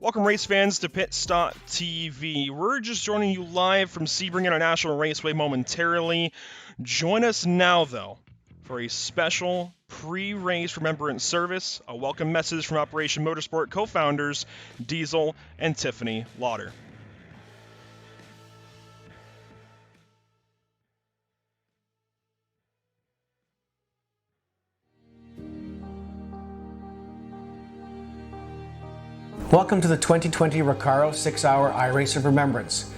Welcome, race fans, to Pit Stop TV. We're just joining you live from Sebring International Raceway momentarily. Join us now, though, for a special pre-race remembrance service, a welcome message from Operation Motorsport co-founders Diesel and Tiffany Lauder. Welcome to the 2020 Recaro 6-Hour iRace of Remembrance.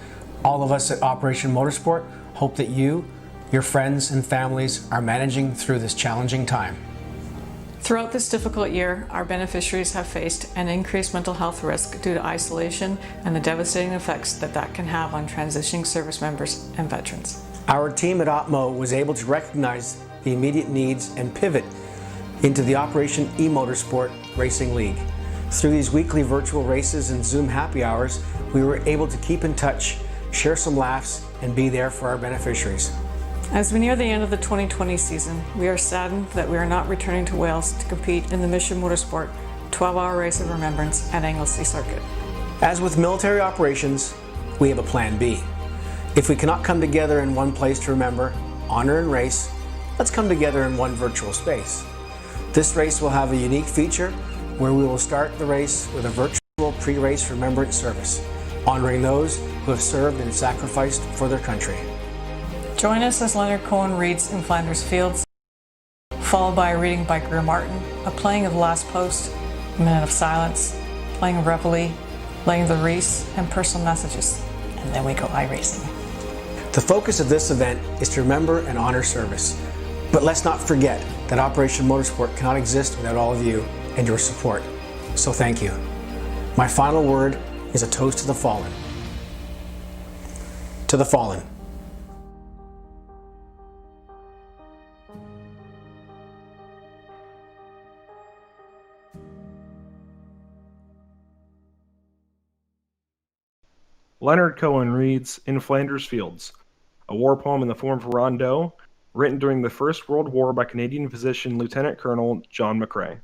All of us at Operation Motorsport hope that you, your friends and families are managing through this challenging time. Throughout this difficult year, our beneficiaries have faced an increased mental health risk due to isolation and the devastating effects that can have on transitioning service members and veterans. Our team at OpMo was able to recognize the immediate needs and pivot into the Operation eMotorsport Racing League. Through these weekly virtual races and Zoom happy hours, we were able to keep in touch, share some laughs, and be there for our beneficiaries. As we near the end of the 2020 season, we are saddened that we are not returning to Wales to compete in the Mission Motorsport 12-Hour Race of Remembrance at Anglesey Circuit. As with military operations, we have a plan B. If we cannot come together in one place to remember, honor, and race, let's come together in one virtual space. This race will have a unique feature where we will start the race with a virtual pre-race remembrance service, honoring those who have served and sacrificed for their country. Join us as Leonard Cohen reads in Flanders Fields, followed by a reading by Greer Martin, a playing of The Last Post, a minute of silence, playing of Reveille, playing of the Reese, and personal messages. And then we go iRacing. The focus of this event is to remember and honor service. But let's not forget that Operation Motorsport cannot exist without all of you and your support. So thank you. My final word is a toast to the fallen. To the fallen. Leonard Cohen reads In Flanders Fields, a war poem in the form of a rondeau, written during the First World War by Canadian physician Lieutenant Colonel John McCrae.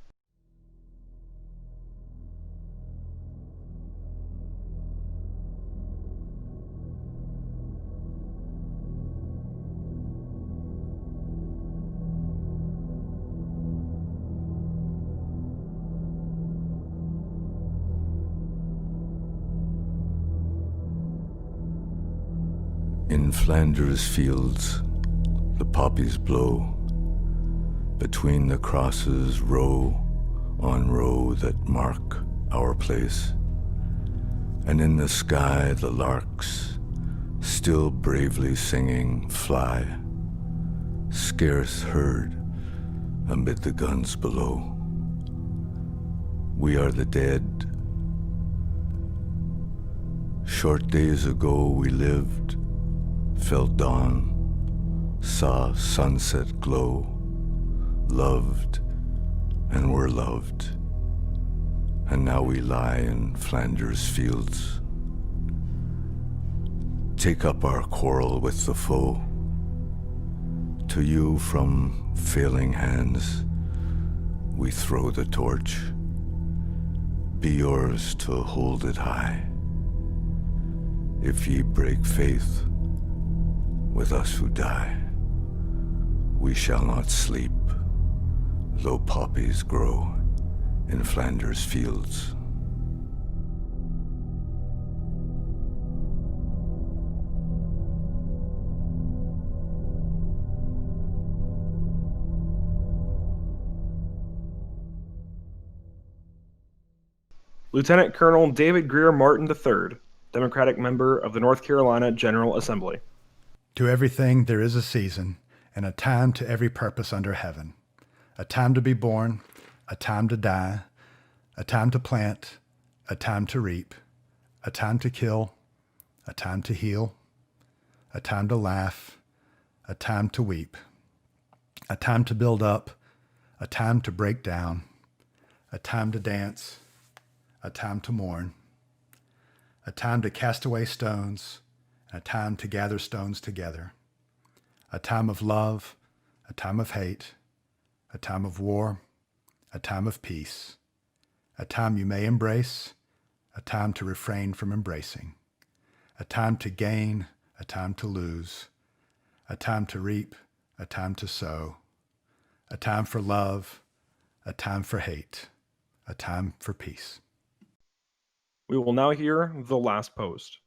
In Flanders fields, the poppies blow, between the crosses row on row that mark our place, and in the sky the larks, still bravely singing, fly, scarce heard amid the guns below. We are the dead. Short days ago we lived, felt dawn, saw sunset glow, loved and were loved, and now we lie in Flanders fields. Take up our quarrel with the foe. To you from failing hands we throw the torch. be yours to hold it high. If ye break faith with us who die, we shall not sleep, though poppies grow in Flanders fields. Lieutenant Colonel David Greer Martin III, Democratic member of the North Carolina General Assembly. To everything there is a season, and a time to every purpose under heaven. A time to be born, a time to die, a time to plant, a time to reap, a time to kill, a time to heal, a time to laugh, a time to weep, a time to build up, a time to break down, a time to dance, a time to mourn, a time to cast away stones, and a time to gather stones together, a time of love, a time of hate, a time of war, a time of peace, a time you may embrace, a time to refrain from embracing, a time to gain, a time to lose, a time to reap, a time to sow, a time for love, a time for hate, a time for peace. We will now hear the last post.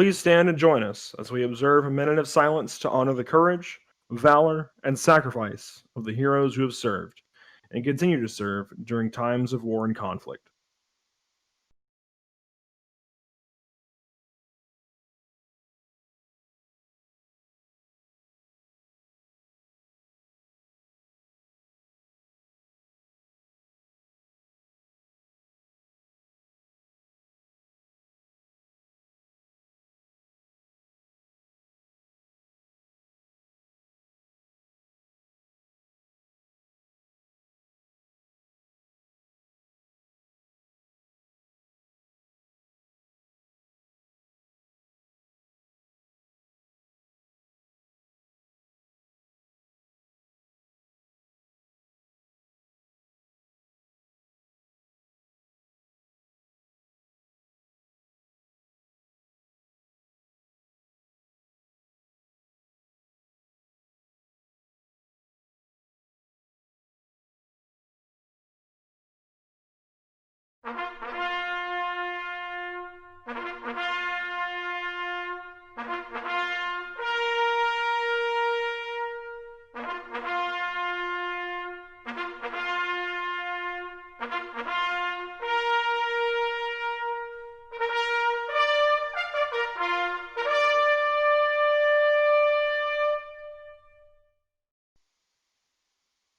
Please stand and join us as we observe a minute of silence to honor the courage, valor, and sacrifice of the heroes who have served and continue to serve during times of war and conflict.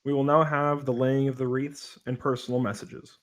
We will now have the laying of the wreaths and personal messages.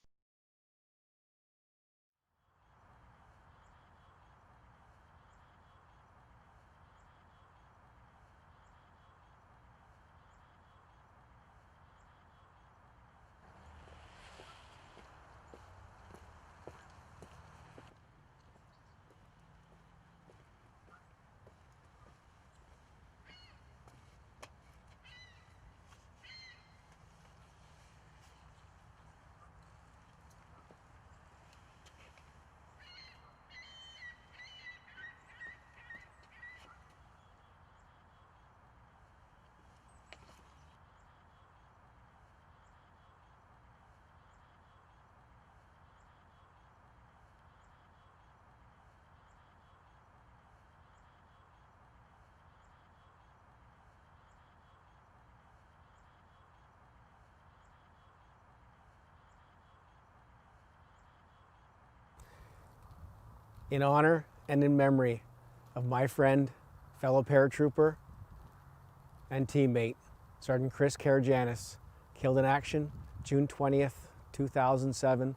in honor and in memory of my friend, fellow paratrooper, and teammate, Sergeant Chris Karajanis, killed in action June 20th, 2007,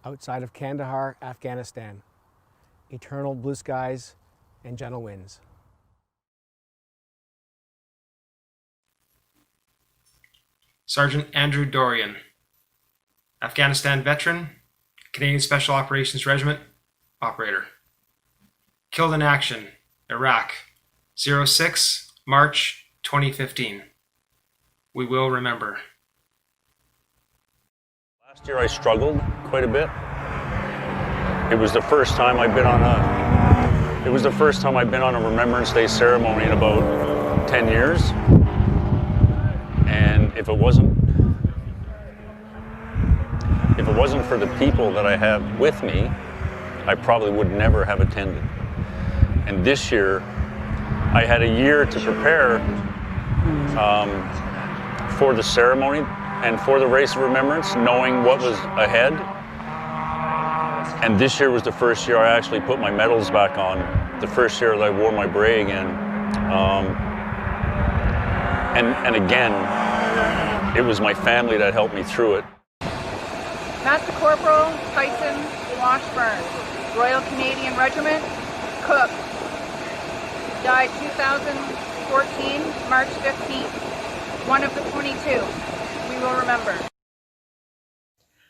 outside of Kandahar, Afghanistan. Eternal blue skies and gentle winds. Sergeant Andrew Dorian, Afghanistan veteran, Canadian Special Operations Regiment, operator. Killed in action, Iraq, 06 March 2015. We will remember. Last year I struggled quite a bit. It was the first time I've been on a Remembrance Day ceremony in about 10 years. And if it wasn't for the people that I have with me, I probably would never have attended. And this year, I had a year to prepare for the ceremony and for the Race of Remembrance, knowing what was ahead. And this year was the first year I actually put my medals back on, the first year that I wore my bray again. And again, it was my family that helped me through it. Master Corporal Tyson Washburn, Royal Canadian Regiment, Cook. Died 2014, March 15th. One of the 22. We will remember.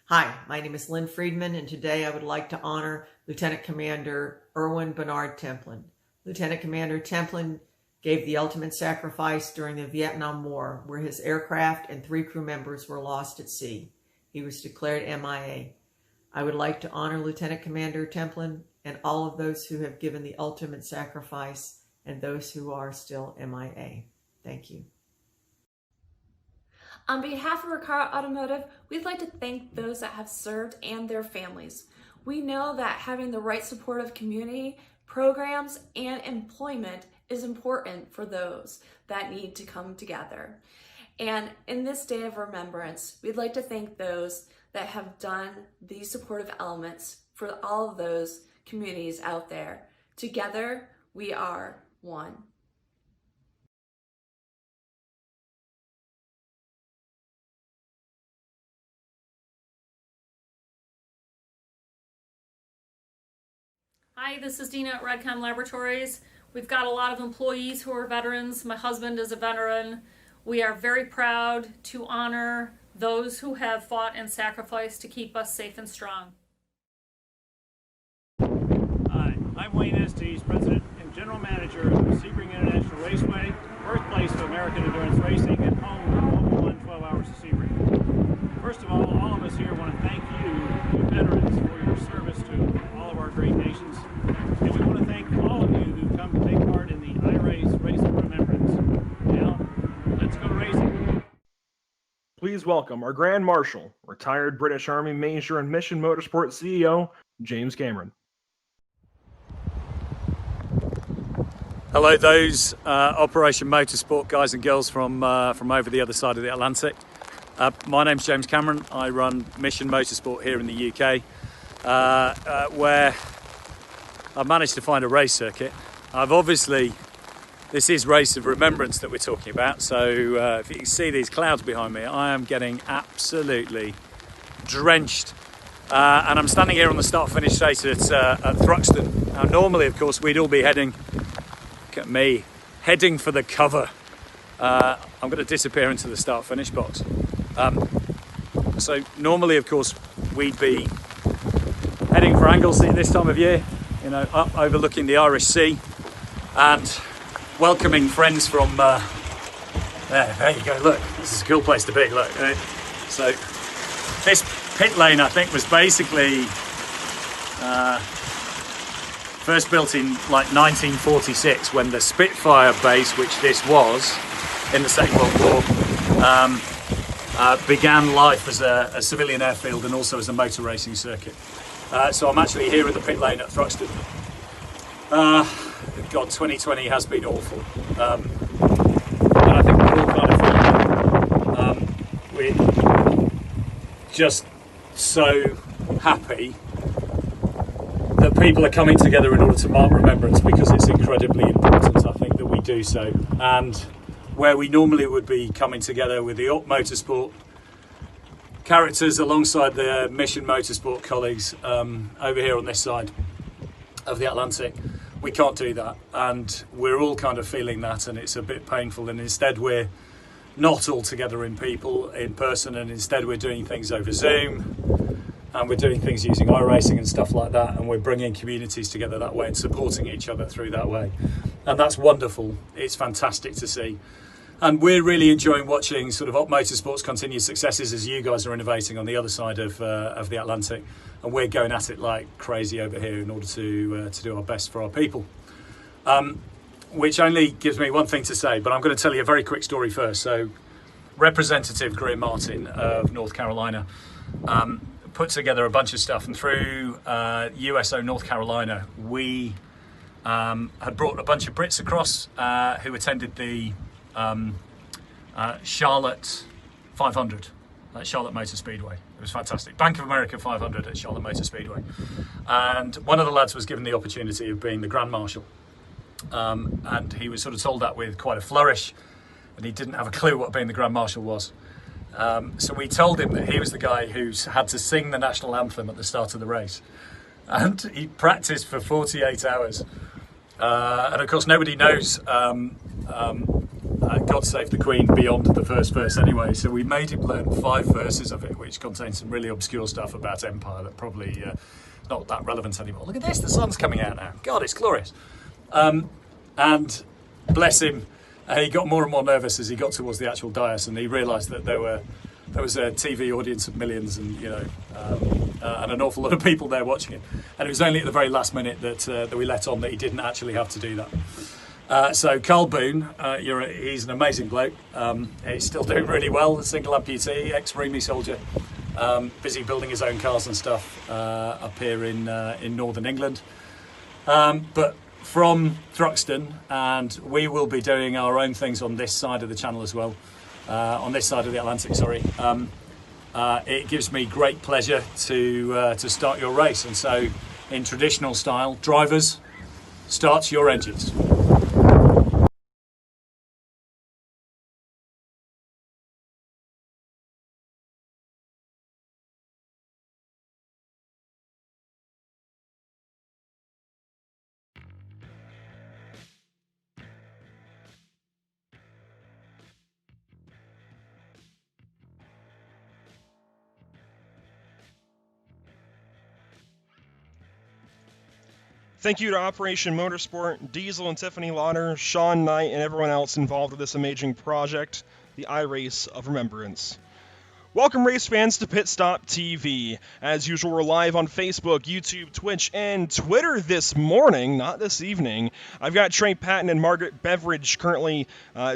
Hi, my name is Lynn Friedman, and today I would like to honor Lieutenant Commander Erwin Bernard Templin. Lieutenant Commander Templin gave the ultimate sacrifice during the Vietnam War, where his aircraft and 3 crew members were lost at sea. He was declared MIA. I would like to honor Lieutenant Commander Templin and all of those who have given the ultimate sacrifice and those who are still MIA. Thank you. On behalf of Recaro Automotive, we'd like to thank those that have served and their families. We know that having the right supportive community, programs, and employment is important for those that need to come together. And in this day of remembrance, we'd like to thank those that have done these supportive elements for all of those communities out there. Together, we are one. Hi, this is Dina at Redcon Laboratories. We've got a lot of employees who are veterans. My husband is a veteran. We are very proud to honor those who have fought and sacrificed to keep us safe and strong. Hi, I'm Wayne Estes, President and General Manager of Sebring International Raceway, birthplace of American endurance racing, and home of Local 1 12 Hours of Sebring. First of all of us here want to thank you veterans, for your service to all of our great nations. And we want to thank all of you who come to take part in the iRace Race of Remembrance. Now, let's go racing. Please welcome our Grand Marshal, retired British Army Major and Mission Motorsport CEO, James Cameron. Hello those Operation Motorsport guys and girls from over the other side of the Atlantic. My name's James Cameron. I run Mission Motorsport here in the UK, where I've managed to find a race circuit. This is Race of Remembrance that we're talking about, so if you can see these clouds behind me, I am getting absolutely drenched. And I'm standing here on the start-finish straight at Thruxton. Now normally, of course, we'd all be heading, look at me, heading for the cover. I'm going to disappear into the start-finish box. So normally, of course, we'd be heading for Anglesey this time of year, you know, up overlooking the Irish Sea and welcoming friends from there you go, look, this is a cool place to be, look. So this pit lane, I think, was basically first built in like 1946 when the Spitfire base, which this was in the Second World War, began life as a civilian airfield and also as a motor racing circuit. So I'm actually here at the pit lane at Thruxton. God, 2020 has been awful. And I think we're all kind of we're just so happy that people are coming together in order to mark Remembrance because it's incredibly important, I think, that we do so. And where we normally would be coming together with the eMotorsport characters alongside the Mission Motorsport colleagues over here on this side of the Atlantic, we can't do that, and we're all kind of feeling that, and it's a bit painful. And instead we're not all together in person, and instead we're doing things over Zoom, and we're doing things using iRacing and stuff like that, and we're bringing communities together that way and supporting each other through that way, and that's wonderful. It's fantastic to see. And we're really enjoying watching sort of eMotorsport's continued successes as you guys are innovating on the other side of the Atlantic, and we're going at it like crazy over here in order to do our best for our people. Which only gives me one thing to say, but I'm going to tell you a very quick story first. So, Representative Greer Martin of North Carolina put together a bunch of stuff, and through USO North Carolina, we had brought a bunch of Brits across who attended the Charlotte 500 at Charlotte Motor Speedway. It was fantastic. Bank of America 500 at Charlotte Motor Speedway. And one of the lads was given the opportunity of being the Grand Marshal. And he was sort of told that with quite a flourish, and he didn't have a clue what being the Grand Marshal was. So we told him that he was the guy who had to sing the national anthem at the start of the race. And he practiced for 48 hours. And of course nobody knows God Save the Queen beyond the first verse anyway, so we made him learn 5 verses of it, which contains some really obscure stuff about Empire that probably not that relevant anymore. Look at this, the sun's coming out now. God, it's glorious. And bless him, he got more and more nervous as he got towards the actual dais, and he realised that there was a TV audience of millions, and and an awful lot of people there watching it. And it was only at the very last minute that we let on that he didn't actually have to do that. So Carl Boone, he's an amazing bloke. He's still doing really well, a single amputee, ex-Marine soldier, busy building his own cars and stuff up here in northern England. But from Thruxton, and we will be doing our own things on this side of the channel as well, on this side of the Atlantic, sorry. It gives me great pleasure to start your race, and so in traditional style, drivers, start your engines. Thank you to Operation Motorsport, Diesel and Tiffany Lauder, Sean Knight, and everyone else involved with this amazing project, the iRace of Remembrance. Welcome, race fans, to Pit Stop TV. As usual, we're live on Facebook, YouTube, Twitch, and Twitter this morning, not this evening. I've got Trey Patton and Margaret Beveridge currently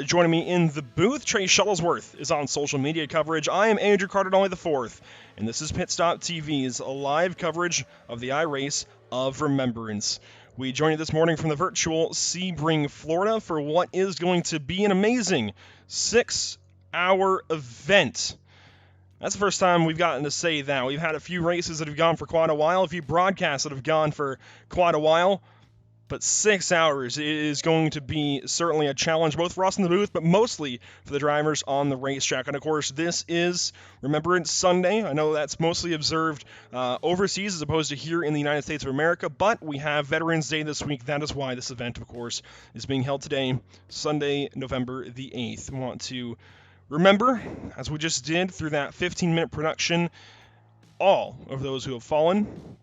joining me in the booth. Trey Shuttlesworth is on social media coverage. I am Andrew Cardinale IV, and this is Pit Stop TV's live coverage of the iRace of Remembrance. We join you this morning from the virtual Sebring, Florida, for what is going to be an amazing 6-hour event. That's the first time we've gotten to say that. We've had a few races that have gone for quite a while, a few broadcasts that have gone for quite a while, but 6 hours is going to be certainly a challenge, both for us in the booth, but mostly for the drivers on the racetrack. And of course, this is Remembrance Sunday. I know that's mostly observed overseas as opposed to here in the United States of America, but we have Veterans Day this week. That is why this event, of course, is being held today, Sunday, November the 8th. We want to remember, as we just did through that 15-minute production, all of those who have fallen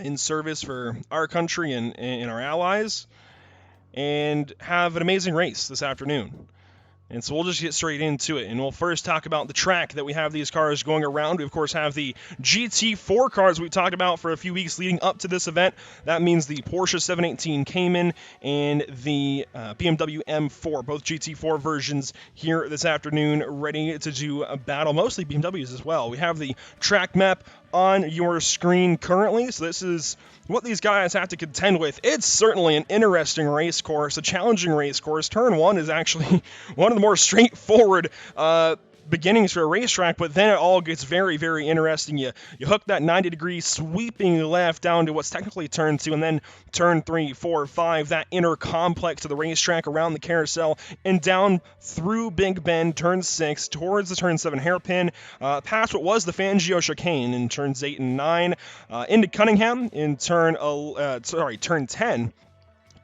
in service for our country and our allies, and have an amazing race this afternoon. And so we'll just get straight into it, and we'll first talk about the track that we have these cars going around. We, of course, have the GT4 cars we talked about for a few weeks leading up to this event. That means the Porsche 718 Cayman and the BMW M4, both GT4 versions here this afternoon, ready to do a battle, mostly BMWs as well. We have the track map on your screen currently, so this is what these guys have to contend with. It's certainly an interesting race course, a challenging race course. Turn 1 is actually one of the more straightforward beginnings for a racetrack, but then it all gets very, very interesting. You hook that 90-degree sweeping left down to what's technically turn 2, and then turn 3, 4, 5, that inner complex of the racetrack around the carousel, and down through Big Bend, turn 6, towards the turn 7 hairpin, past what was the Fangio chicane in turns 8 and 9, into Cunningham in turn 10,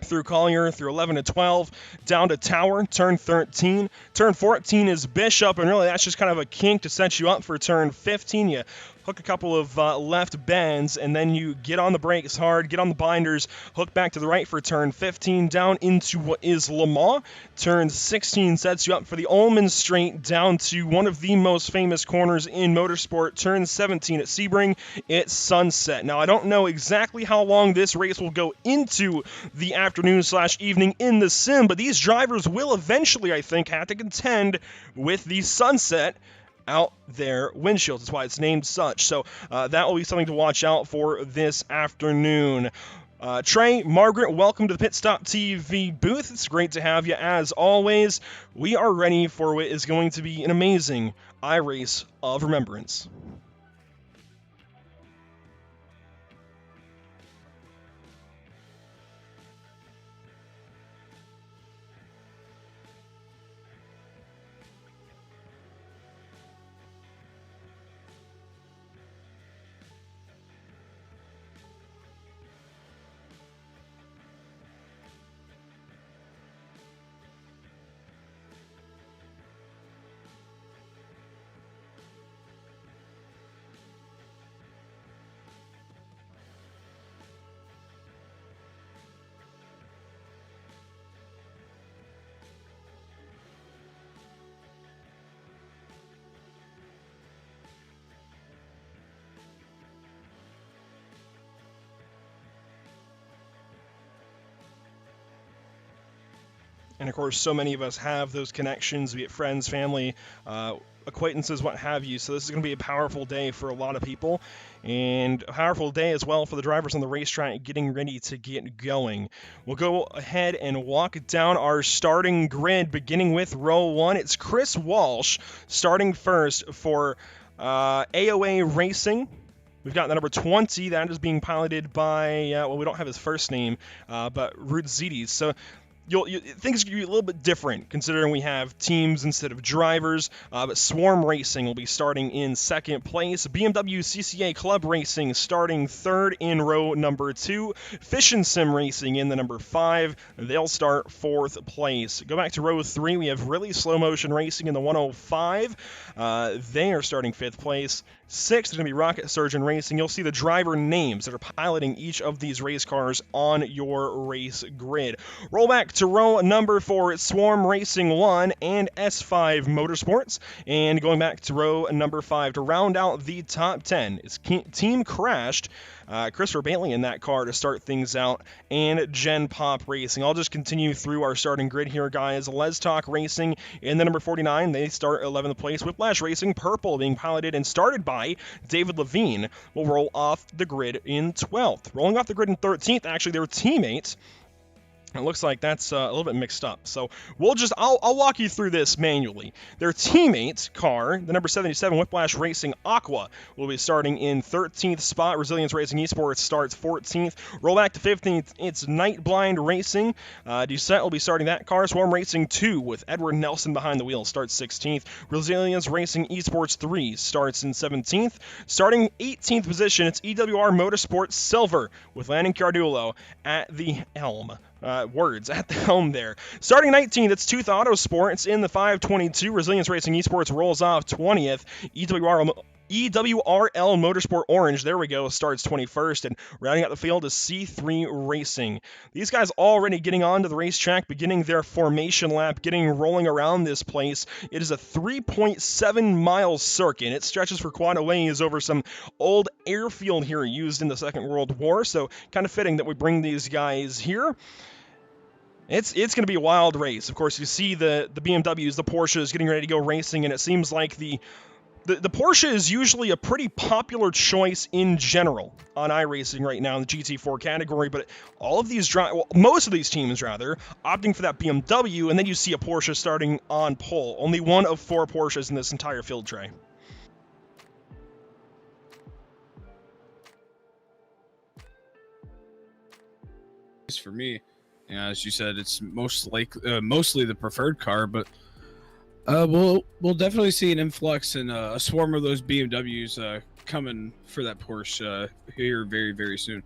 through Collier, through 11 to 12, down to Tower, turn 13. Turn 14 is Bishop, and really that's just kind of a kink to set you up for turn 15. You hook a couple of left bends, and then you get on the brakes hard, get on the binders, hook back to the right for turn 15, down into what is Le Mans. Turn 16 sets you up for the Ullman Straight, down to one of the most famous corners in motorsport. Turn 17 at Sebring, it's Sunset. Now, I don't know exactly how long this race will go into the afternoon/evening in the sim, but these drivers will eventually, I think, have to contend with the sunset out their windshields. That's why it's named such. So that will be something to watch out for this afternoon. Trey, Margaret, welcome to the Pit Stop TV booth. It's great to have you as always. We are ready for what is going to be an amazing iRace of Remembrance. And of course, so many of us have those connections, be it friends, family, acquaintances, what have you. So this is going to be a powerful day for a lot of people, and a powerful day as well for the drivers on the racetrack getting ready to get going. We'll go ahead and walk down our starting grid, beginning with row 1. It's Chris Walsh starting first for AOA Racing. We've got the number 20. That is being piloted by, well, we don't have his first name, but Rudzides. So things are going to be a little bit different considering we have teams instead of drivers, but Swarm Racing will be starting in second place. BMW CCA Club Racing starting third in row number 2. Fish and Sim Racing in the number 5. They'll start fourth place. Go back to row 3. We have Really Slow Motion Racing in the 105. They are starting 5th place. 6th is going to be Rocket Surgeon Racing. You'll see the driver names that are piloting each of these race cars on your race grid. Roll back to row number 4. It's Swarm Racing 1 and S5 Motorsports. And going back to row number 5 to round out the top 10 is Team Crashed. Christopher Bailey in that car to start things out, and Gen Pop Racing. I'll just continue through our starting grid here, guys. Les Talk Racing in the number 49. They start 11th place. Whiplash Racing, purple, being piloted and started by David Levine, will roll off the grid in 12th. Rolling off the grid in 13th, actually, their teammates. It looks like that's a little bit mixed up. So I'll walk you through this manually. Their teammate car, the number 77 Whiplash Racing Aqua, will be starting in 13th spot. Resilience Racing Esports starts 14th. Roll back to 15th. It's Night Blind Racing. Doucette will be starting that car. Swarm Racing 2 with Edward Nelson behind the wheel starts 16th. Resilience Racing Esports 3 starts in 17th. Starting 18th position, it's EWR Motorsport Silver with Landon Cardullo at the helm. Words at the helm there. Starting 19th, it's Tooth Autosports in the 522. Resilience Racing Esports rolls off 20th. EWRL Motorsport Orange, there we go, starts 21st. And rounding out the field is C3 Racing. These guys already getting onto the racetrack, beginning their formation lap, getting rolling around this place. It is a 3.7-mile circuit. It stretches for quite a ways over some old airfield here used in the Second World War. So kind of fitting that we bring these guys here. It's going to be a wild race. Of course, you see the BMWs, the Porsches getting ready to go racing, and it seems like the The Porsche is usually a pretty popular choice in general on iRacing right now in the GT4 category, but all of these most of these teams rather, opting for that BMW, and then you see a Porsche starting on pole. Only one of 4 Porsches in this entire field tray. For me, as you said, it's mostly the preferred car, but we'll definitely see an influx and a swarm of those BMWs coming for that Porsche here very, very soon.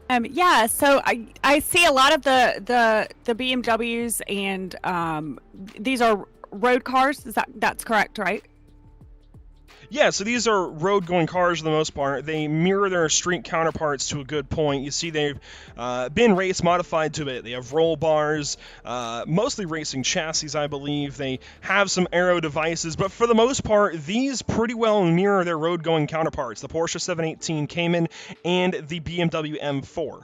Yeah, so I see a lot of the BMWs, and these are road cars. That's correct, right? Yeah, so these are road-going cars for the most part. They mirror their street counterparts to a good point. You see they've been race modified to it. They have roll bars, mostly racing chassis, I believe. They have some aero devices, but for the most part, these pretty well mirror their road-going counterparts, the Porsche 718 Cayman and the BMW M4.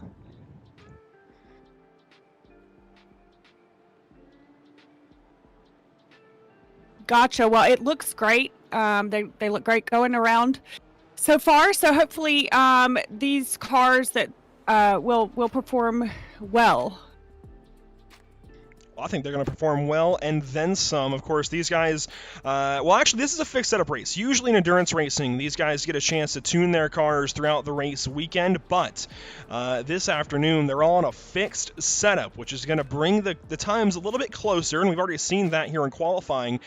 Gotcha. Well, it looks great. They look great going around so far. So hopefully, these cars that will perform well. I think they're going to perform well, and then some. Of course, these guys, well, actually, this is a fixed setup race. Usually in endurance racing, these guys get a chance to tune their cars throughout the race weekend, but this afternoon, they're all on a fixed setup, which is going to bring the times a little bit closer, and we've already seen that here in qualifying,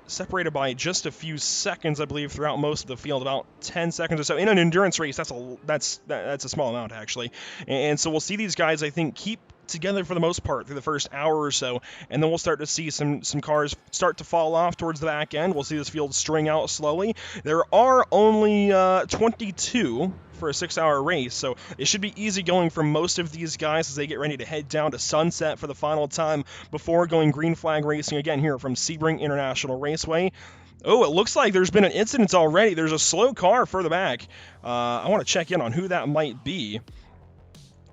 separated by just a few seconds, I believe, throughout most of the field, about 10 seconds or so. In an endurance race, that's a small amount, actually. And so we'll see these guys, I think, keep together for the most part through the first hour or so, and then we'll start to see some cars start to fall off towards the back end. We'll see this field string out slowly. There are only 22 for a 6-hour race, so it should be easy going for most of these guys as they get ready to head down to Sunset for the final time before going green flag racing again here from Sebring International Raceway. Oh, it looks like there's been an incident already. There's a slow car further back. I want to check in on who that might be.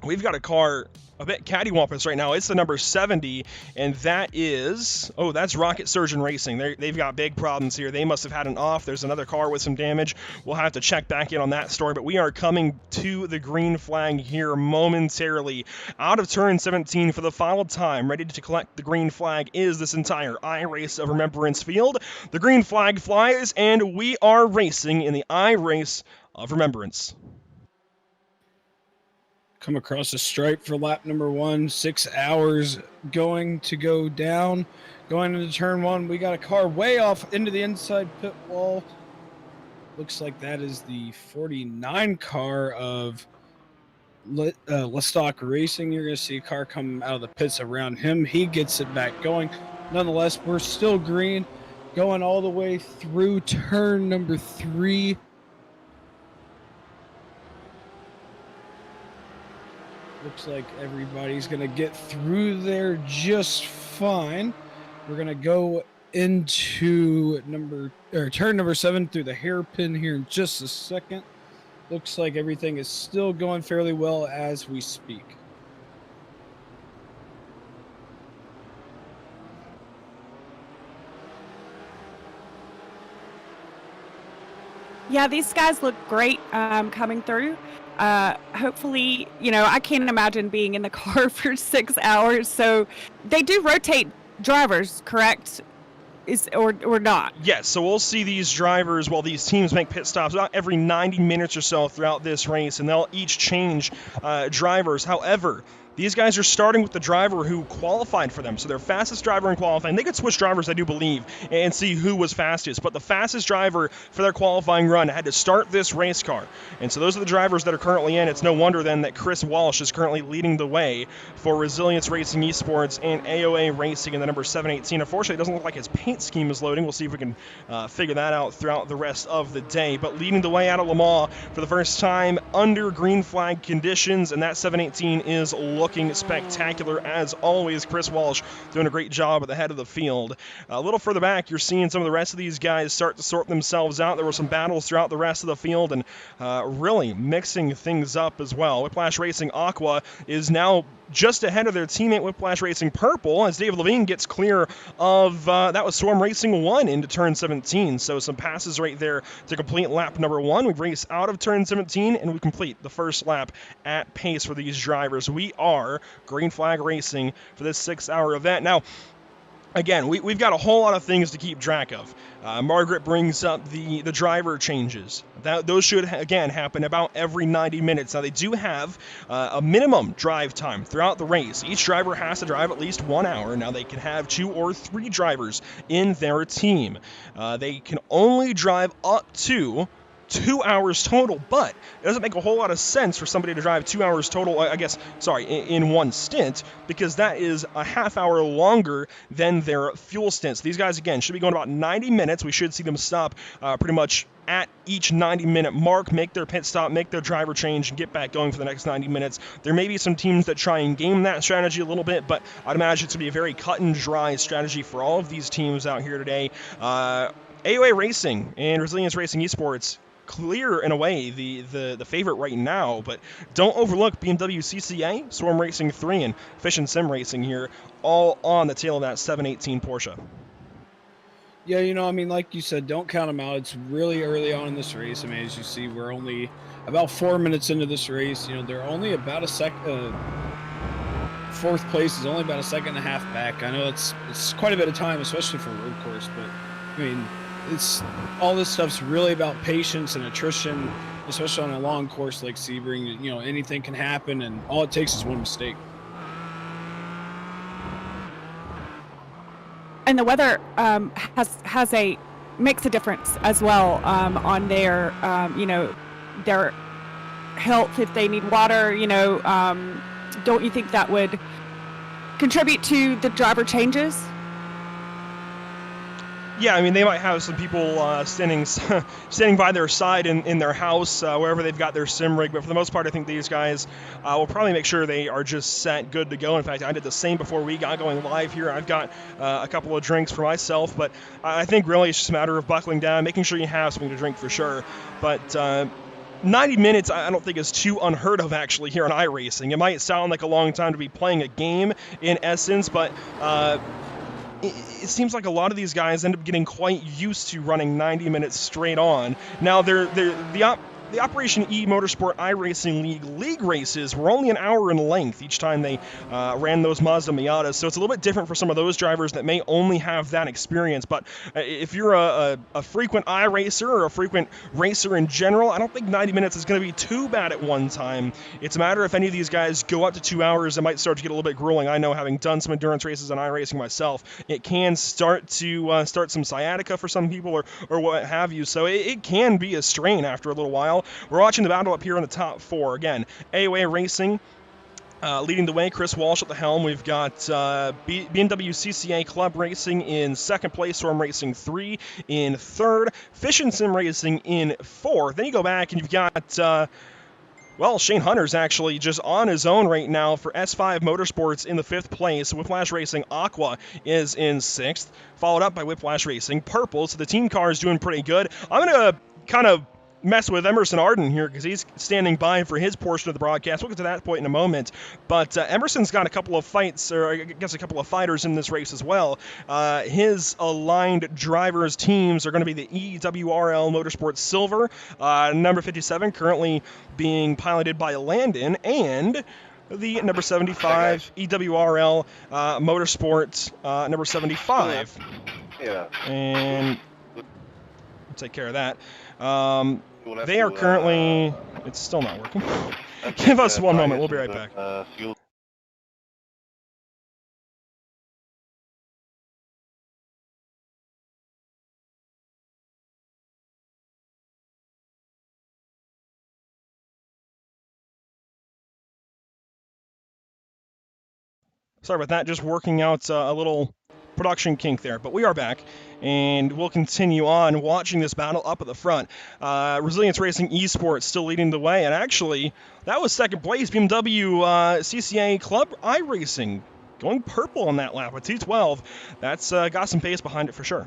We've got a car a bit cattywampus right now. It's the number 70, and that is... Oh, that's Rocket Surgeon Racing. They've got big problems here. They must have had an off. There's another car with some damage. We'll have to check back in on that story, but we are coming to the green flag here momentarily. Out of turn 17 for the final time. Ready to collect the green flag is this entire iRace of Remembrance field. The green flag flies, and we are racing in the iRace of Remembrance. Come across the stripe for lap number 1, 6 hours going to go down. Going into turn 1, we got a car way off into the inside pit wall. Looks like that is the 49 car of Lestock Racing. You're going to see a car come out of the pits around him. He gets it back going. Nonetheless, we're still green, going all the way through turn number 3. Looks like everybody's going to get through there just fine. We're going to go into turn number 7 through the hairpin here in just a second. Looks like everything is still going fairly well as we speak. Yeah, these guys look great coming through. Hopefully, I can't imagine being in the car for 6 hours. So they do rotate drivers, correct? Or not? Yes, so we'll see these drivers while these teams make pit stops about every 90 minutes or so throughout this race, and they'll each change drivers. However, these guys are starting with the driver who qualified for them. So their fastest driver in qualifying, they could switch drivers, I do believe, and see who was fastest. But the fastest driver for their qualifying run had to start this race car. And so those are the drivers that are currently in. It's no wonder then that Chris Walsh is currently leading the way for Resilience Racing Esports and AOA Racing in the number 718. Unfortunately, it doesn't look like his paint scheme is loading. We'll see if we can figure that out throughout the rest of the day. But leading the way out of Le Mans for the first time under green flag conditions, and that 718 is low. looking spectacular as always. Chris Walsh doing a great job at the head of the field. A little further back, you're seeing some of the rest of these guys start to sort themselves out. There were some battles throughout the rest of the field, and really mixing things up as well. Whiplash Racing Aqua is now just ahead of their teammate Whiplash Racing Purple as David Levine gets clear of, that was Swarm Racing 1 into turn 17. So some passes right there to complete lap number 1. We race out of turn 17 and we complete the first lap at pace for these drivers. We are green flag racing for this 6-hour event. Now, again, we've got a whole lot of things to keep track of. Margaret brings up the driver changes. Those should, again, happen about every 90 minutes. Now, they do have a minimum drive time throughout the race. Each driver has to drive at least 1 hour. Now, they can have 2 or 3 drivers in their team. They can only drive up to 2 hours total, but it doesn't make a whole lot of sense for somebody to drive 2 hours total, in one stint, because that is a half hour longer than their fuel stints. These guys, again, should be going about 90 minutes. We should see them stop pretty much at each 90-minute mark, make their pit stop, make their driver change, and get back going for the next 90 minutes. There may be some teams that try and game that strategy a little bit, but I'd imagine it's going to be a very cut and dry strategy for all of these teams out here today. AOA Racing and Resilience Racing Esports clear in a way the favorite right now, but don't overlook BMW CCA, Swarm Racing 3, and Fish and Sim Racing here, all on the tail of that 718 Porsche. Yeah, like you said, don't count them out. It's really early on in this race. As you see, we're only about 4 minutes into this race. They're only about a second. Fourth place is only about a second and a half back. I know it's quite a bit of time, especially for a road course, but it's all this stuff's really about patience and attrition, especially on a long course like Sebring. Anything can happen, and all it takes is one mistake. And the weather makes a difference as well on their their health, if they need water. Don't you think that would contribute to the driver changes? Yeah, they might have some people standing by their side in their house, wherever they've got their sim rig, but for the most part, I think these guys will probably make sure they are just set, good to go. In fact, I did the same before we got going live here. I've got a couple of drinks for myself, but I think really it's just a matter of buckling down, making sure you have something to drink for sure. But 90 minutes, I don't think is too unheard of, actually, here on iRacing. It might sound like a long time to be playing a game in essence, but it seems like a lot of these guys end up getting quite used to running 90 minutes straight on. Now, the Operation eMotorsport iRacing League races were only an hour in length each time they ran those Mazda Miatas, so it's a little bit different for some of those drivers that may only have that experience. But if you're a frequent iRacer or a frequent racer in general, I don't think 90 minutes is going to be too bad at one time. It's a matter if any of these guys go up to 2 hours, it might start to get a little bit grueling. I know, having done some endurance races on iRacing myself, it can start some sciatica for some people or what have you, so it can be a strain after a little while. We're watching the battle up here in the top 4. Again, AOA Racing leading the way, Chris Walsh at the helm. We've got BMW CCA Club Racing in second place, Swarm Racing 3 in third, Fish and Sim Racing in fourth. Then you go back and you've got Shane Hunter's actually just on his own right now for S5 Motorsports in the 5th place. Whiplash Racing Aqua is in 6th, followed up by Whiplash Racing Purple. So the team car is doing pretty good. I'm going to kind of mess with Emerson Arden here because he's standing by for his portion of the broadcast. We'll get to that point in a moment. But Emerson's got a couple of fights, or I guess a couple of fighters in this race as well. His aligned drivers' teams are going to be the EWRL Motorsport Silver, number 57, currently being piloted by Landon, and the number 75 EWRL Motorsport number 75. Yeah. And we'll take care of that. They are currently... It's still not working. Give us one moment. We'll be right back. Sorry about that. Just working out a little production kink there, but we are back, and we'll continue on watching this battle up at the front. Resilience Racing Esports still leading the way, and actually, that was second place. BMW CCA Club iRacing going purple on that lap with 212. That's got some pace behind it for sure.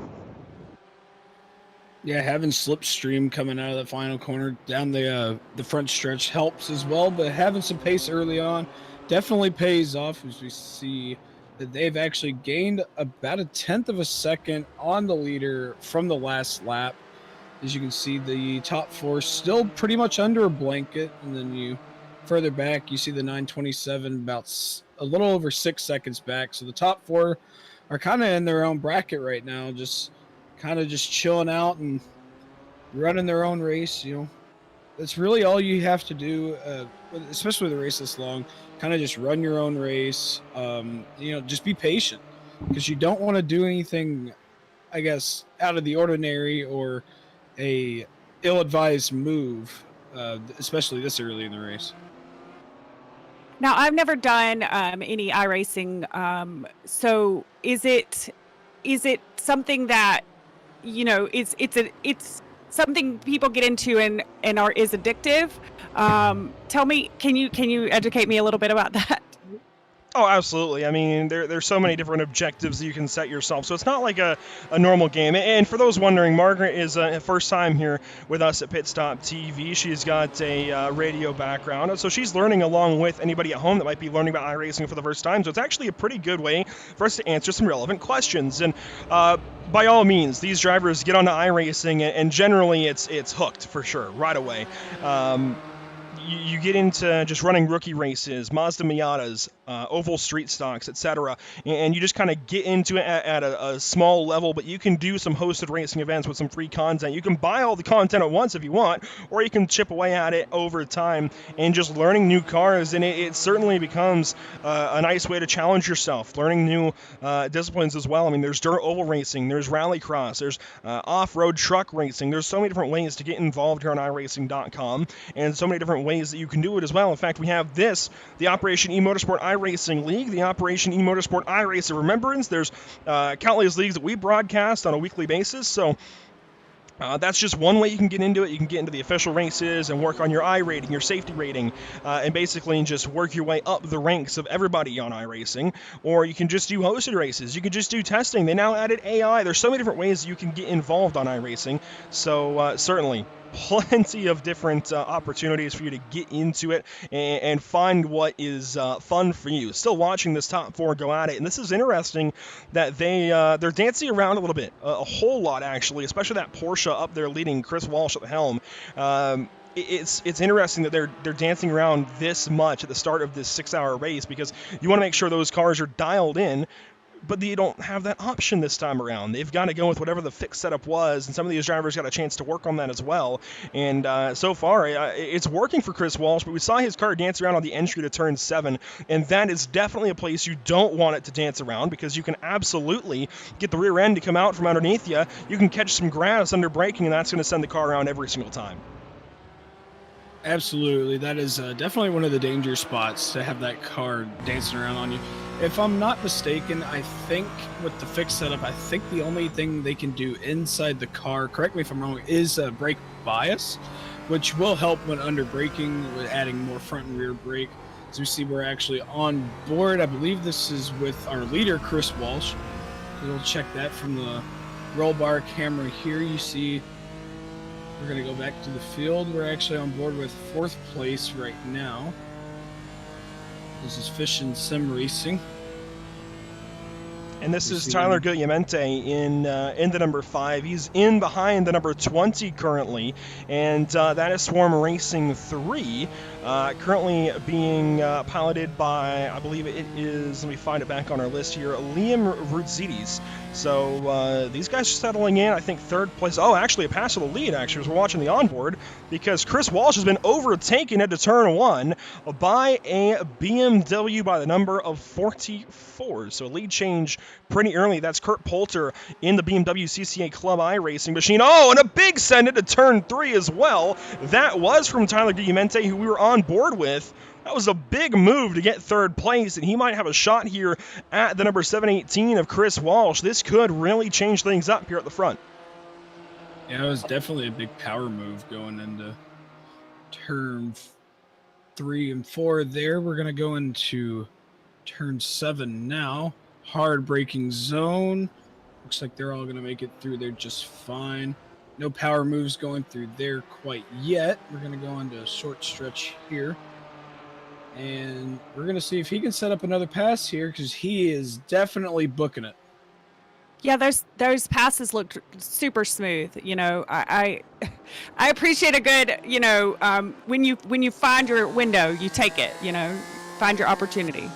Yeah, having Slipstream coming out of the final corner down the front stretch helps as well, but having some pace early on definitely pays off, as we see that they've actually gained about 1/10 of a second on the leader from the last lap. As you can see, the top four still pretty much under a blanket, and then you further back, you see the 927 about a little over 6 seconds back. So the top four are kind of in their own bracket right now, just chilling out and running their own race. That's really all you have to do, especially with a race this long. Kind of just run your own race. Just be patient, because you don't want to do anything, I guess, out of the ordinary or a ill-advised move, especially this early in the race. Now, I've never done any iRacing, so is it something that it's something people get into and is addictive? Tell me, can you educate me a little bit about that? Oh, absolutely. I mean, there's so many different objectives that you can set yourself. So it's not like a normal game. And for those wondering, Margaret is first time here with us at Pit Stop TV. She's got a radio background, so she's learning along with anybody at home that might be learning about iRacing for the first time. So it's actually a pretty good way for us to answer some relevant questions. And by all means, these drivers get onto iRacing, and generally it's hooked for sure right away. You get into just running rookie races, Mazda Miatas, oval street stocks, etc., and you just kind of get into it at a small level, but you can do some hosted racing events with some free content. You can buy all the content at once if you want, or you can chip away at it over time and just learning new cars, and it certainly becomes a nice way to challenge yourself, learning new disciplines as well. I mean, there's dirt oval racing, there's rallycross, there's off-road truck racing. There's so many different ways to get involved here on iRacing.com, and so many different ways that you can do it as well. In fact, we have the Operation eMotorsport iRacing League, the Operation eMotorsport iRace of Remembrance. There's countless leagues that we broadcast on a weekly basis, so that's just one way you can get into it. You can get into the official races and work on your I rating, your safety rating, and basically just work your way up the ranks of everybody on iRacing. Or you can just do hosted races. You can just do testing. They now added AI. There's so many different ways you can get involved on iRacing. So certainly plenty of different opportunities for you to get into it and find what is fun for you. Still watching this top four go at it, and this is interesting that they're dancing around a little bit, a whole lot actually, especially that Porsche up there leading Chris Walsh at the helm. It's interesting that they're dancing around this much at the start of this 6-hour race, because you want to make sure those cars are dialed in, but they don't have that option this time around. They've got to go with whatever the fixed setup was, and some of these drivers got a chance to work on that as well. And so far, it's working for Chris Walsh, but we saw his car dance around on the entry to turn 7, and that is definitely a place you don't want it to dance around, because you can absolutely get the rear end to come out from underneath you. You can catch some grass under braking, and that's going to send the car around every single time. Absolutely. That is definitely one of the danger spots, to have that car dancing around on you. If I'm not mistaken, I think with the fixed setup, I think the only thing they can do inside the car, correct me if I'm wrong, is brake bias, which will help when under braking with adding more front and rear brake. As we see, we're actually on board. I believe this is with our leader, Chris Walsh. So we'll check that from the roll bar camera here. You see we're going to go back to the field. We're actually on board with 4th place right now. This is Fish and Sim Racing. And this is Tyler Guglielmente in the number 5. He's in behind the number 20 currently, and that is Swarm Racing 3, currently being piloted by, I believe it is, let me find it back on our list here, Liam Rudzides. So these guys are settling in, I think 3rd place. Oh, actually a pass to the lead, actually, as we're watching the onboard, because Chris Walsh has been overtaken into turn 1 by a BMW by the number of 44. So lead change pretty early. That's Kurt Poulter in the BMW CCA Club iRacing machine. Oh, and a big send into turn 3 as well. That was from Tyler Guglielmente, who we were on board with That was a big move to get third place, and he might have a shot here at the number 718 of Chris Walsh. This could really change things up here at the front. Yeah, it was definitely a big power move going into turn 3 and 4 there. We're going to go into turn 7 now. Hard braking zone. Looks like they're all going to make it through there just fine. No power moves going through there quite yet. We're going to go into a short stretch here. And we're going to see if he can set up another pass here, because he is definitely booking it. Yeah, those passes looked super smooth. You know, I appreciate a good, you know, when you find your window, you take it. You know, find your opportunity.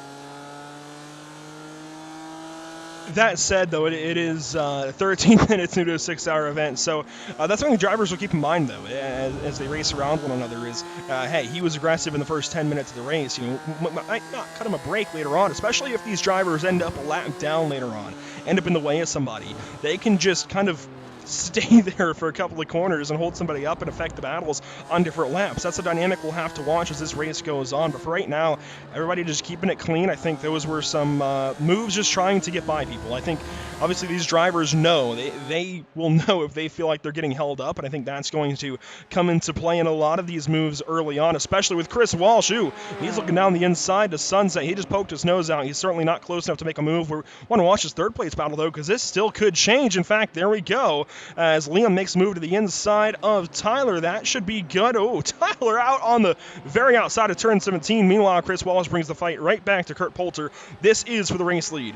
That said, though, it is 13 minutes into a 6-hour event, so that's something drivers will keep in mind, though, as they race around one another. Is hey, he was aggressive in the first 10 minutes of the race. You know, might not cut him a break later on, especially if these drivers end up a lap down later on, end up in the way of somebody. They can just kind of stay there for a couple of corners and hold somebody up and affect the battles on different laps. That's a dynamic we'll have to watch as this race goes on. But for right now, everybody just keeping it clean. I think those were some moves just trying to get by people. I think obviously these drivers know, they will know if they feel like they're getting held up, and I think that's going to come into play in a lot of these moves early on, especially with Chris Walsh, who he's looking down the inside to Sunset. He just poked his nose out. He's certainly not close enough to make a move. We want to watch his third place battle, though, because this still could change. In fact, there we go. As Liam makes a move to the inside of Tyler. That should be good. Oh, Tyler out on the very outside of turn 17. Meanwhile, Chris Walsh brings the fight right back to Kurt Poulter. This is for the race lead.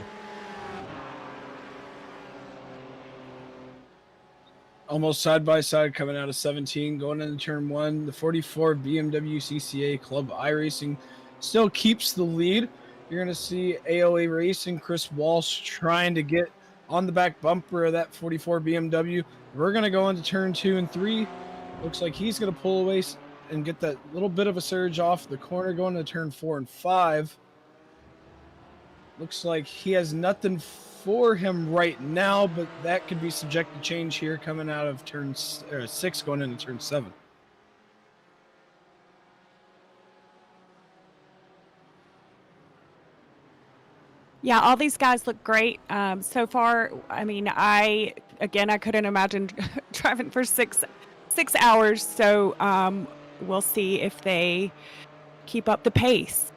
Almost side by side coming out of 17, going into turn 1. The 44 BMW CCA Club iRacing still keeps the lead. You're going to see AOA Racing, Chris Walsh trying to get on the back bumper of that 44 BMW. We're going to go into turn 2 and 3. Looks like he's going to pull away and get that little bit of a surge off the corner going into turn 4 and 5. Looks like he has nothing for him right now, but that could be subject to change here coming out of turn 6 going into turn 7. Yeah, all these guys look great so far. I mean, I couldn't imagine driving for six hours. So we'll see if they keep up the pace.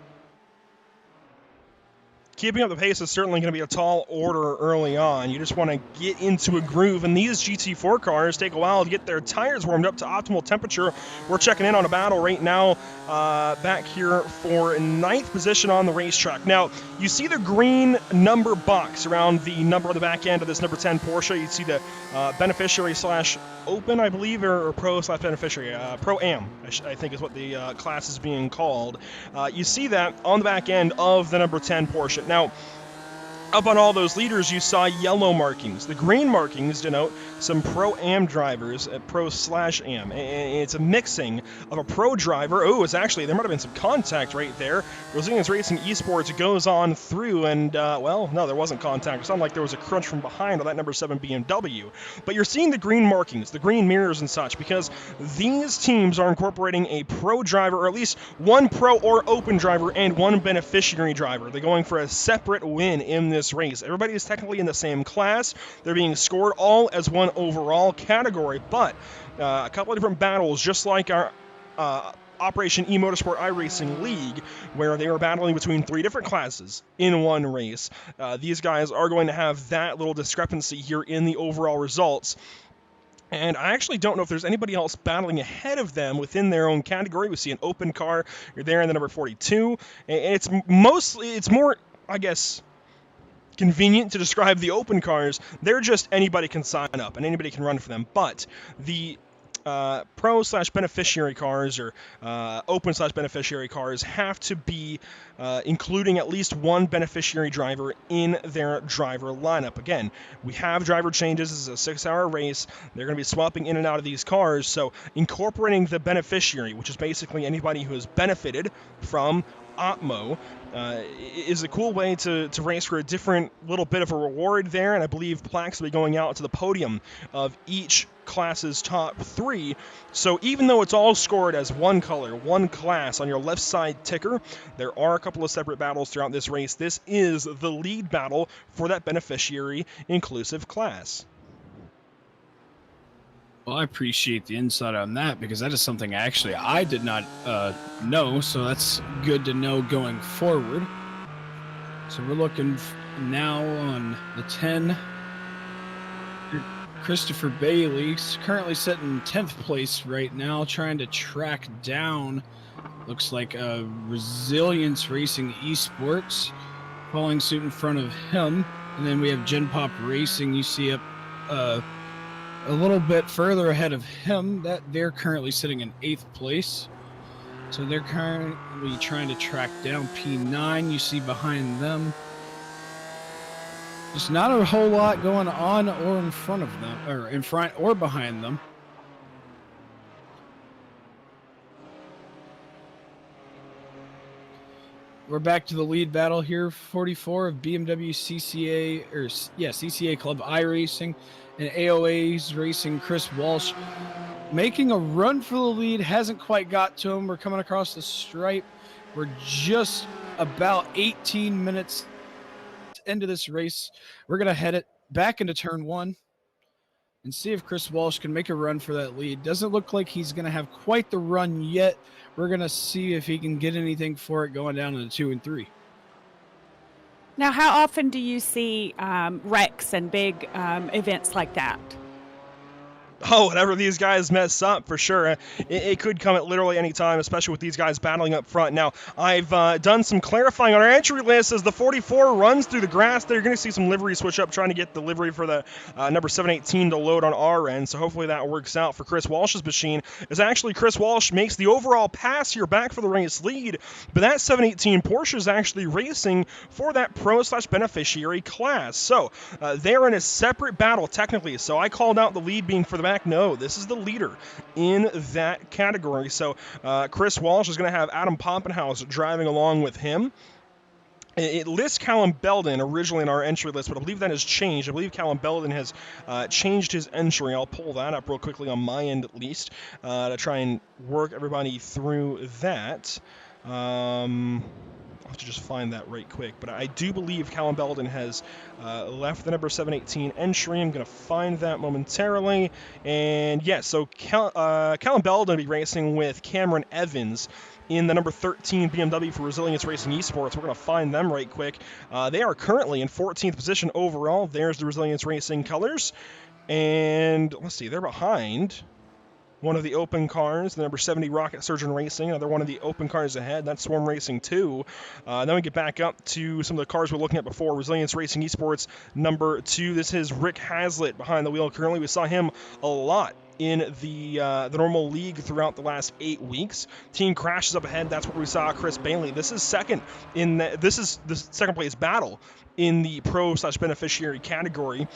Keeping up the pace is certainly going to be a tall order early on. You just want to get into a groove, and these GT4 cars take a while to get their tires warmed up to optimal temperature. We're checking in on a battle right now back here for 9th position on the racetrack. Now, you see the green number box around the number on the back end of this number 10 Porsche. You see the beneficiary / open, I believe, or pro / beneficiary. Pro-Am, I think is what the class is being called. You see that on the back end of the number 10 Porsche. Now, up on all those leaders, you saw yellow markings. The green markings denote some Pro-Am drivers, Pro/Am. It's a mixing of a pro driver. Oh, it's actually, there might have been some contact right there. Brazilians Racing Esports goes on through, and, well, no, there wasn't contact. It sounded like there was a crunch from behind on that number 7 BMW. But you're seeing the green markings, the green mirrors and such, because these teams are incorporating a pro driver, or at least one pro or open driver and one beneficiary driver. They're going for a separate win in this race. Everybody is technically in the same class. They're being scored all as one overall category, but a couple of different battles, just like our Operation eMotorsport iRacing League, where they were battling between 3 different classes in one race. These guys are going to have that little discrepancy here in the overall results. And I actually don't know if there's anybody else battling ahead of them within their own category. We see an open car. You're there in the number 42. And it's more, I guess, convenient to describe the open cars. They're just anybody can sign up and anybody can run for them. But the pro/beneficiary cars or open/beneficiary cars have to be including at least one beneficiary driver in their driver lineup. Again, we have driver changes. This is a 6-hour race. They're going to be swapping in and out of these cars. So incorporating the beneficiary, which is basically anybody who has benefited from Opmo. Is a cool way to race for a different little bit of a reward there, and I believe plaques will be going out to the podium of each class's top 3. So even though it's all scored as one color, one class on your left side ticker, there are a couple of separate battles throughout this race. This is the lead battle for that beneficiary inclusive class. Well, I appreciate the insight on that, because that is something actually I did not know, so that's good to know going forward. So we're looking now on the 10. Christopher Bailey's currently sitting 10th place right now, trying to track down, looks like Resilience Racing Esports, following suit in front of him. And then we have Gen Pop Racing, you see up a little bit further ahead of him, that they're currently sitting in 8th place. So they're currently trying to track down P9, you see behind them. There's not a whole lot going on or in front of them, or in front or behind them. We're back to the lead battle here. 44 of BMW CCA, or yeah, CCA Club iRacing and AOA's Racing Chris Walsh making a run for the lead. Hasn't quite got to him. We're coming across the stripe. We're just about 18 minutes into this race. We're going to head it back into turn 1 and see if Chris Walsh can make a run for that lead. Doesn't look like he's going to have quite the run yet. We're going to see if he can get anything for it going down into 2 and 3. Now, how often do you see wrecks and big events like that? Oh, whenever these guys mess up, for sure. It could come at literally any time, especially with these guys battling up front. Now, I've done some clarifying on our entry list. As the 44 runs through the grass, they're going to see some livery switch up, trying to get the livery for the number 718 to load on our end. So hopefully that works out for Chris Walsh's machine. As actually Chris Walsh makes the overall pass here back for the race lead. But that 718 Porsche is actually racing for that pro/beneficiary class. So they're in a separate battle technically. So I called out the lead being for the back. No, this is the leader in that category. So Chris Walsh is going to have Adam Poppenhaus driving along with him. It lists Callum Belden originally in our entry list, but I believe that has changed. I believe Callum Belden has changed his entry. I'll pull that up real quickly on my end at least to try and work everybody through that. I'll have to just find that right quick. But I do believe Callum Belden has left the number 718 entry. I'm going to find that momentarily. And yeah, so Callum Belden will be racing with Cameron Evans in the number 13 BMW for Resilience Racing Esports. We're going to find them right quick. They are currently in 14th position overall. There's the Resilience Racing colors. And let's see, they're behind one of the open cars, the number 70 Rocket Surgeon Racing, another one of the open cars ahead. That's Swarm Racing 2. Then we get back up to some of the cars we were looking at before. Resilience Racing Esports number 2. This is Rick Hazlitt behind the wheel currently. We saw him a lot in the normal league throughout the last 8 weeks. Team Crashes up ahead. That's where we saw Chris Bailey. This is second in this is the second place battle in the pro/beneficiary category.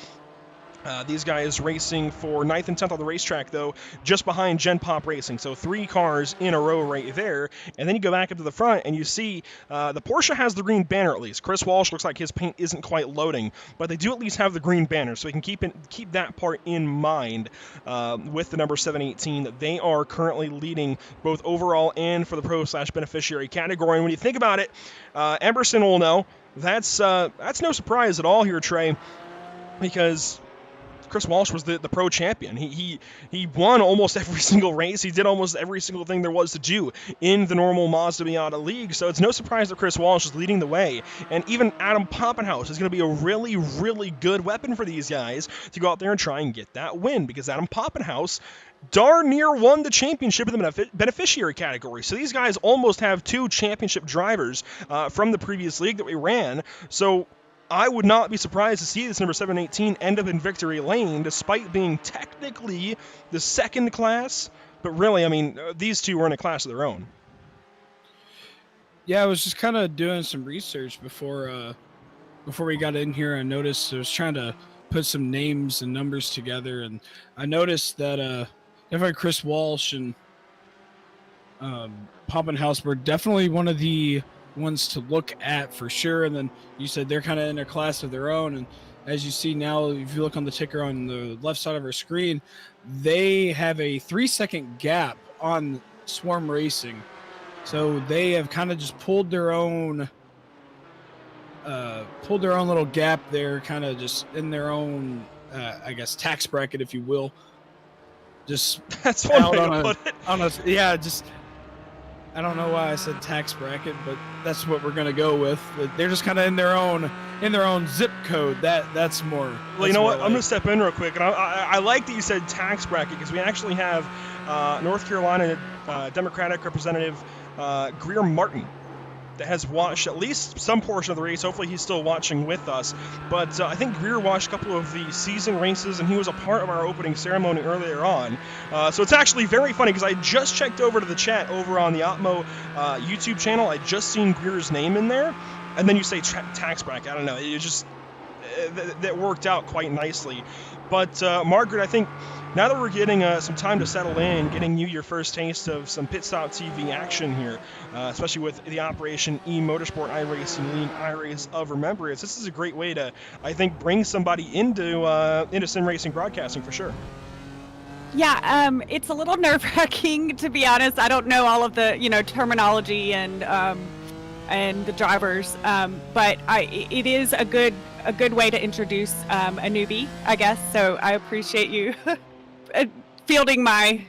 These guys racing for 9th and 10th on the racetrack, though, just behind Gen Pop Racing. So 3 cars in a row right there. And then you go back up to the front, and you see the Porsche has the green banner at least. Chris Walsh looks like his paint isn't quite loading, but they do at least have the green banner, so we can keep that part in mind with the number 718. They are currently leading both overall and for the pro/beneficiary category. And when you think about it, Emerson will know. That's no surprise at all here, Trey, because Chris Walsh was the pro champion. He won almost every single race. He did almost every single thing there was to do in the normal Mazda Miata League. So it's no surprise that Chris Walsh is leading the way. And even Adam Poppenhaus is going to be a really, really good weapon for these guys to go out there and try and get that win, because Adam Poppenhaus darn near won the championship in the beneficiary category. So these guys almost have 2 championship drivers from the previous league that we ran. So I would not be surprised to see this number 718 end up in victory lane, despite being technically the second class. But really, I mean, these two were in a class of their own. Yeah, I was just kind of doing some research before we got in here. I noticed I was trying to put some names and numbers together, and I noticed that definitely Chris Walsh and Poppenhaus were definitely one of the ones to look at for sure. And then you said they're kind of in a class of their own. And as you see now, if you look on the ticker on the left side of our screen, they have a 3-second gap on Swarm Racing. So they have kind of just pulled their own little gap there, kind of just in their own, I guess, tax bracket, if you will. Just that's one way to put it. Just I don't know why I said tax bracket, but that's what we're gonna go with. They're just kind of in their own zip code. That's more. Well, you know what? I'm gonna step in real quick, and I like that you said tax bracket, because we actually have North Carolina Democratic Representative Greer Martin that has watched at least some portion of the race. Hopefully he's still watching with us. But I think Greer watched a couple of the season races, and he was a part of our opening ceremony earlier on. So it's actually very funny, because I just checked over to the chat over on the Opmo YouTube channel. I just seen Greer's name in there, and then you say tax bracket. I don't know. It just that worked out quite nicely. But Margaret, I think now that we're getting some time to settle in, getting you your first taste of some Pit Stop TV action here, especially with the Operation eMotorsport iRacing League iRace of Remembrance, this is a great way to, I think, bring somebody into sim racing broadcasting for sure. Yeah, it's a little nerve-wracking, to be honest. I don't know all of the terminology and the drivers, but it is a good way to introduce a newbie, I guess. So I appreciate you fielding my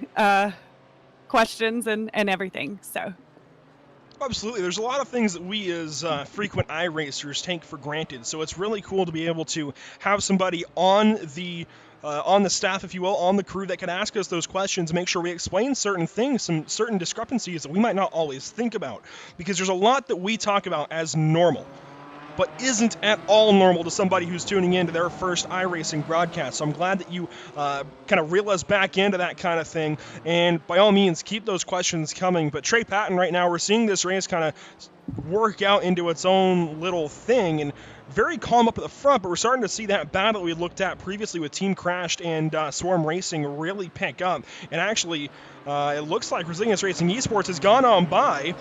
questions and everything. So absolutely, there's a lot of things that we as frequent iRacers take for granted. So it's really cool to be able to have somebody on the staff, if you will, on the crew that can ask us those questions and make sure we explain certain things, some certain discrepancies that we might not always think about. Because there's a lot that we talk about as normal, but isn't at all normal to somebody who's tuning in to their first iRacing broadcast. So I'm glad that you kind of reel us back into that kind of thing. And by all means, keep those questions coming. But Trey Patton, right now, we're seeing this race kind of work out into its own little thing. And very calm up at the front, but we're starting to see that battle we looked at previously with Team Crashed and Swarm Racing really pick up. And actually, it looks like Resilience Racing Esports has gone on by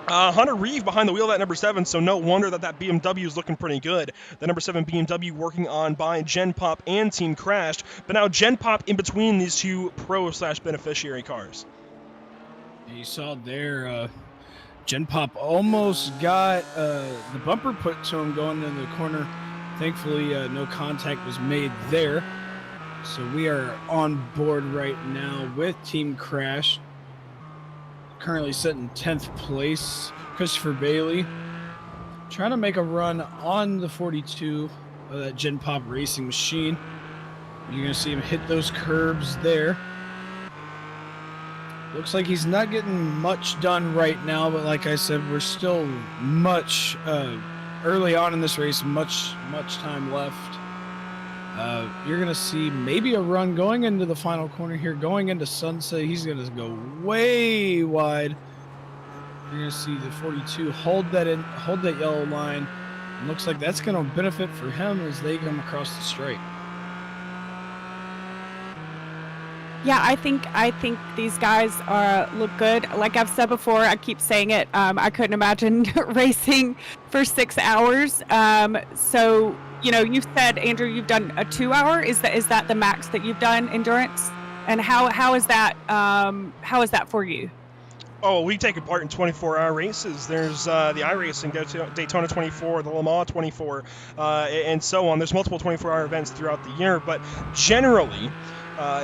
Hunter Reeve behind the wheel of that number 7, so no wonder that BMW is looking pretty good. The number 7 BMW working on by Gen Pop and Team Crashed, but now Gen Pop in between these two pro/beneficiary cars. You saw there, Gen Pop almost got the bumper put to him going into the corner. Thankfully, no contact was made there. So we are on board right now with Team Crash. Currently sitting 10th place. Christopher Bailey trying to make a run on the 42 of that Gen Pop racing machine. You're going to see him hit those curbs there. Looks like he's not getting much done right now, but like I said, we're still much early on in this race, much time left. You're going to see maybe a run going into the final corner here, going into Sunset. He's going to go way wide. You're going to see the 42 hold that yellow line. It looks like that's going to benefit for him as they come across the straight. Yeah, I think these guys look good. Like I've said before, I keep saying it. I couldn't imagine racing for 6 hours. So you said, Andrew, you've done a 2 hour. Is that the max that you've done endurance? And how is that for you? Oh, we take part in 24-hour races. There's the iRacing, Daytona 24, the Le Mans 24, and so on. There's multiple 24-hour events throughout the year, but generally,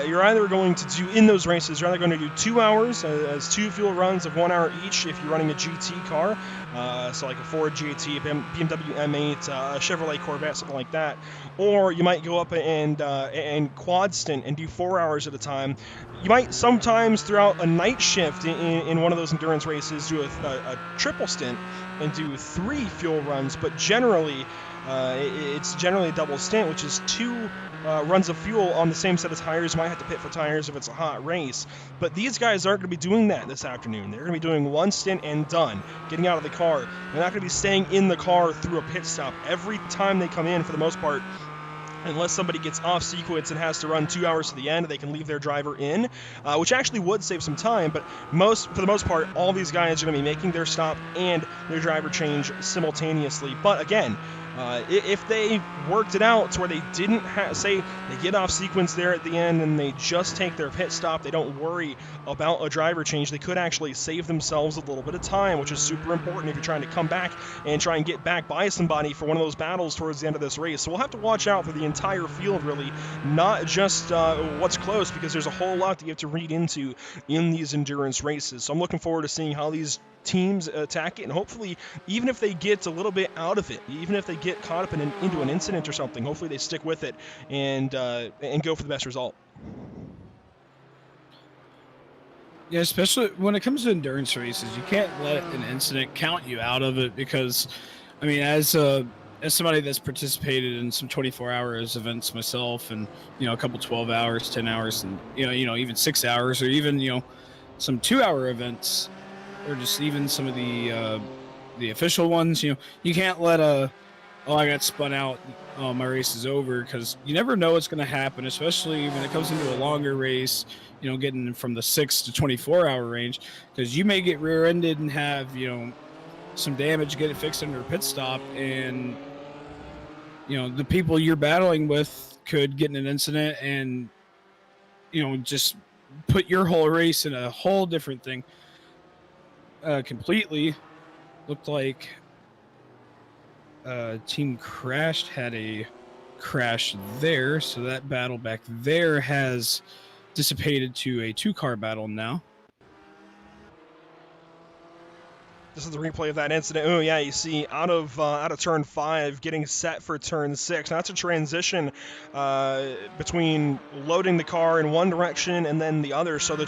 you're either going to do, in those races, you're either going to do 2 hours as 2 fuel runs of 1 hour each if you're running a GT car, so like a Ford GT, BMW M8, a Chevrolet Corvette, something like that. Or you might go up and quad stint and do 4 hours at a time. You might sometimes throughout a night shift in one of those endurance races do a triple stint and do 3 fuel runs, but generally it's generally a double stint, which is 2 runs of fuel on the same set of tires. You might have to pit for tires if it's a hot race. But these guys aren't going to be doing that this afternoon. They're going to be doing 1 stint and done, getting out of the car. They're not going to be staying in the car through a pit stop. Every time they come in, for the most part, unless somebody gets off sequence and has to run 2 hours to the end, they can leave their driver in, which actually would save some time. But for the most part, all these guys are going to be making their stop and their driver change simultaneously. But again, if they worked it out to where they didn't say they get off sequence there at the end and they just take their pit stop, they don't worry about a driver change, they could actually save themselves a little bit of time, which is super important if you're trying to come back and try and get back by somebody for one of those battles towards the end of this race. So we'll have to watch out for the entire field, really, not just what's close, because there's a whole lot that you have to read into in these endurance races. So I'm looking forward to seeing how these teams attack it, and hopefully, even if they get a little bit out of it, even if they get caught up into an incident or something, hopefully they stick with it and go for the best result. Yeah, especially when it comes to endurance races, you can't let an incident count you out of it, because, I mean, as somebody that's participated in some 24-hour events myself, and a couple 12 hours, 10 hours, and even 6 hours, or even some 2-hour events, or just even some of the official ones, you can't let I got spun out, my race is over, because you never know what's going to happen, especially when it comes into a longer race, getting from the 6 to 24-hour range, because you may get rear-ended and have, some damage, get it fixed under a pit stop, and, the people you're battling with could get in an incident and, just put your whole race in a whole different thing. Completely looked like Team Crashed had a crash there, so that battle back there has dissipated to a 2-car battle now. This is the replay of that incident. Oh yeah, you see out of turn 5, getting set for turn 6. Now that's a transition between loading the car in one direction and then the other. So the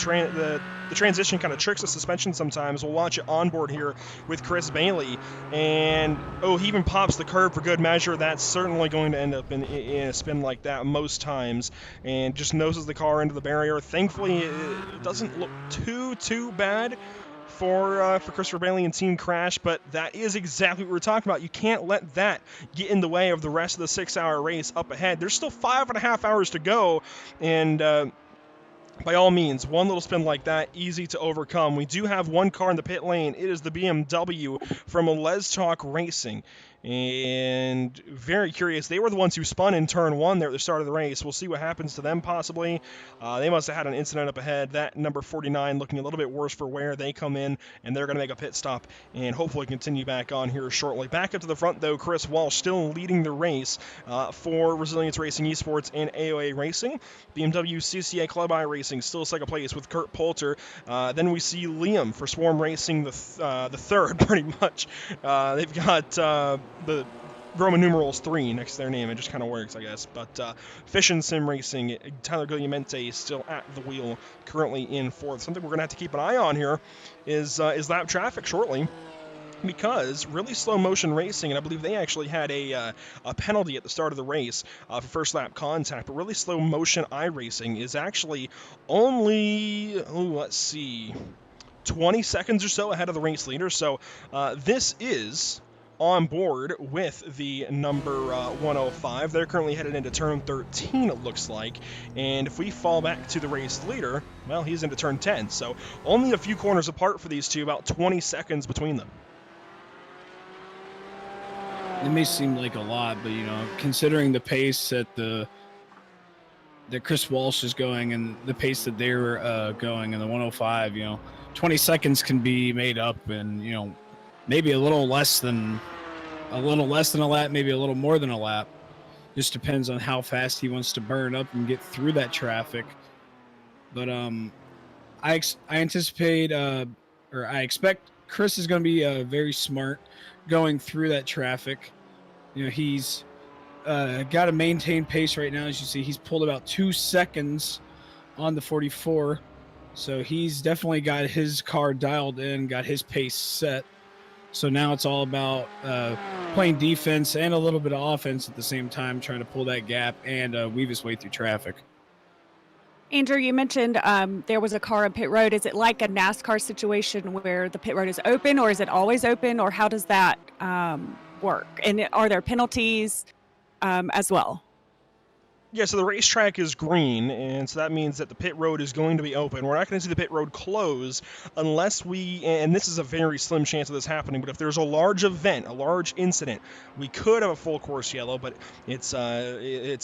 transition kind of tricks the suspension sometimes. We'll watch it on board here with Chris Bailey, and he even pops the curb for good measure. That's certainly going to end up in a spin like that most times, and just noses the car into the barrier. Thankfully, it doesn't look too bad for Christopher Bailey and Team Crash, but that is exactly what we're talking about. You can't let that get in the way of the rest of the 6-hour race up ahead. There's still 5.5 hours to go, and by all means, one little spin like that, easy to overcome. We do have one car in the pit lane. It is the BMW from Les Talk Racing. And very curious. They were the ones who spun in turn 1 there at the start of the race. We'll see what happens to them possibly. They must have had an incident up ahead. That number 49 looking a little bit worse for wear. They come in, and they're going to make a pit stop and hopefully continue back on here shortly. Back up to the front, though, Chris Walsh still leading the race for Resilience Racing Esports and AOA Racing. BMW CCA Club iRacing still second place with Kurt Poulter. Then we see Liam for Swarm Racing, the third, pretty much. They've got the Roman numerals 3 next to their name. It just kind of works, I guess. But Fish and Sim Racing, Tyler Guglielmente is still at the wheel, currently in 4th. Something we're going to have to keep an eye on here is lap traffic shortly, because really slow motion racing, and I believe they actually had a penalty at the start of the race for first lap contact, but really slow motion iRacing is actually only, let's see, 20 seconds or so ahead of the race leader. So this is on board with the number 105. They're currently headed into turn 13, it looks like. And if we fall back to the race leader, well, he's into turn 10. So only a few corners apart for these two, about 20 seconds between them. It may seem like a lot, but considering the pace that Chris Walsh is going and the pace that they're going in the 105, 20 seconds can be made up in maybe a little less than a lap, maybe a little more than a lap. Just depends on how fast he wants to burn up and get through that traffic. But I anticipate or I expect Chris is going to be very smart going through that traffic. He's got to maintain pace right now. As you see, he's pulled about 2 seconds on the 44. So he's definitely got his car dialed in, got his pace set. So now it's all about playing defense and a little bit of offense at the same time, trying to pull that gap and weave his way through traffic. Andrew, you mentioned there was a car on pit road. Is it like a NASCAR situation where the pit road is open, or is it always open, or how does that work? And are there penalties as well? Yeah, so the racetrack is green, and so that means that the pit road is going to be open. We're not going to see the pit road close unless we, and this is a very slim chance of this happening, but if there's a large event, a large incident, we could have a full course yellow, but it's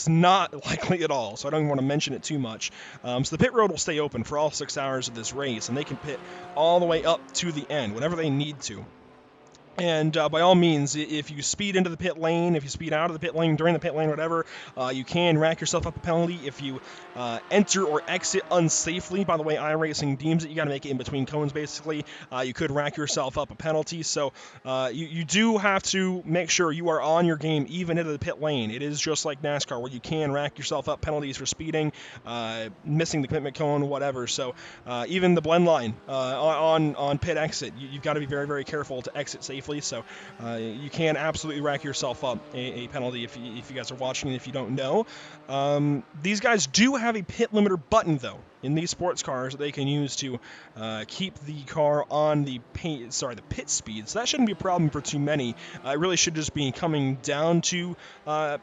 not likely at all, so I don't even want to mention it too much. So the pit road will stay open for all 6 hours of this race, and they can pit all the way up to the end, whenever they need to. And by all means, if you speed into the pit lane, if you speed out of the pit lane, during the pit lane, whatever, you can rack yourself up a penalty. If you enter or exit unsafely, by the way, iRacing deems it, you got to make it in between cones, basically, you could rack yourself up a penalty. So you do have to make sure you are on your game, even into the pit lane. It is just like NASCAR, where you can rack yourself up penalties for speeding, missing the commitment cone, whatever. So even the blend line on pit exit, you've got to be very, very careful to exit safely. So you can absolutely rack yourself up a penalty if you guys are watching and if you don't know. These guys do have a pit limiter button, though, in these sports cars that they can use to keep the car on the pit speed. So that shouldn't be a problem for too many. It really should just be coming down to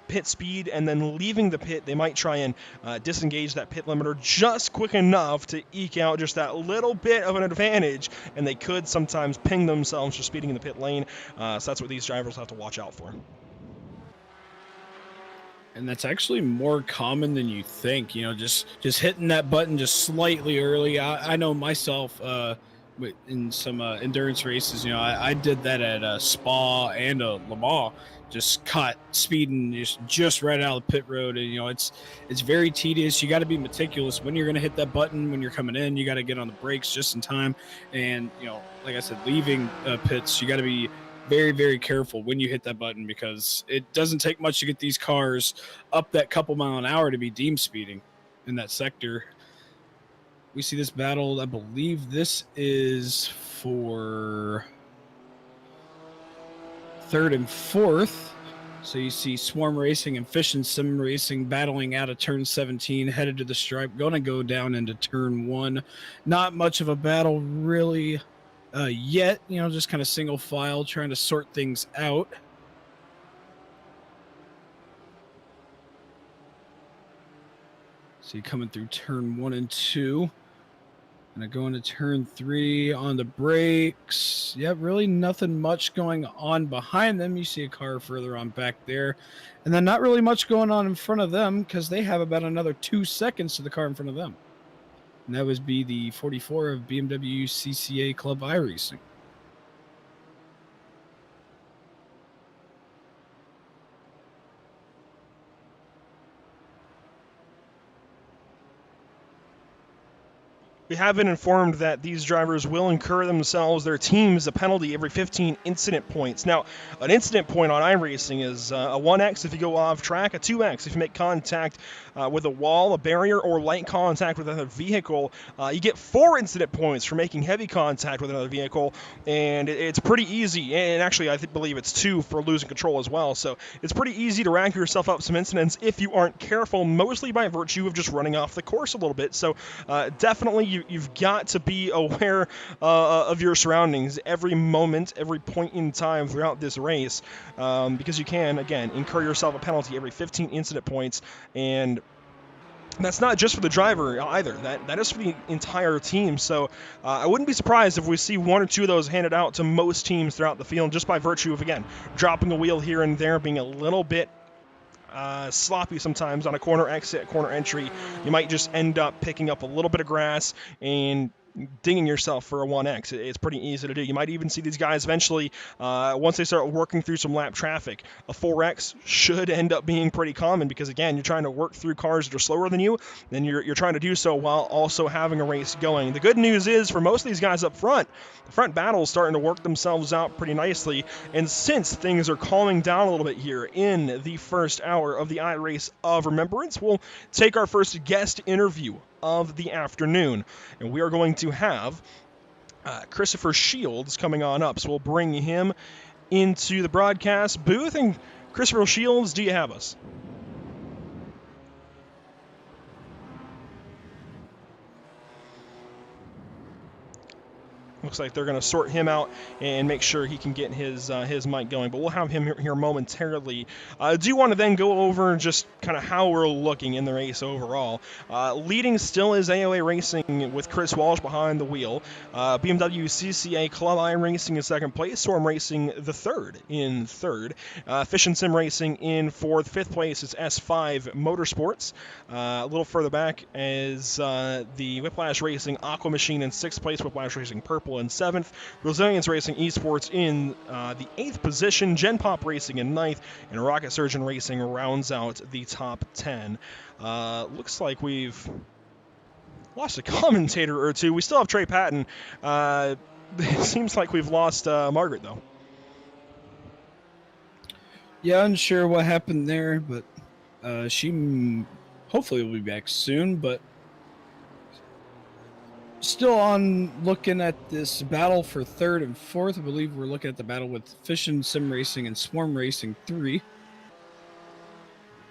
pit speed and then leaving the pit. They might try and disengage that pit limiter just quick enough to eke out just that little bit of an advantage, and they could sometimes ping themselves for speeding in the pit lane. So that's what these drivers have to watch out for. And that's actually more common than you think. You know, just hitting that button just slightly early. I know myself in some endurance races. You know, I did that at Spa and Le Mans. Just caught speeding just right out of the pit road, and you know it's very tedious. You got to be meticulous when you're going to hit that button. When you're coming in, you got to get on the brakes just in time. And you know, like I said, leaving pits, you got to be very, very careful when you hit that button, because it doesn't take much to get these cars up that couple mile an hour to be deemed speeding in that sector. We see this battle. I believe this is for third and fourth. So you see Swarm Racing and Fish and Sim Racing battling out of turn 17, headed to the stripe, going to go down into turn 1. Not much of a battle really yet, you know, just kind of single file trying to sort things out. So you're coming through turn 1 and 2. And I go into turn 3 on the brakes. Yeah, really nothing much going on behind them. You see a car further on back there. And then not really much going on in front of them, because they have about another 2 seconds to the car in front of them. And that would be the 44 of BMW CCA Club iRacing. We have been informed that these drivers will incur themselves, their teams, a penalty every 15 incident points. Now, an incident point on iRacing is a 1x if you go off track, a 2x if you make contact with a wall, a barrier, or light contact with another vehicle. You get 4 incident points for making heavy contact with another vehicle, and it's pretty easy. And actually, I believe it's 2 for losing control as well. So it's pretty easy to rack yourself up some incidents if you aren't careful, mostly by virtue of just running off the course a little bit. So definitely you've got to be aware of your surroundings every moment, every point in time throughout this race, because you can, again, incur yourself a penalty every 15 incident points, and that's not just for the driver either. That is for the entire team. So I wouldn't be surprised if we see 1 or 2 of those handed out to most teams throughout the field, just by virtue of, again, dropping a wheel here and there, being a little bit sloppy sometimes on a corner exit, corner entry. You might just end up picking up a little bit of grass and dinging yourself for a 1x. It's pretty easy to do. You might even see these guys eventually, once they start working through some lap traffic, a 4x should end up being pretty common, because again, you're trying to work through cars that are slower than you, and you're trying to do so while also having a race going. The good news is, for most of these guys up front, the front battle is starting to work themselves out pretty nicely, and since things are calming down a little bit here in the first hour of the iRace of Remembrance, we'll take our first guest interview of the afternoon, and we are going to have Christopher Shields coming on up, so we'll bring him into the broadcast booth. And Christopher Shields, do you have us? looks like they're going to sort him out and make sure he can get his mic going. But we'll have him here momentarily. I do want to then go over just kind of how we're looking in the race overall. Leading still is AOA Racing with Chris Walsh behind the wheel. BMW CCA Club iRacing in second place. Storm Racing the third in third. Fish and Sim Racing in fourth. Fifth place is S5 Motorsports. A little further back is the Whiplash Racing Aqua Machine in sixth place. Whiplash Racing Purple in seventh. Brazilians Racing Esports in the eighth position. Gen Pop Racing in ninth. And Rocket Surgeon Racing rounds out the top 10. Looks like we've lost a commentator or two. We still have Trey Patton. It seems like we've lost Margaret, though. Yeah, unsure what happened there, but she hopefully will be back soon. But still on looking at this battle for third and fourth. I believe we're looking at the battle with Fish and Sim Racing and Swarm Racing 3.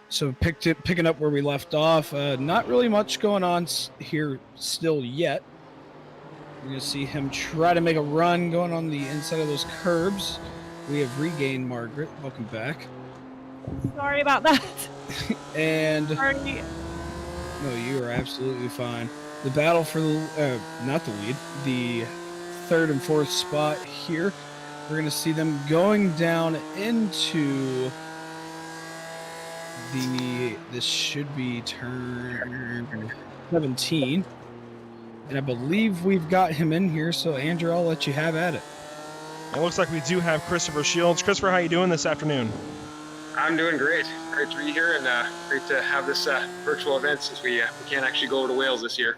So picking up where we left off. Not really much going on here still yet. We're going to see him try to make a run going on the inside of those curbs. We have regained Margaret. Welcome back. Sorry about that. And Sorry. no, you are absolutely fine. The battle for the not the lead, the third and fourth spot here. We're going to see them going down into this should be turn 17. And I believe we've got him in here, so Andrew, I'll let you have at it. It looks like we do have Christopher Shields. Christopher, how you doing this afternoon? I'm doing great. Great to be here, and great to have this virtual event since we can't actually go to Wales this year.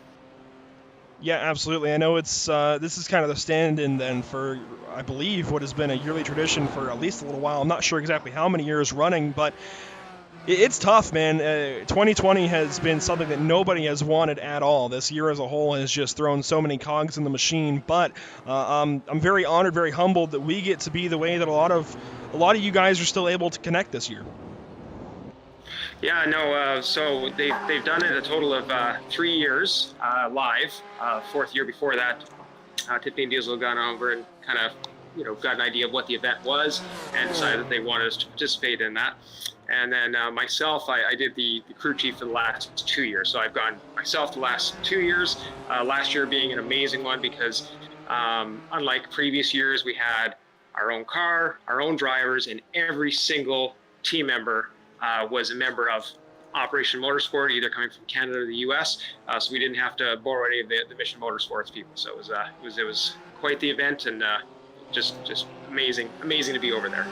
Yeah, absolutely. I know it's this is kind of the stand-in then for, I believe, what has been a yearly tradition for at least a little while. I'm not sure exactly how many years running, but it's tough, man. 2020 has been something that nobody has wanted at all. This year as a whole has just thrown so many cogs in the machine. But I'm very honored, very humbled that we get to be the way that a lot of you guys are still able to connect this year. Yeah, no. So they've done it a total of 3 years live. Fourth year before that, Tiffany and Diesel gone over and kind of got an idea of what the event was and decided that they wanted us to participate in that. And then myself, I did the crew chief for the last 2 years. So I've gone myself the last 2 years. Last year being an amazing one because unlike previous years, we had our own car, our own drivers, and every single team member was a member of Operation Motorsport, either coming from Canada or the US. So we didn't have to borrow any of the Mission Motorsports people. So it was quite the event, and just amazing to be over there.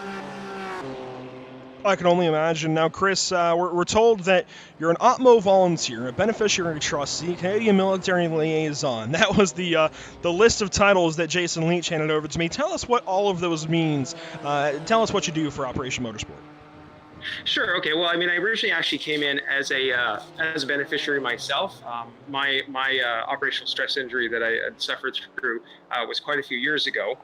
I can only imagine. Now, Chris, we're told that you're an OPMO volunteer, a beneficiary trustee, Canadian military liaison. That was the list of titles that Jason Leach handed over to me. Tell us what all of those means. Tell us what you do for Operation Motorsport. Sure. Okay. Well, I mean, I originally actually came in as a beneficiary myself. My operational stress injury that I had suffered through was quite a few years ago.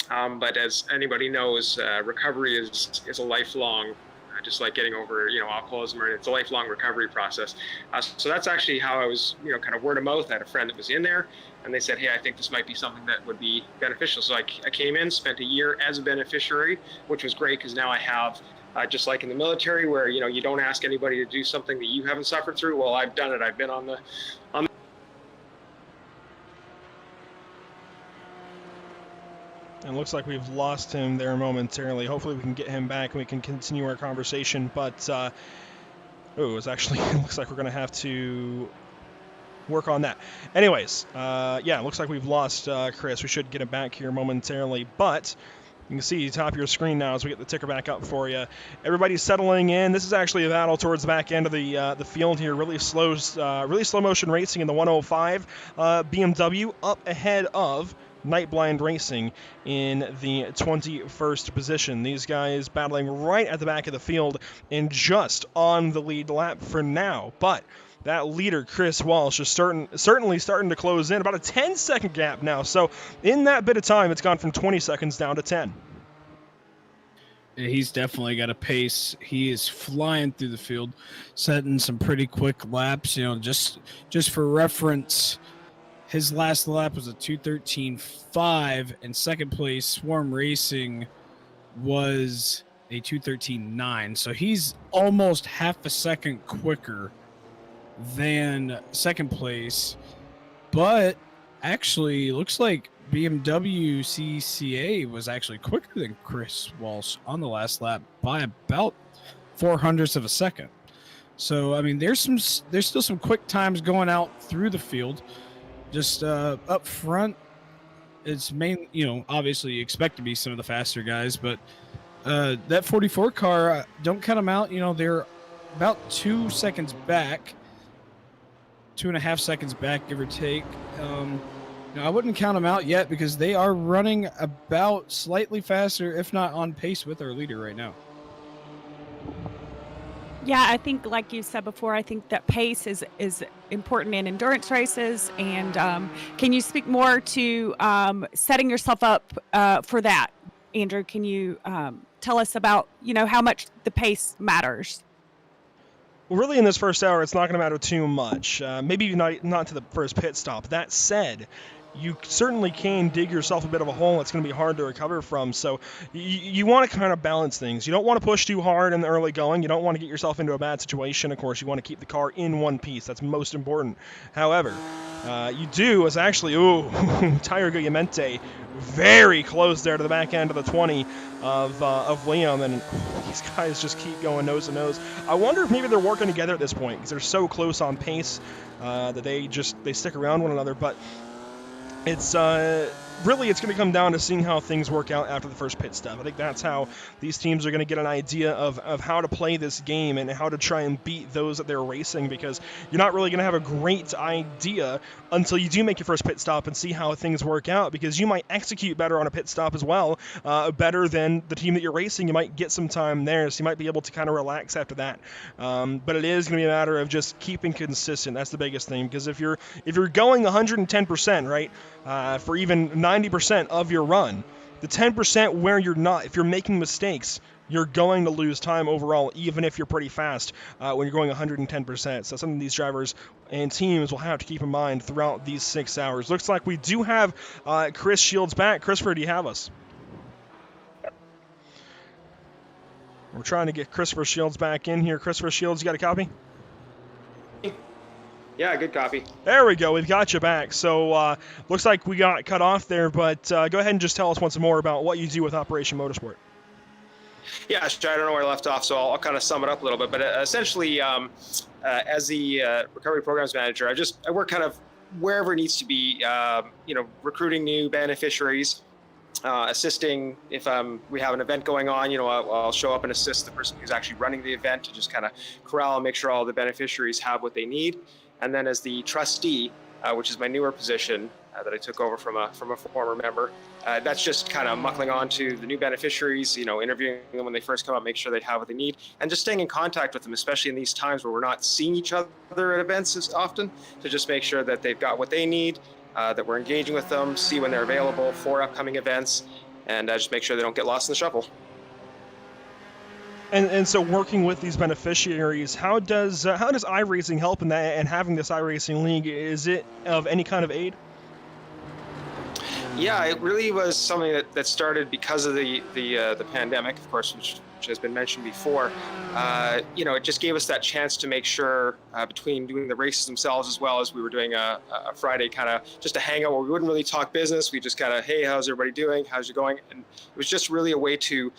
But as anybody knows, recovery is a lifelong, just like getting over, alcoholism, it's a lifelong recovery process. So that's actually how I was, kind of word of mouth. I had a friend that was in there, and they said, hey, I think this might be something that would be beneficial. So I came in, spent a year as a beneficiary, which was great because now I have, just like in the military where, you don't ask anybody to do something that you haven't suffered through. Well, I've done it. I've been on the And it looks like we've lost him there momentarily. Hopefully we can get him back and we can continue our conversation. But, it looks like we're going to have to work on that. Anyways, yeah, it looks like we've lost Chris. We should get him back here momentarily. But you can see the top of your screen now as we get the ticker back up for you. Everybody's settling in. This is actually a battle towards the back end of the field here. Really slow motion racing in the 105. BMW up ahead of Night Blind Racing in the 21st position. These guys battling right at the back of the field and just on the lead lap for now. But that leader, Chris Walsh, is certainly starting to close in. About a 10-second gap now. So in that bit of time, it's gone from 20 seconds down to 10. Yeah, he's definitely got a pace. He is flying through the field, setting some pretty quick laps. Just for reference, His last lap was a 2:13.5, and second place, Swarm Racing, was a 2:13.9. So he's almost half a second quicker than second place. But actually, looks like BMW CCA was actually quicker than Chris Walsh on the last lap by about 0.04 of a second. So I mean, there's still some quick times going out through the field. Just up front, it's obviously you expect to be some of the faster guys, but that 44 car, don't cut them out. They're about 2 seconds back, 2.5 seconds back, give or take. I wouldn't count them out yet because they are running about slightly faster, if not on pace with our leader right now. Yeah, I think, like you said before, I think that pace is important in endurance races. And can you speak more to setting yourself up for that, Andrew? Can you tell us about how much the pace matters? Well, really, in this first hour, it's not going to matter too much. Maybe not to the first pit stop. That said, you certainly can dig yourself a bit of a hole that's going to be hard to recover from. So you want to kind of balance things. You don't want to push too hard in the early going. You don't want to get yourself into a bad situation. Of course, you want to keep the car in one piece. That's most important. However, you do is actually, Tire Guglielmente, very close there to the back end of the 20 of Liam, and these guys just keep going nose to nose. I wonder if maybe they're working together at this point because they're so close on pace that they stick around one another. But it's really, it's going to come down to seeing how things work out after the first pit stop. I think that's how these teams are going to get an idea of how to play this game and how to try and beat those that they're racing, because you're not really going to have a great idea until you do make your first pit stop and see how things work out, because you might execute better on a pit stop as well, better than the team that you're racing. You might get some time there, so you might be able to kind of relax after that. But it is going to be a matter of just keeping consistent. That's the biggest thing, because if you're going 110%, right, for even 90% of your run, the 10% where you're not, if you're making mistakes, you're going to lose time overall, even if you're pretty fast when you're going 110%. So something these drivers and teams will have to keep in mind throughout these 6 hours. Looks like we do have Chris Shields back. Christopher, do you have us? We're trying to get Christopher Shields back in here. Christopher Shields, you got a copy? Yeah, good copy. There we go. We've got you back. So looks like we got cut off there, but go ahead and just tell us once more about what you do with Operation Motorsport. Yeah, sure. I don't know where I left off, so I'll kind of sum it up a little bit. But essentially, as the recovery programs manager, I work kind of wherever it needs to be. Recruiting new beneficiaries, assisting if we have an event going on. I'll show up and assist the person who's actually running the event to just kind of corral and make sure all the beneficiaries have what they need. And then as the trustee, which is my newer position that I took over from a former member, that's just kind of muckling on to the new beneficiaries, interviewing them when they first come up, make sure they have what they need, and just staying in contact with them, especially in these times where we're not seeing each other at events as often, to just make sure that they've got what they need, that we're engaging with them, see when they're available for upcoming events, and just make sure they don't get lost in the shuffle. And so working with these beneficiaries, how does iRacing help in that, and having this iRacing league, is it of any kind of aid? Yeah, it really was something that started because of the pandemic, of course, which has been mentioned before. It just gave us that chance to make sure between doing the races themselves, as well as we were doing a Friday kind of just a hangout where we wouldn't really talk business. We just kind of, hey, how's everybody doing? How's it going? And it was just really a way to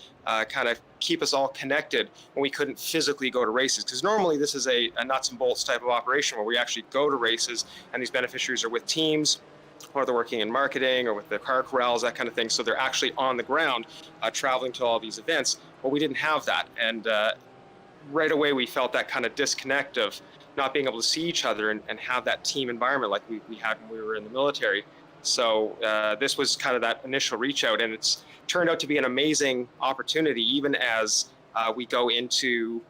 kind of keep us all connected when we couldn't physically go to races. Because normally this is a nuts and bolts type of operation where we actually go to races, and these beneficiaries are with teams, or they're working in marketing or with the car corrals, that kind of thing. So they're actually on the ground traveling to all these events. But we didn't have that. And right away, we felt that kind of disconnect of not being able to see each other and have that team environment like we had when we were in the military. So this was kind of that initial reach out, and it's turned out to be an amazing opportunity, even as we go into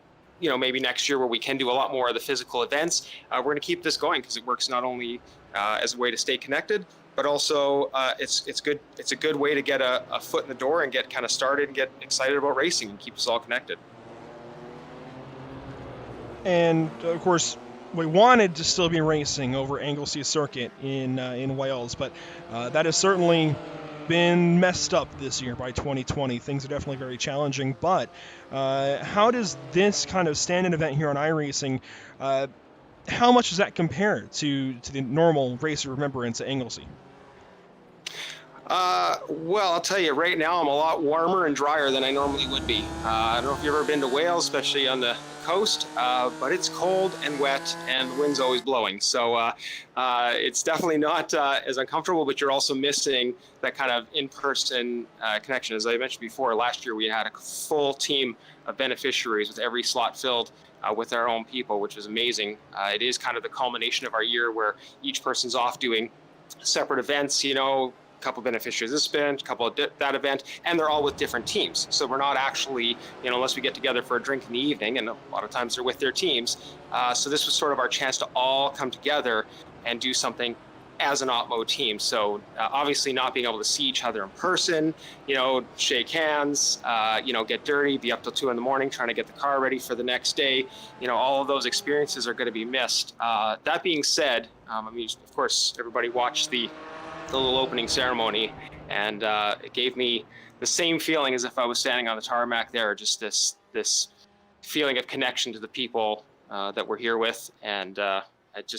maybe next year where we can do a lot more of the physical events. We're going to keep this going because it works not only as a way to stay connected, but also it's good. It's a good way to get a foot in the door and get kind of started and get excited about racing and keep us all connected. And of course, we wanted to still be racing over Anglesey Circuit in Wales, but that has certainly been messed up this year by 2020. Things are definitely very challenging, but how does this kind of stand-in event here on iRacing, how much does that compare to the normal race of Remembrance at Anglesey? Well, I'll tell you, right now I'm a lot warmer and drier than I normally would be. I don't know if you've ever been to Wales, especially on the coast, but it's cold and wet and the wind's always blowing. So it's definitely not as uncomfortable, but you're also missing that kind of in-person connection. As I mentioned before, last year we had a full team of beneficiaries with every slot filled with our own people, which was amazing. It is kind of the culmination of our year where each person's off doing separate events, you know, couple beneficiaries this event, a couple of that event, and they're all with different teams. So we're not actually, you know, unless we get together for a drink in the evening, and a lot of times they're with their teams. So this was sort of our chance to all come together and do something as an OPMO team. So obviously not being able to see each other in person, you know, shake hands, you know, get dirty, be up till 2 a.m. trying to get the car ready for the next day. You know, all of those experiences are going to be missed. That being said, I mean, of course, everybody watched the little opening ceremony, and it gave me the same feeling as if I was standing on the tarmac there, just this feeling of connection to the people that we're here with. And it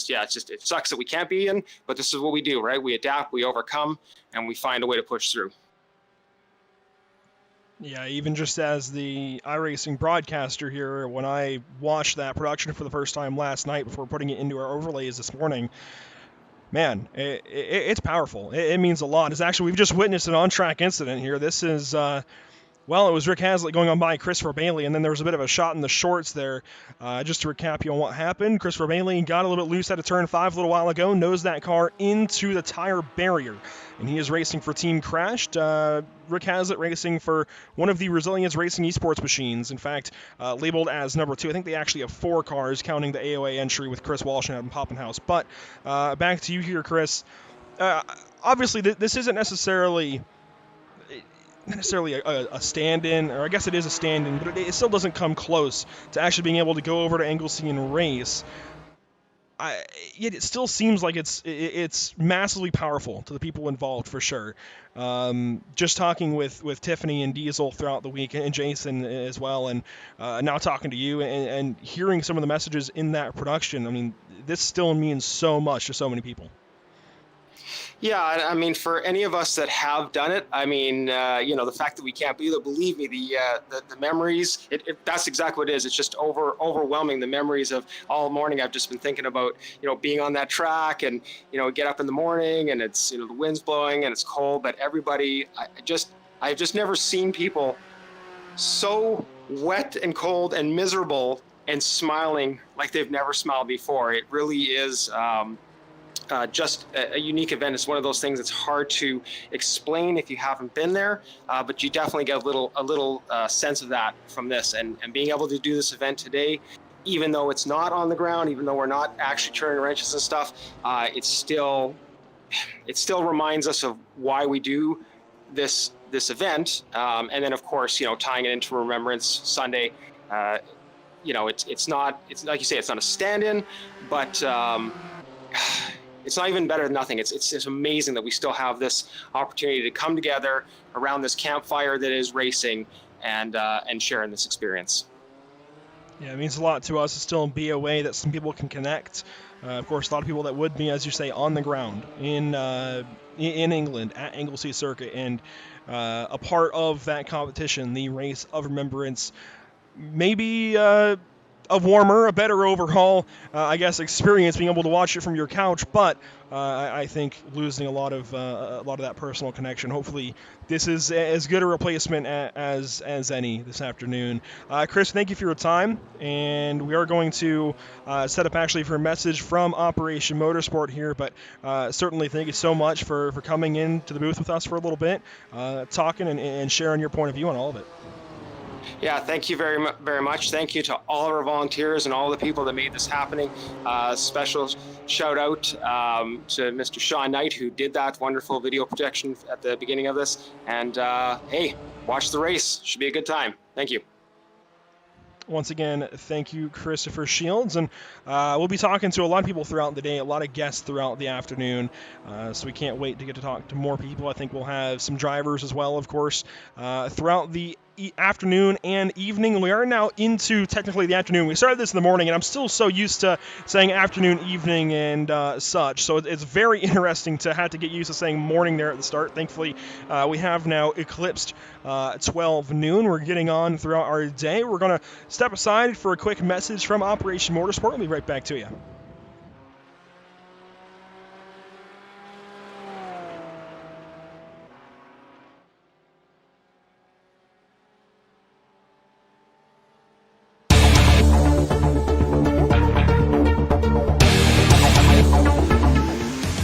sucks that we can't be in, but this is what we do, right? We adapt, we overcome, and we find a way to push through. Yeah, even just as the iRacing broadcaster here, when I watched that production for the first time last night before putting it into our overlays this morning, man, it's powerful. It means a lot. It's actually, we've just witnessed an on-track incident here. This is, well, it was Rick Hazlitt going on by Christopher Bailey, and then there was a bit of a shot in the shorts there. Just to recap you on what happened, Christopher Bailey got a little bit loose at a turn 5 a little while ago, nosed that car into the tire barrier, and he is racing for Team Crashed. Rick Hazlitt racing for one of the Resilience Racing esports machines, in fact, labeled as number 2. I think they actually have 4 cars, counting the AOA entry with Chris Walsh and Adam Poppenhaus. But back to you here, Chris. Obviously, this isn't necessarily a stand-in, or I guess it is a stand-in, but it still doesn't come close to actually being able to go over to Anglesey and race. Yet it still seems like it's massively powerful to the people involved, for sure. Just talking with Tiffany and Diesel throughout the week, and Jason as well, and now talking to you and hearing some of the messages in that production, I mean, this still means so much to so many people. Yeah, I mean, for any of us that have done it, I mean, you know, the fact that we can't be there, believe me, the memories, that's exactly what it is. It's just overwhelming, the memories of all morning. I've just been thinking about, you know, being on that track and, you know, get up in the morning and it's, you know, the wind's blowing and it's cold, but everybody, I've just never seen people so wet and cold and miserable and smiling like they've never smiled before. It really is just a unique event. It's one of those things that's hard to explain if you haven't been there, but you definitely get a little sense of that from this. And being able to do this event today, even though it's not on the ground, even though we're not actually turning wrenches and stuff, it still reminds us of why we do this event. And then of course, you know, tying it into Remembrance Sunday, you know, it's like you say, it's not a stand-in, but it's not even better than nothing. It's amazing that we still have this opportunity to come together around this campfire that is racing and sharing this experience. Yeah, it means a lot to us to still be a way that some people can connect. Of course, a lot of people that would be, as you say, on the ground in England at Anglesey Circuit and a part of that competition, the Race of Remembrance. Maybe a warmer, a better overall, I guess, experience being able to watch it from your couch. But I think losing a lot of that personal connection. Hopefully, this is as good a replacement as any this afternoon. Chris, thank you for your time, and we are going to set up actually for a message from Operation Motorsport here. But certainly, thank you so much for coming into the booth with us for a little bit, talking and sharing your point of view on all of it. Yeah, thank you very much. Thank you to all of our volunteers and all the people that made this happening. Special shout out to Mr. Sean Knight, who did that wonderful video projection at the beginning of this. And hey, watch the race. Should be a good time. Thank you. Once again, thank you, Christopher Shields. And we'll be talking to a lot of people throughout the day, a lot of guests throughout the afternoon. So we can't wait to get to talk to more people. I think we'll have some drivers as well, of course, throughout the afternoon and evening. We are now into technically the afternoon. We started this in the morning, and I'm still so used to saying afternoon, evening, and such. So it's very interesting to have to get used to saying morning there at the start. Thankfully, we have now eclipsed 12 noon. We're getting on throughout our day. We're going to step aside for a quick message from Operation Motorsport. We'll be right back to you.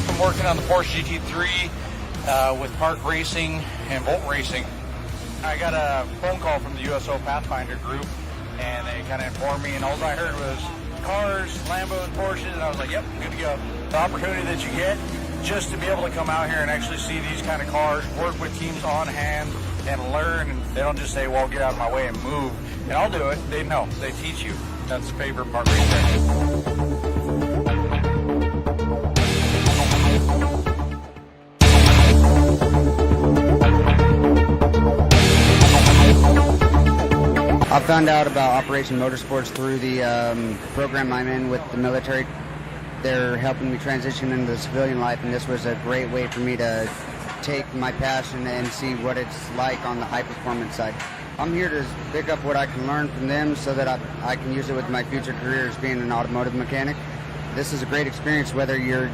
I'm working on the Porsche GT3 with Park Racing and Volt Racing. I got a phone call from the USO Pathfinder group, and they kind of informed me, and all I heard was cars, Lambos, Porsches, and I was like, yep, good to go. The opportunity that you get just to be able to come out here and actually see these kind of cars, work with teams on hand, and learn. And they don't just say, well, get out of my way and move, and I'll do it. They know. They teach you. That's the favorite part right there. I found out about Operation Motorsports through the program I'm in with the military. They're helping me transition into the civilian life, and this was a great way for me to take my passion and see what it's like on the high-performance side. I'm here to pick up what I can learn from them so that I can use it with my future career as being an automotive mechanic. This is a great experience whether you're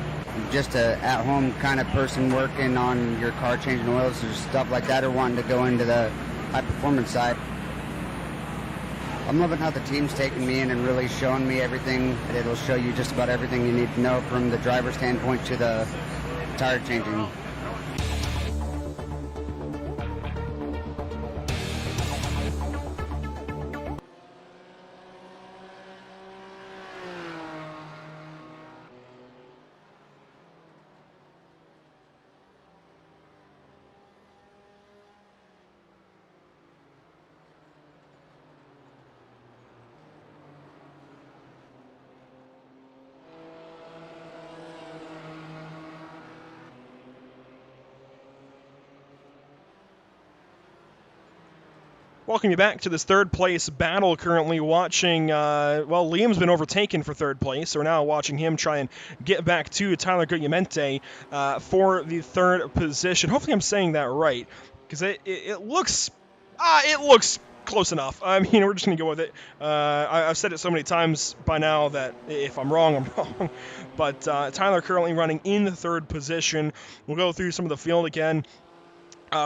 just a at-home kind of person working on your car, changing oils or stuff like that, or wanting to go into the high-performance side. I'm loving how the team's taking me in and really showing me everything. It'll show you just about everything you need to know from the driver's standpoint to the tire changing. Welcome you back to this third place battle. Currently watching, Liam's been overtaken for third place, so we're now watching him try and get back to Tyler Guglielmente for the third position. Hopefully I'm saying that right, because it looks close enough. I mean, we're just going to go with it. I've said it so many times by now that if I'm wrong, I'm wrong. But Tyler currently running in the third position. We'll go through some of the field again.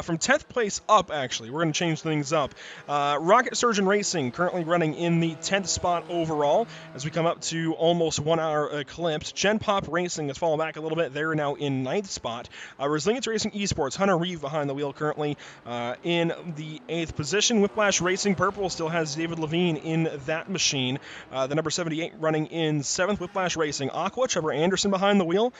From 10th place up, actually, we're going to change things up. Rocket Surgeon Racing currently running in the 10th spot overall as we come up to almost 1 hour eclipse. Gen Pop Racing has fallen back a little bit. They're now in 9th spot. Resilience Racing Esports, Hunter Reeve behind the wheel currently in the 8th position. Whiplash Racing Purple still has David Levine in that machine. The number 78 running in 7th. Whiplash Racing Aqua, Trevor Anderson behind the wheel.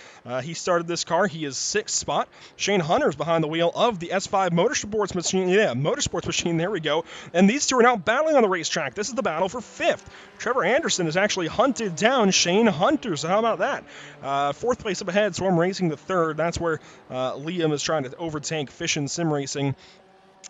He started this car. He is 6th spot. Shane Hunter's behind the wheel of the S5 Motorsports machine. Yeah, Motorsports machine. There we go. And these two are now battling on the racetrack. This is the battle for 5th. Trevor Anderson has actually hunted down Shane Hunter. So how about that? 4th place up ahead, Swarm Racing the 3rd. That's where Liam is trying to overtake Fish and Sim Racing.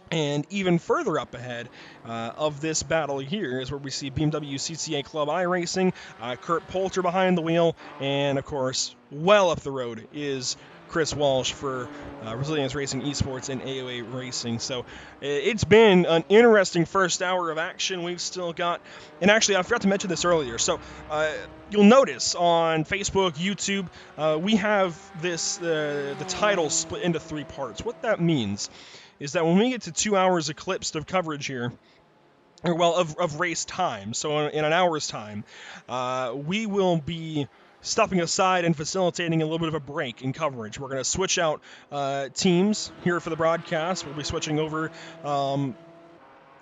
And even further up ahead of this battle here is where we see BMW CCA Club iRacing, Kurt Poulter behind the wheel, and of course, well up the road is Chris Walsh for Resilience Racing Esports and AOA Racing. So it's been an interesting first hour of action. We've still got, and actually I forgot to mention this earlier, so you'll notice on Facebook, YouTube, we have this, the title split into 3 parts. What that means is that when we get to 2 hours eclipsed of coverage here, or well, of race time, so in an hour's time, we will be stepping aside and facilitating a little bit of a break in coverage. We're going to switch out teams here for the broadcast. We'll be switching over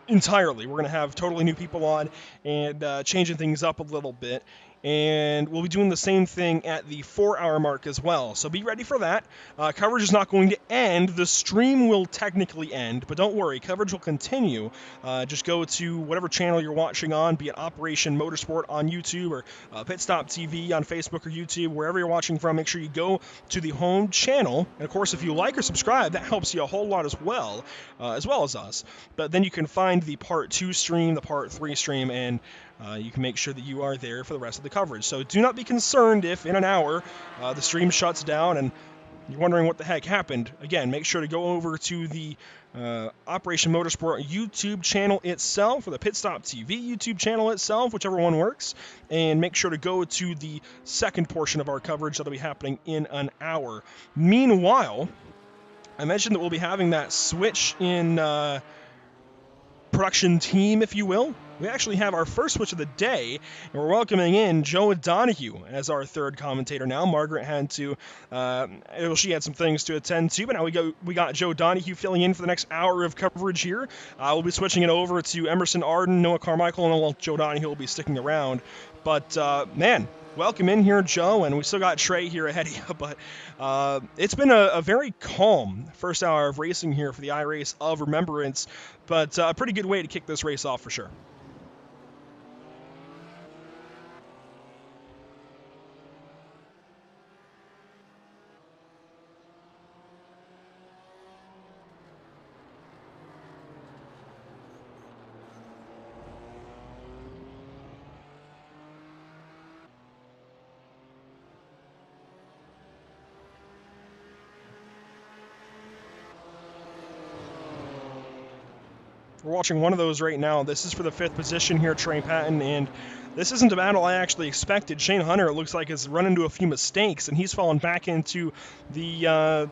entirely. We're going to have totally new people on and changing things up a little bit. And we'll be doing the same thing at the 4-hour mark as well. So be ready for that. Coverage is not going to end. The stream will technically end, but don't worry, coverage will continue. Just go to whatever channel you're watching on, be it Operation Motorsport on YouTube or Pit Stop TV on Facebook or YouTube, wherever you're watching from. Make sure you go to the home channel. And of course, if you like or subscribe, that helps you a whole lot as well as us. But then you can find the Part 2 stream, the Part 3 stream, and you can make sure that you are there for the rest of the coverage. So do not be concerned if in an hour the stream shuts down and you're wondering what the heck happened. Again, make sure to go over to the Operation Motorsport YouTube channel itself, or the Pit Stop TV YouTube channel itself, whichever one works, and make sure to go to the second portion of our coverage that'll be happening in an hour. Meanwhile, I mentioned that we'll be having that switch in production team, if you will. We actually have our first switch of the day, and we're welcoming in Joe Donahue as our third commentator now. Margaret had to, she had some things to attend to, but now we got Joe Donahue filling in for the next hour of coverage here. We'll be switching it over to Emerson Arden, Noah Carmichael, and Joe Donahue will be sticking around. But, man, welcome in here, Joe, and we still got Trey here ahead of you, but it's been a very calm first hour of racing here for the iRace of Remembrance, but a pretty good way to kick this race off for sure. We're watching one of those right now. This is for the 5th position here, Trey Patton, and this isn't a battle I actually expected. Shane Hunter, it looks like, has run into a few mistakes, and he's fallen back into the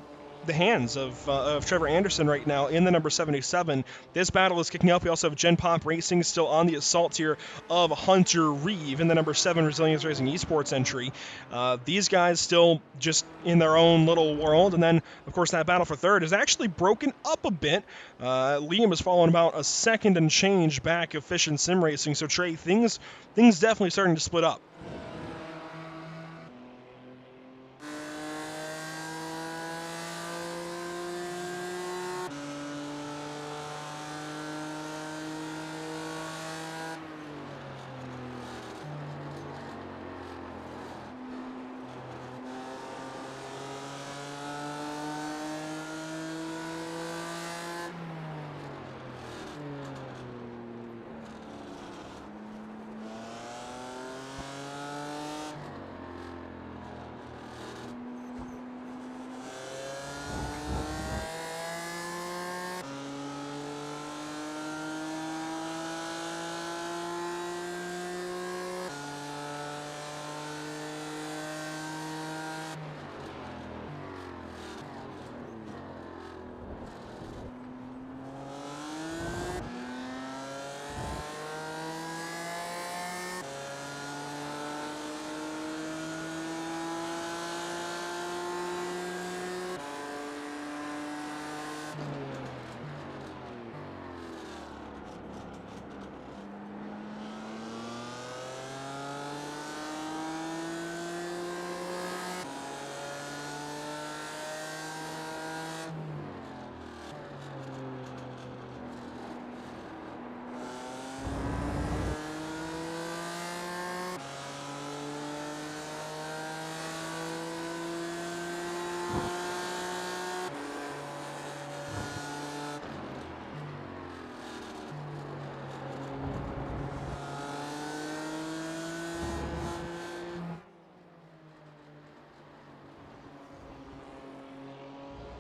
hands of Trevor Anderson right now in the number 77. This battle is kicking up. We also have Gen Pop Racing still on the assault here of Hunter Reeve in the number 7 Resilience Racing Esports entry. These guys still just in their own little world. And then, of course, that battle for third is actually broken up a bit. Liam has fallen about a second and change back of Fish and Sim Racing. So, Trey, things definitely starting to split up.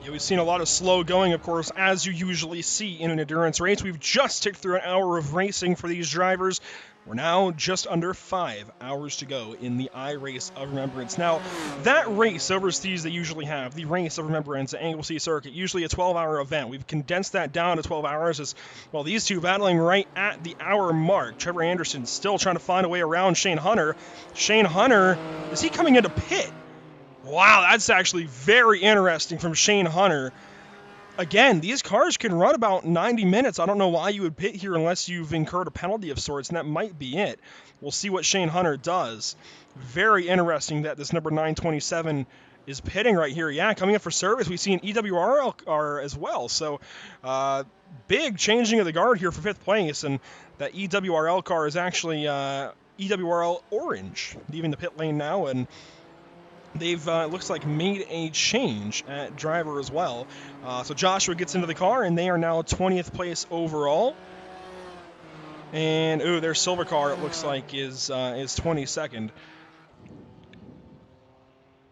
Yeah, we've seen a lot of slow going, of course, as you usually see in an endurance race. We've just ticked through an hour of racing for these drivers. We're now just under 5 hours to go in the iRace of Remembrance. Now, that race overseas they usually have, the Race of Remembrance at Anglesey Circuit, usually a 12-hour event. We've condensed that down to 12 hours as, well, these two battling right at the hour mark. Trevor Anderson still trying to find a way around Shane Hunter. Shane Hunter, is he coming into pit? Wow, that's actually very interesting from Shane Hunter. again, these cars can run about 90 minutes. I don't know why you would pit here unless you've incurred a penalty of sorts, and that might be it. We'll see what Shane Hunter does. Very interesting that this number 927 is pitting right here. Yeah, coming up for service. We see an EWRL car as well. So big changing of the guard here for 5th place, and that EWRL car is actually EWRL orange, leaving the pit lane now, and they've, looks like, made a change at driver as well. So Joshua gets into the car, and they are now 20th place overall. And, ooh, their silver car, it looks like, is 22nd.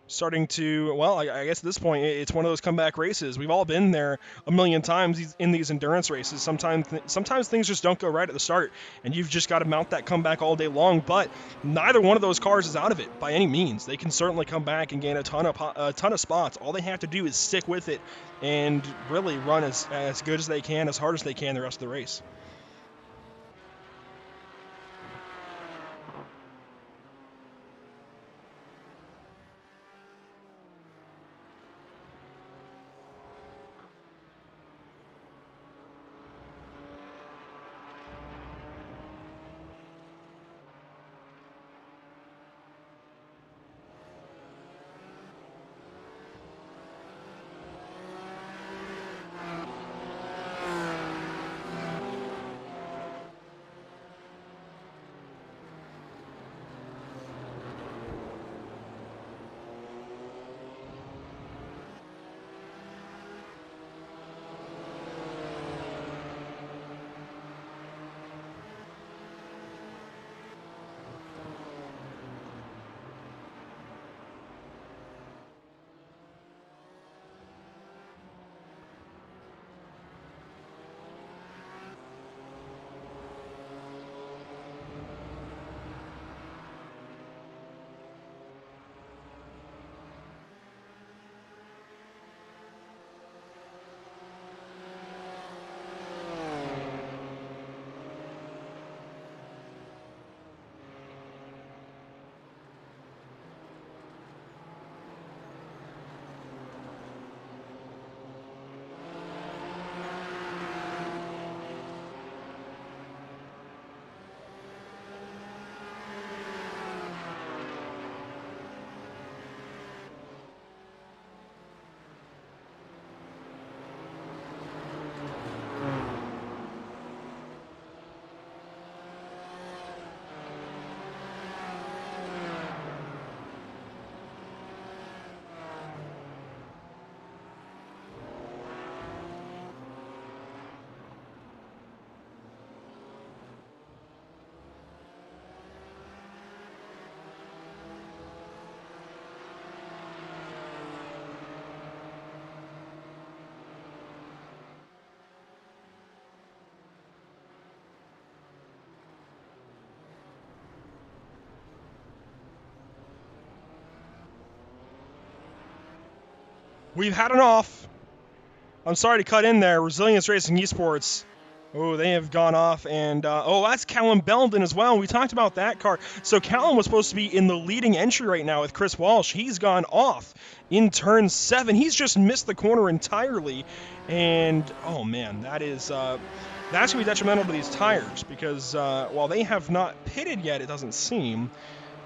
Starting to, well, I guess at this point, it's one of those comeback races. We've all been there a million times in these endurance races. Sometimes things just don't go right at the start, and you've just got to mount that comeback all day long. But neither one of those cars is out of it by any means. They can certainly come back and gain a ton of spots. All they have to do is stick with it and really run as good as they can, as hard as they can the rest of the race. We've had an off. I'm sorry to cut in there. Resilience Racing Esports. Oh, they have gone off. And, oh, that's Callum Belden as well. We talked about that car. So Callum was supposed to be in the leading entry right now with Chris Walsh. He's gone off in turn 7. He's just missed the corner entirely. And, oh, man, that's going to be detrimental to these tires because while they have not pitted yet, it doesn't seem.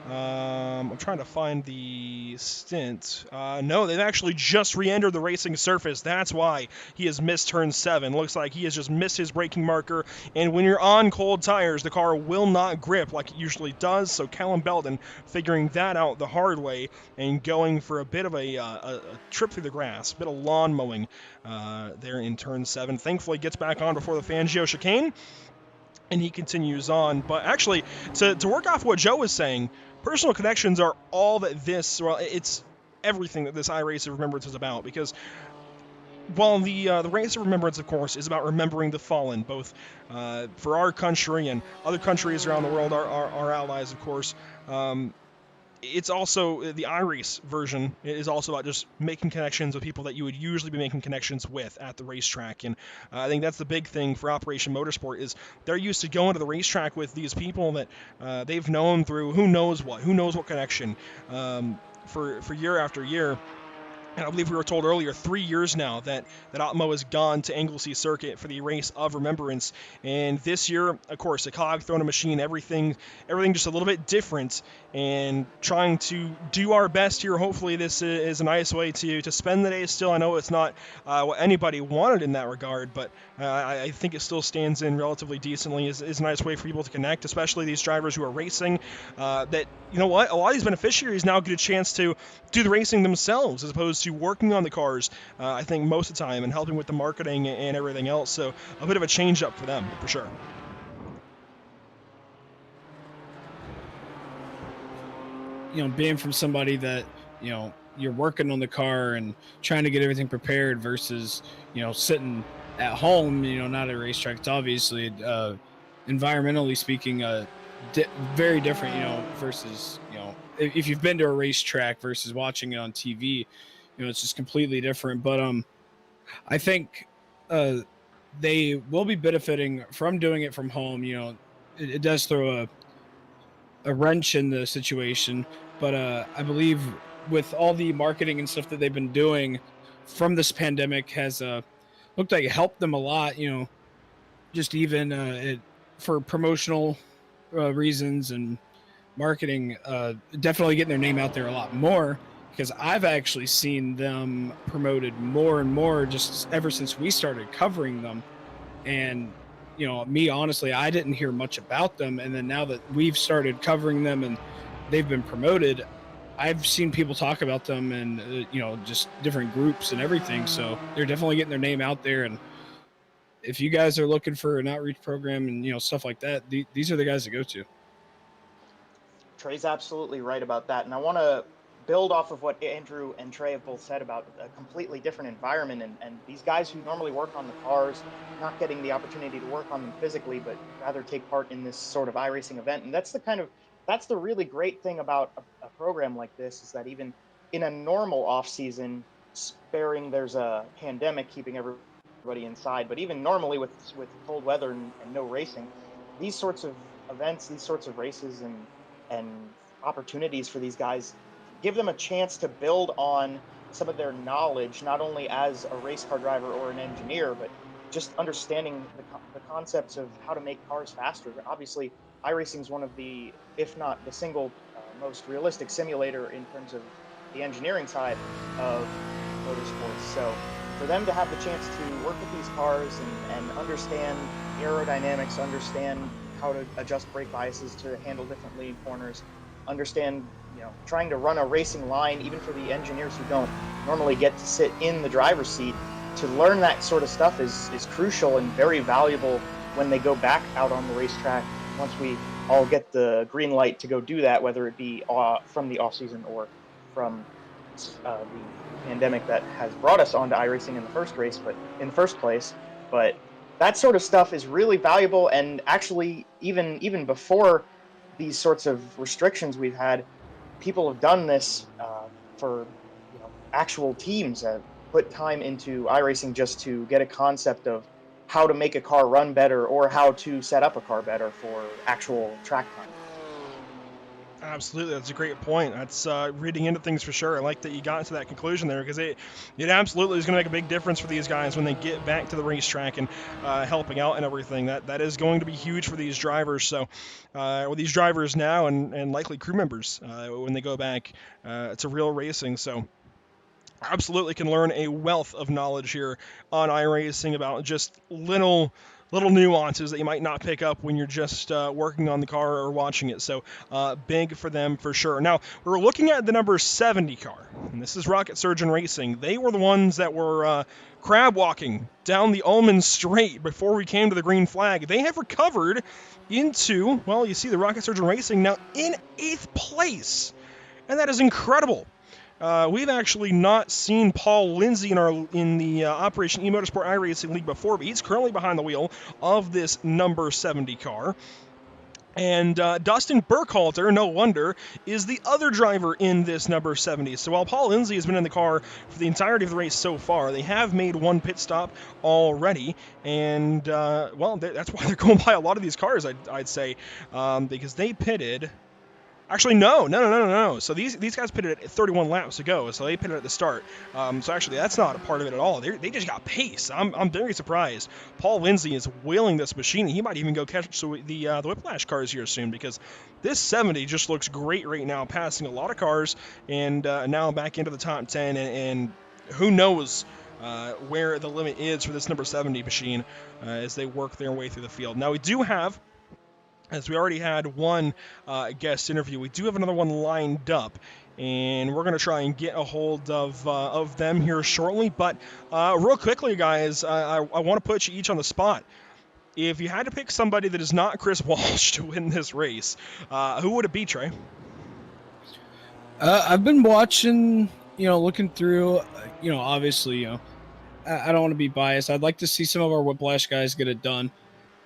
I'm trying to find the stint. No, they've actually just re-entered the racing surface. That's why he has missed turn 7. Looks like he has just missed his braking marker. And when you're on cold tires, the car will not grip like it usually does. So Callum Belden figuring that out the hard way and going for a bit of a trip through the grass, a bit of lawn mowing there in turn 7. Thankfully gets back on before the Fangio chicane. And he continues on. But actually, to work off what Joe was saying, personal connections are all that this, well, it's everything that this iRace of Remembrance is about. Because while the Race of Remembrance, of course, is about remembering the fallen, both for our country and other countries around the world, our allies, of course, it's also, the iRace version is also about just making connections with people that you would usually be making connections with at the racetrack. And I think that's the big thing for Operation Motorsport is they're used to going to the racetrack with these people that they've known through who knows what connection for year after year. And I believe we were told earlier, 3 years now that Opmo has gone to Anglesey Circuit for the race of Remembrance. And this year, of course, a cog thrown a machine, everything just a little bit different. And trying to do our best here. Hopefully, this is a nice way to spend the day. Still, I know it's not what anybody wanted in that regard, but I think it still stands in relatively decently. Is a nice way for people to connect, especially these drivers who are racing. That, you know what, a lot of these beneficiaries now get a chance to do the racing themselves as opposed to working on the cars, I think, most of the time, and helping with the marketing and everything else. So a bit of a change up for them, for sure. You know, being from somebody that, you know, you're working on the car and trying to get everything prepared versus, you know, sitting at home, you know, not at a racetrack. It's obviously, environmentally speaking, very different, you know, versus, you know, if you've been to a racetrack versus watching it on TV, you know, it's just completely different. But I think they will be benefiting from doing it from home. You know, it does throw a wrench in the situation, but I believe with all the marketing and stuff that they've been doing from this pandemic has looked like it helped them a lot. You know, just even for promotional reasons and marketing, definitely getting their name out there a lot more, because I've actually seen them promoted more and more just ever since we started covering them. And, you know, me, honestly, I didn't hear much about them. And then now that we've started covering them and they've been promoted, I've seen people talk about them and, you know, just different groups and everything. So they're definitely getting their name out there. And if you guys are looking for an outreach program and, you know, stuff like that, these are the guys to go to. Trey's absolutely right about that. And I want to build off of what Andrew and Trey have both said about a completely different environment and these guys who normally work on the cars, not getting the opportunity to work on them physically, but rather take part in this sort of iRacing event. And that's the really great thing about a program like this, is that even in a normal off season, sparing there's a pandemic keeping everybody inside, but even normally with cold weather and no racing, these sorts of events, these sorts of races and opportunities for these guys give them a chance to build on some of their knowledge, not only as a race car driver or an engineer, but just understanding the concepts of how to make cars faster. Obviously, iRacing is one of the, if not the single most realistic simulator in terms of the engineering side of motorsports. So for them to have the chance to work with these cars and understand aerodynamics, understand how to adjust brake biases to handle differently in corners, understand, you know, trying to run a racing line, even for the engineers who don't normally get to sit in the driver's seat, to learn that sort of stuff is crucial and very valuable when they go back out on the racetrack once we all get the green light to go do that, whether it be from the off season or from the pandemic that has brought us onto iRacing in the first place. But that sort of stuff is really valuable, and actually even before these sorts of restrictions we've had, people have done this for, you know, actual teams that put time into iRacing just to get a concept of how to make a car run better or how to set up a car better for actual track time. Absolutely, that's a great point. That's reading into things for sure. I like that you got into that conclusion there, because it absolutely is going to make a big difference for these guys when they get back to the racetrack and helping out and everything. That is going to be huge for these drivers. So, these drivers now and likely crew members when they go back to real racing. So, absolutely can learn a wealth of knowledge here on iRacing about just little nuances that you might not pick up when you're just working on the car or watching it. So big for them for sure. Now, we're looking at the number 70 car, and this is Rocket Surgeon Racing. They were the ones that were crab walking down the Ullman Straight before we came to the green flag. They have recovered into, well, you see the Rocket Surgeon Racing now in 8th place, and that is incredible. We've actually not seen Paul Lindsay in the Operation eMotorsport iRacing League before, but he's currently behind the wheel of this number 70 car. And Dustin Burkhalter, no wonder, is the other driver in this number 70. So while Paul Lindsay has been in the car for the entirety of the race so far, they have made one pit stop already. And, well, that's why they're going by a lot of these cars, I'd say, because they pitted Actually, no. So these guys pitted at 31 laps to go, so they pitted at the start. So actually, that's not a part of it at all. They just got pace. I'm very surprised. Paul Lindsay is wheeling this machine. He might even go catch the Whiplash cars here soon, because this 70 just looks great right now, passing a lot of cars, and now back into the top 10. And who knows where the limit is for this number 70 machine as they work their way through the field. Now we do have, as we already had one guest interview, we do have another one lined up, and we're going to try and get a hold of them here shortly. But real quickly, guys, I want to put you each on the spot. If you had to pick somebody that is not Chris Walsh to win this race, who would it be, Trey? I've been watching, looking through, obviously, I don't want to be biased. I'd like to see some of our Whiplash guys get it done.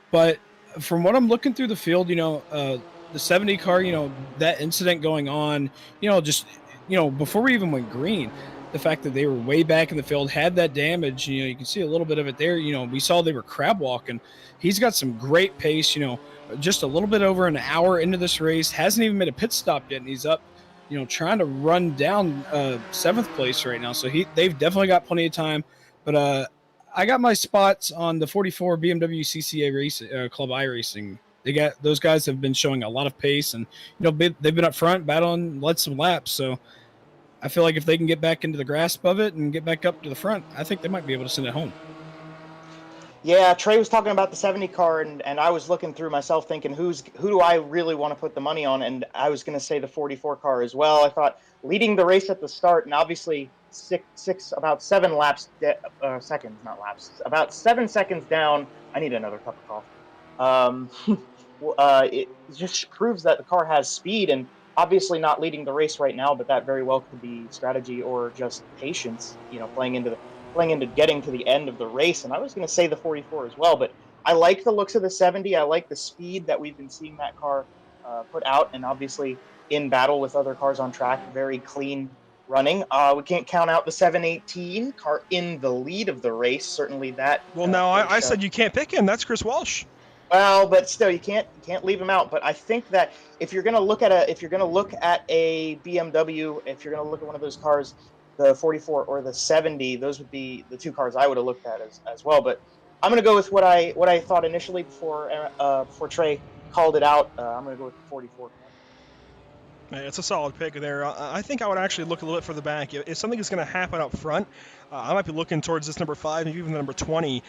But from what I'm looking through the field, the 70 car, that incident going on, before we even went green, the fact that they were way back in the field, had that damage, you can see a little bit of it there. We saw they were crab walking. He's got some great pace, just a little bit over an hour into this race, hasn't even made a pit stop yet, and he's up, trying to run down 7th place right now. So they've definitely got plenty of time. But I got my spots on the 44 BMW CCA race Club iRacing. Those guys have been showing a lot of pace, and they've been up front battling, led some laps. So I feel like if they can get back into the grasp of it and get back up to the front, I think they might be able to send it home. Yeah, Trey was talking about the 70 car, and I was looking through myself thinking, who do I really want to put the money on? And I was going to say the 44 car as well. I thought leading the race at the start, and obviously about 7 seconds, not laps, about 7 seconds down. I need another cup of coffee. It just proves that the car has speed, and obviously not leading the race right now, but that very well could be strategy or just patience, playing into getting to the end of the race. And I was going to say the 44 as well, but I like the looks of the 70. I like the speed that we've been seeing that car put out, and obviously in battle with other cars on track, very clean running. We can't count out the 718 car in the lead of the race. Certainly that. Well, now I said you can't pick him. That's Chris Walsh. Well, but still, you can't leave him out. But I think that if you're going to look at a BMW, if you're going to look at one of those cars, the 44 or the 70, those would be the 2 cars I would have looked at as well. But I'm going to go with what I thought initially before Trey called it out. I'm going to go with the 44. It's a solid pick there. I think I would actually look a little bit further back. If something is going to happen up front, I might be looking towards this number 5, maybe even the number 20.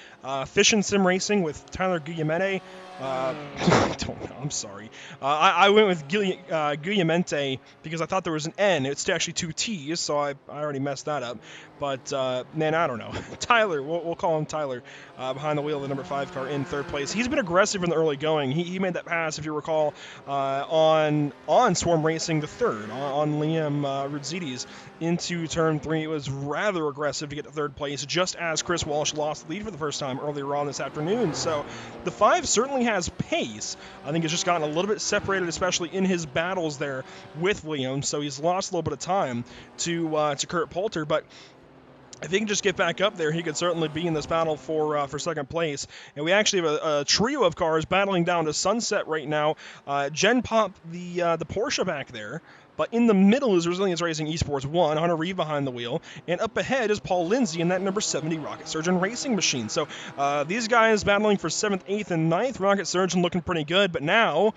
Fish and Sim Racing with Tyler Guglielmente. I don't know. I'm sorry. I went with Guglielmente because I thought there was an N. It's actually 2 T's, so I already messed that up. But, man, I don't know. Tyler, we'll call him Tyler, behind the wheel of the number 5 car in 3rd place. He's been aggressive in the early going. He made that pass, if you recall, on Swarm Racing the 3rd, on Liam Rudzides into turn 3. It was rather aggressive to get to 3rd place, just as Chris Walsh lost the lead for the first time earlier on this afternoon. So the 5 certainly has pace. I think it's just gotten a little bit separated, especially in his battles there with Liam. So he's lost a little bit of time to Kurt Poulter, but if he can just get back up there, he could certainly be in this battle for 2nd place. And we actually have a trio of cars battling down to Sunset right now. Jen popped the Porsche back there, but in the middle is Resilience Racing Esports 1, Hunter Reeve behind the wheel, and up ahead is Paul Lindsay in that number 70 Rocket Surgeon Racing machine. So these guys battling for 7th, 8th, and 9th. Rocket Surgeon looking pretty good, but now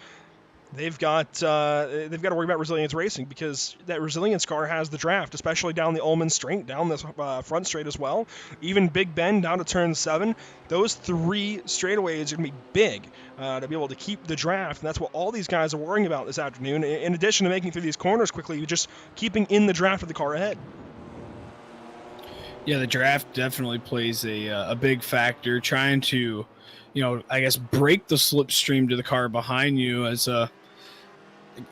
they've got to worry about Resilience Racing, because that Resilience car has the draft, especially down the Ullman straight, down this front straight as well. Even Big Ben down to turn 7. Those 3 straightaways are going to be big to be able to keep the draft, and that's what all these guys are worrying about this afternoon. In addition to making through these corners quickly, just keeping in the draft of the car ahead. Yeah, the draft definitely plays a big factor. Trying to, I guess, break the slipstream to the car behind you is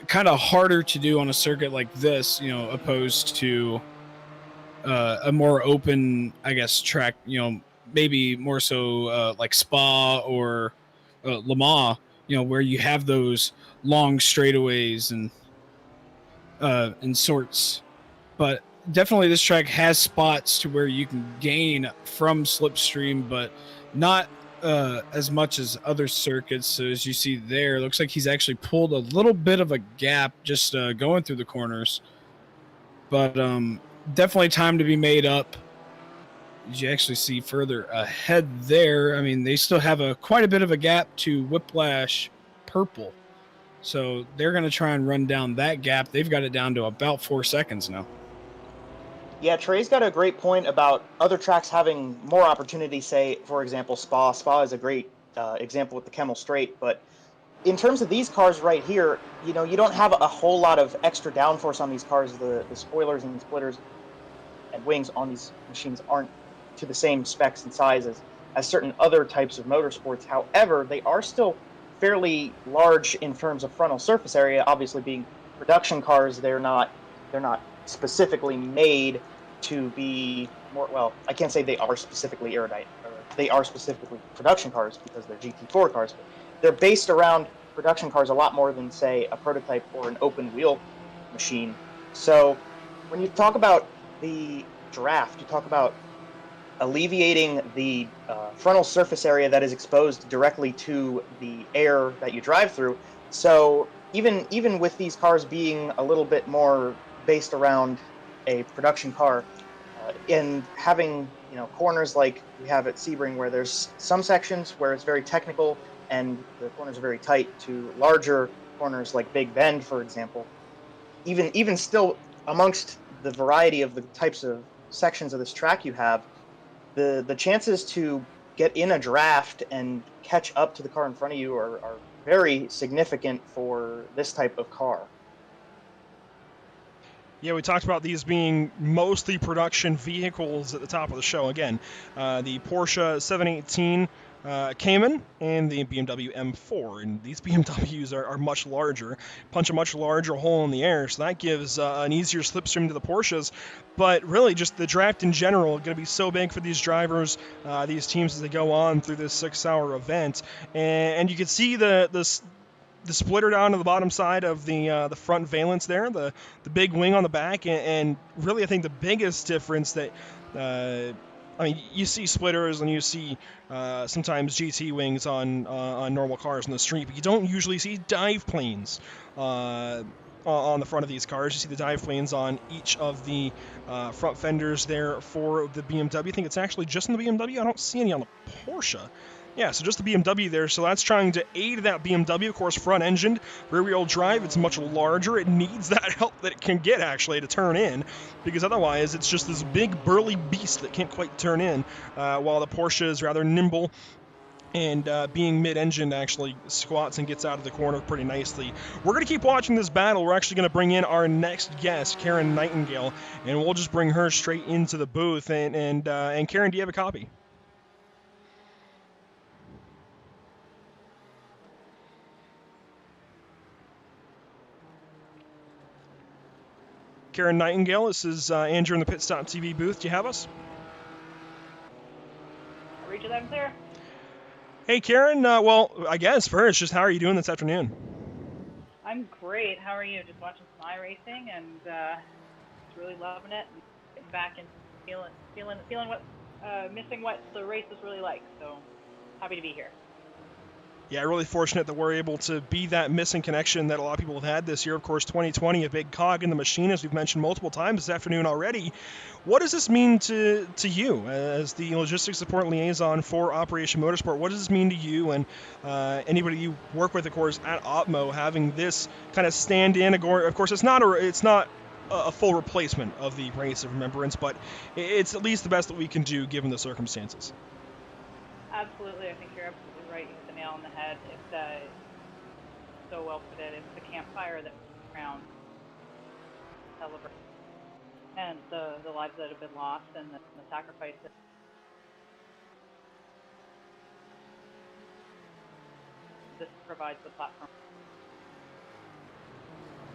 kind of harder to do on a circuit like this, opposed to a more open, I guess, track, maybe more so like Spa or Le Mans, where you have those long straightaways and sorts. But definitely this track has spots to where you can gain from slipstream, but not as much as other circuits. So as you see there, it looks like he's actually pulled a little bit of a gap just going through the corners. But definitely time to be made up. As you actually see further ahead there, I mean, they still have quite a bit of a gap to Whiplash Purple. So they're going to try and run down that gap. They've got it down to about 4 seconds now. Yeah, Trey's got a great point about other tracks having more opportunity, say, for example, Spa. Spa is a great example with the Kemmel Straight, but in terms of these cars right here, you don't have a whole lot of extra downforce on these cars. The spoilers and splitters and wings on these machines aren't to the same specs and size as certain other types of motorsports. However, they are still fairly large in terms of frontal surface area. Obviously, being production cars, they're not specifically made to be more. Well, I can't say they are specifically erudite, or they are specifically production cars because they're GT4 cars. But they're based around production cars a lot more than, say, a prototype or an open wheel machine. So when you talk about the draft, you talk about alleviating the frontal surface area that is exposed directly to the air that you drive through. So even with these cars being a little bit more based around a production car, and having corners like we have at Sebring, where there's some sections where it's very technical and the corners are very tight, to larger corners like Big Bend, for example. Even still, amongst the variety of the types of sections of this track you have, the chances to get in a draft and catch up to the car in front of you are very significant for this type of car. Yeah, we talked about these being mostly production vehicles at the top of the show. Again, the Porsche 718 Cayman and the BMW M4. And these BMWs are much larger, punch a much larger hole in the air, so that gives an easier slipstream to the Porsches. But really, just the draft in general is going to be so big for these drivers, these teams, as they go on through this 6-hour event. And you can see the splitter down to the bottom side of the front valence there, the big wing on the back, and really I think the biggest difference that you see splitters and you see sometimes GT wings on normal cars in the street, but you don't usually see dive planes on the front of these cars. You see the dive planes on each of the front fenders there for the BMW. I think it's actually just in the BMW. I don't see any on the Porsche. Yeah, so just the BMW there, so that's trying to aid that BMW. Of course, front-engined, rear-wheel drive, it's much larger. It needs that help that it can get, actually, to turn in, because otherwise it's just this big, burly beast that can't quite turn in, while the Porsche is rather nimble and being mid-engine actually squats and gets out of the corner pretty nicely. We're going to keep watching this battle. We're actually going to bring in our next guest, Karen Nightingale, and we'll just bring her straight into the booth. And Karen, do you have a copy? Karen Nightingale, this is Andrew in the Pit Stop TV booth. Do you have us? Reach them there. Hey, Karen. Well, I guess first, just how are you doing this afternoon? I'm great. How are you? Just watching some iRacing and just really loving it. And getting back and feeling what, missing what the race is really like. So happy to be here. Yeah, really fortunate that we're able to be that missing connection that a lot of people have had this year. Of course, 2020, a big cog in the machine, as we've mentioned multiple times this afternoon already. What does this mean to you as the logistics support liaison for Operation Motorsport? What does this mean to you and anybody you work with, of course, at Opmo, having this kind of stand-in? Of course, it's not a full replacement of the Race of Remembrance, but it's at least the best that we can do given the circumstances. Absolutely. I think you're absolutely right. You hit the nail on the head. It's so well put it. It's the campfire that was around celebrate and the lives that have been lost and the sacrifices. This provides the platform.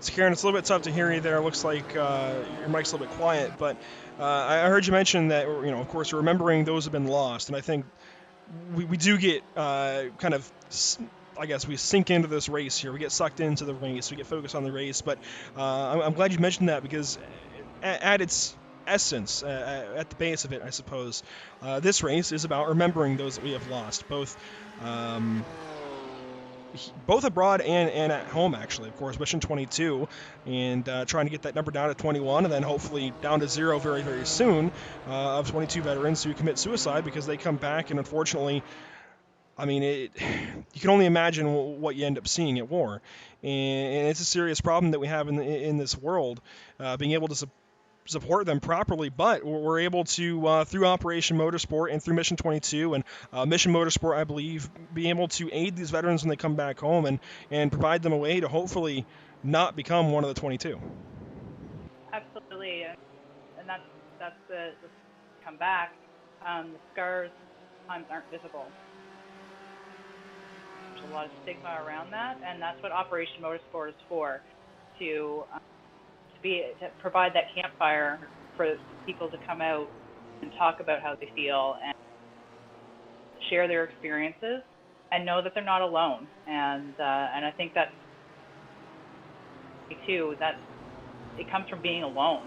So Karen, it's a little bit tough to hear you there. It looks like your mic's a little bit quiet, but I heard you mention that, of course, you're remembering those who have been lost, and I think we do get kind of, I guess, we sink into this race here. We get sucked into the race. We get focused on the race, but I'm glad you mentioned that, because at its essence, at the base of it, I suppose, this race is about remembering those that we have lost, both abroad and at home, actually. Of course, Mission 22, and trying to get that number down to 21, and then hopefully down to 0 very, very soon, of 22 veterans who commit suicide because they come back, and unfortunately, I mean, you can only imagine what you end up seeing at war, and it's a serious problem that we have in this world, being able to support them properly, but we're able to, through Operation Motorsport and through Mission 22 and Mission Motorsport, I believe, be able to aid these veterans when they come back home and provide them a way to hopefully not become one of the 22. Absolutely, and that's the come back. The scars sometimes aren't visible. There's a lot of stigma around that, and that's what Operation Motorsport is for, to provide that campfire for people to come out and talk about how they feel and share their experiences and know that they're not alone. And I think that too, that it comes from being alone,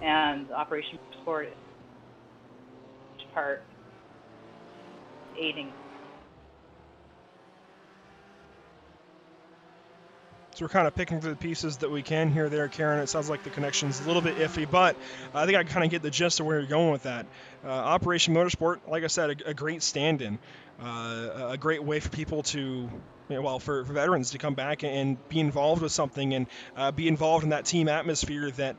and Operation Motorsport is part aiding. So we're kind of picking through the pieces that we can here, there, Karen. It sounds like the connection's a little bit iffy, but I think I kind of get the gist of where you're going with that. Operation Motorsport, like I said, a great stand-in, a great way for people to, for veterans to come back and be involved with something and be involved in that team atmosphere that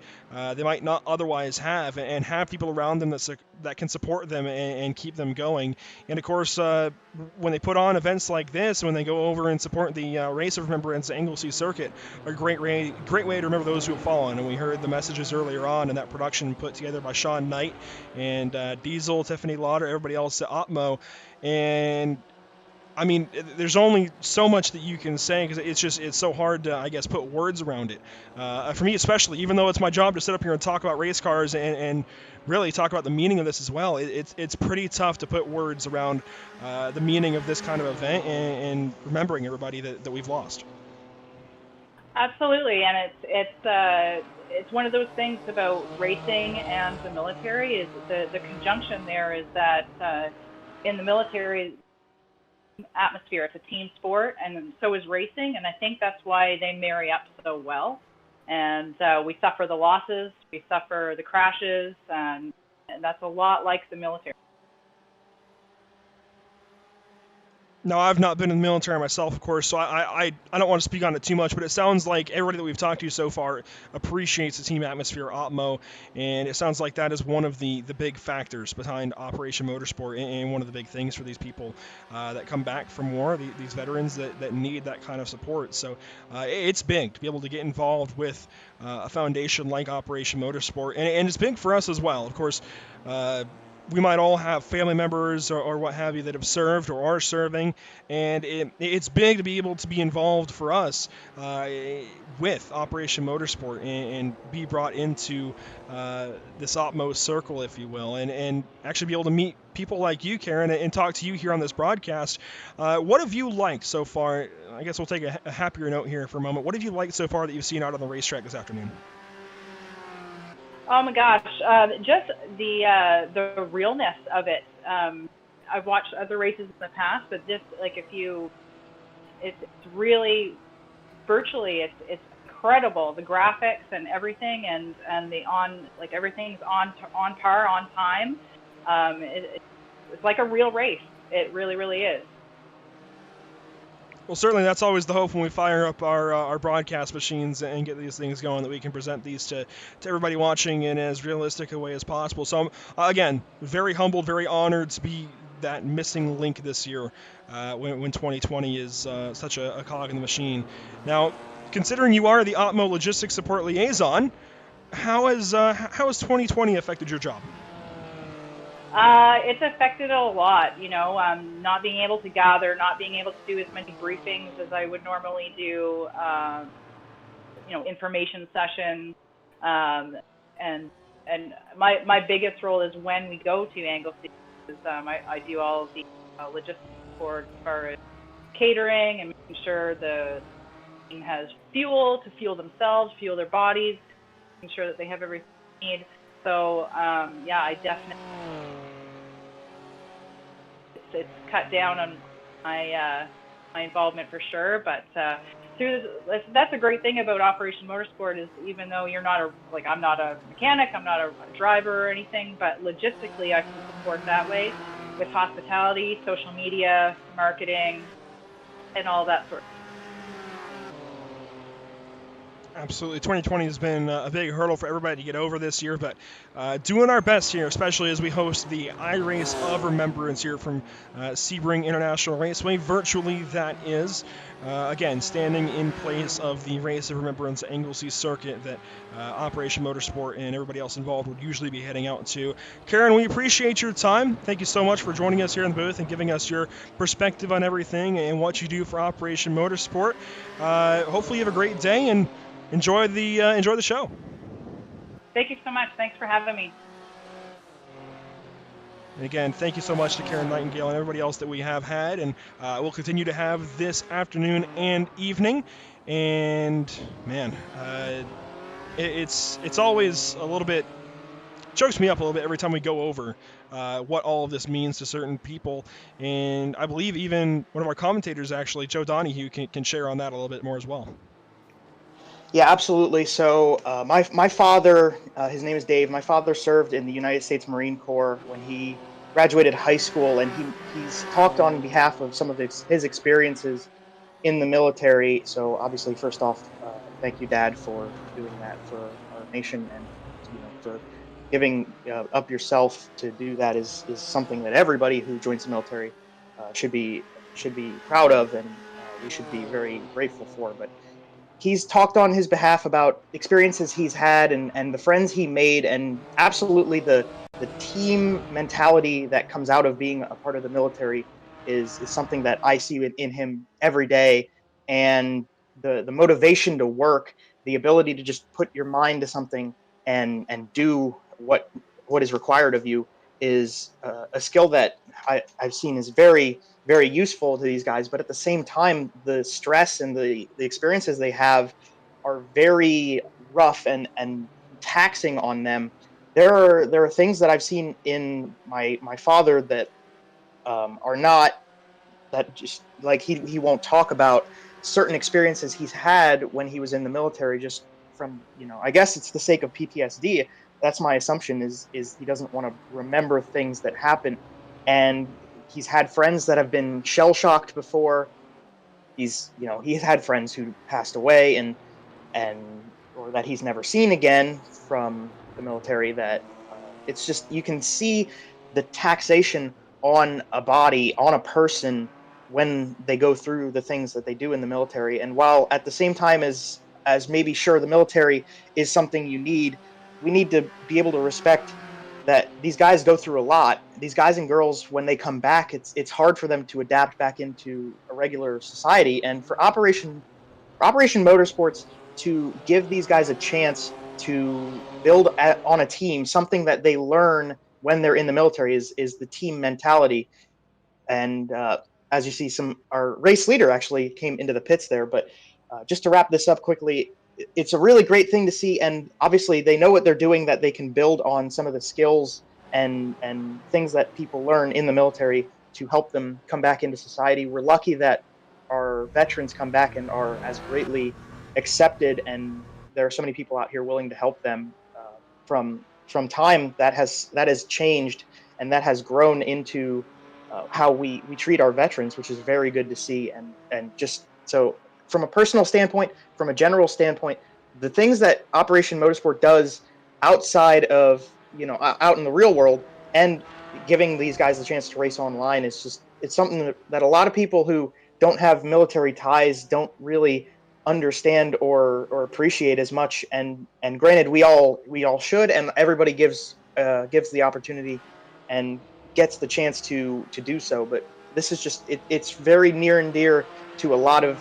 they might not otherwise have, and have people around them that can support them and keep them going. And of course, when they put on events like this, when they go over and support the Race of Remembrance Anglesey Circuit, a great way to remember those who have fallen. And we heard the messages earlier on in that production put together by Sean Knight and Diesel, Tiffany Lauder, everybody else at Opmo. And I mean, there's only so much that you can say, because it's so hard to, I guess, put words around it. For me especially, even though it's my job to sit up here and talk about race cars and really talk about the meaning of this as well, it's pretty tough to put words around the meaning of this kind of event and remembering everybody that we've lost. Absolutely, and it's one of those things about racing and the military, is the conjunction there is that in the military atmosphere, it's a team sport, and so is racing, and I think that's why they marry up so well. And we suffer the losses, we suffer the crashes, and that's a lot like the military. Now, I've not been in the military myself, of course, so I don't want to speak on it too much, but it sounds like everybody that we've talked to so far appreciates the team atmosphere at Opmo, and it sounds like that is one of the big factors behind Operation Motorsport, and one of the big things for these people that come back from war, these veterans that need that kind of support. So it's big to be able to get involved with a foundation like Operation Motorsport, and it's big for us as well. Of course, we might all have family members or what have you that have served or are serving, and it's big to be able to be involved for us with Operation Motorsport and be brought into this Opmo circle, if you will, and actually be able to meet people like you, Karen, and talk to you here on this broadcast. What have you liked so far? I guess we'll take a happier note here for a moment. What have you liked so far that you've seen out on the racetrack this afternoon? Oh my gosh, just the realness of it. I've watched other races in the past, but this, like, it's really virtually, it's incredible, the graphics and everything, and everything's on par, on time. It's like a real race. It really, really is. Well, certainly that's always the hope when we fire up our broadcast machines and get these things going, that we can present these to everybody watching in as realistic a way as possible. So I'm, again, very humbled, very honored to be that missing link this year when 2020 is such a cog in the machine. Now, considering you are the Opmo Logistics Support Liaison, how has 2020 affected your job? It's affected a lot, not being able to gather, not being able to do as many briefings as I would normally do, information sessions, and my biggest role is when we go to Anglesey, I do all of the logistics support as far as catering and making sure the team has fuel to fuel themselves, fuel their bodies, making sure that they have everything they need. So yeah, I definitely it's cut down on my my involvement for sure. But that's a great thing about Operation Motorsport is even though you're not I'm not a mechanic, I'm not a driver or anything, but logistically I can support that way with hospitality, social media, marketing, and all that sort of stuff. Absolutely. 2020 has been a big hurdle for everybody to get over this year, but doing our best here, especially as we host the iRace of Remembrance here from Sebring International Raceway. Virtually, that is. Again, standing in place of the Race of Remembrance Anglesey circuit that Operation Motorsport and everybody else involved would usually be heading out to. Karen, we appreciate your time. Thank you so much for joining us here in the booth and giving us your perspective on everything and what you do for Operation Motorsport. Hopefully you have a great day and enjoy the show. Thank you so much. Thanks for having me. And again, thank you so much to Karen Nightingale and everybody else that we have had, and we'll continue to have this afternoon and evening. And man, it's always a little bit chokes me up a little bit every time we go over what all of this means to certain people. And I believe even one of our commentators, actually, Joe Donahue, can share on that a little bit more as well. Yeah, absolutely. So my father, his name is Dave. My father served in the United States Marine Corps when he graduated high school, and he's talked on behalf of some of his experiences in the military. So obviously, first off, thank you, Dad, for doing that for our nation, and for giving up yourself to do that is something that everybody who joins the military should be proud of, and we should be very grateful for. But he's talked on his behalf about experiences he's had and the friends he made, and absolutely the team mentality that comes out of being a part of the military is something that I see in him every day. And the motivation to work, the ability to just put your mind to something and do what is required of you is a skill that I've seen is very, very useful to these guys. But at the same time, the stress and the experiences they have are very rough and taxing on them. There are things that I've seen in my father that are not, that just like he won't talk about certain experiences he's had when he was in the military, just from, I guess it's the sake of PTSD. That's my assumption, is he doesn't want to remember things that happen. And he's had friends that have been shell shocked before. He's had friends who passed away and or that he's never seen again from the military. That it's just, you can see the taxation on a body, on a person, when they go through the things that they do in the military. And while at the same time as maybe sure the military is something we need to be able to respect that these guys go through a lot. These guys and girls, when they come back, it's hard for them to adapt back into a regular society. And for Operation Motorsports to give these guys a chance to build on a team, something that they learn when they're in the military is the team mentality. And as you see, our race leader actually came into the pits there. But just to wrap this up quickly, it's a really great thing to see. And obviously they know what they're doing, that they can build on some of the skills and things that people learn in the military to help them come back into society. We're lucky that our veterans come back and are as greatly accepted, and there are so many people out here willing to help them from time that has changed, and that has grown into how we treat our veterans, which is very good to see. And just so, from a personal standpoint, from a general standpoint, the things that Operation Motorsport does outside of, out in the real world, and giving these guys a chance to race online, it's something that a lot of people who don't have military ties don't really understand or appreciate as much. And granted, we all should, and everybody gives the opportunity and gets the chance to do so. But this is just, it's very near and dear to a lot of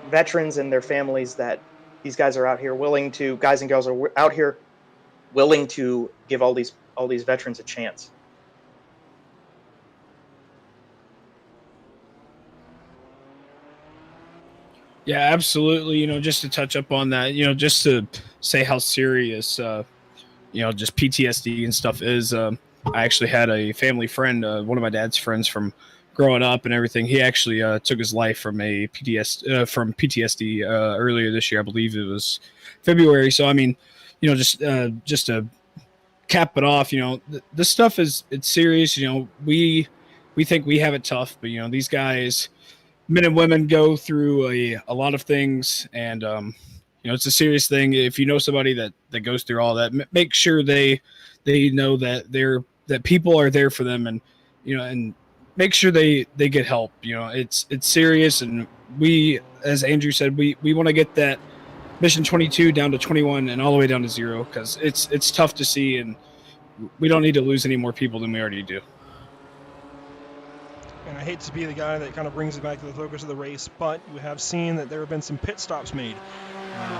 veterans and their families, that these guys and girls are out here willing to give all these veterans a chance. Yeah, absolutely. Just to touch up on that, just to say how serious just PTSD and stuff is. I actually had a family friend, one of my dad's friends from growing up and everything. He actually took his life from PTSD earlier this year. I believe it was February. So I mean, just to cap it off, this stuff it's serious. We think we have it tough, but these guys, men and women, go through a lot of things, and it's a serious thing. If you know somebody that goes through all that, make sure they know that that people are there for them, and and make sure they get help. It's serious, and we, as Andrew said, we want to get that mission 22 down to 21 and all the way down to 0, because it's tough to see, and we don't need to lose any more people than we already do. And I hate to be the guy that kind of brings it back to the focus of the race, but you have seen that there have been some pit stops made.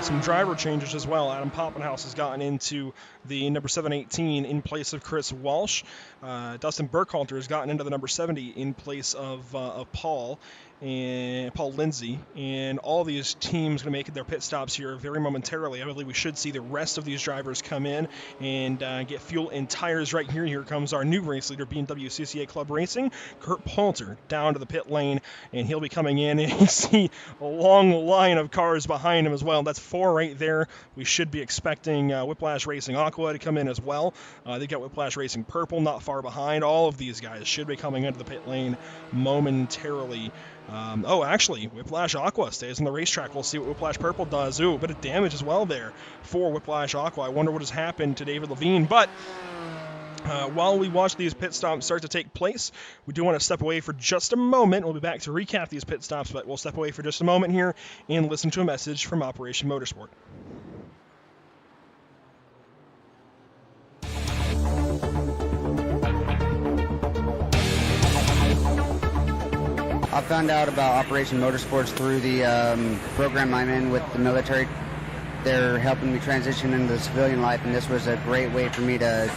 Some driver changes as well. Adam Poppenhaus has gotten into the number 718 in place of Chris Walsh. Dustin Burkhalter has gotten into the number 70 in place of Paul Lindsay, and all these teams going to make their pit stops here very momentarily. I believe we should see the rest of these drivers come in and get fuel and tires right here. Here comes our new race leader, BMW CCA Club Racing, Kurt Poulter, down to the pit lane, and he'll be coming in, and you see a long line of cars behind him as well. That's 4 right there. We should be expecting Whiplash Racing Aqua to come in as well. They got Whiplash Racing Purple not far behind. All of these guys should be coming into the pit lane momentarily. Actually, Whiplash Aqua stays on the racetrack. We'll see what Whiplash Purple does. Ooh, a bit of damage as well there for Whiplash Aqua. I wonder what has happened to David Levine. But while we watch these pit stops start to take place, we do want to step away for just a moment. We'll be back to recap these pit stops, but we'll step away for just a moment here and listen to a message from Operation Motorsport. I found out about Operation Motorsports through the program I'm in with the military. They're helping me transition into the civilian life, and this was a great way for me to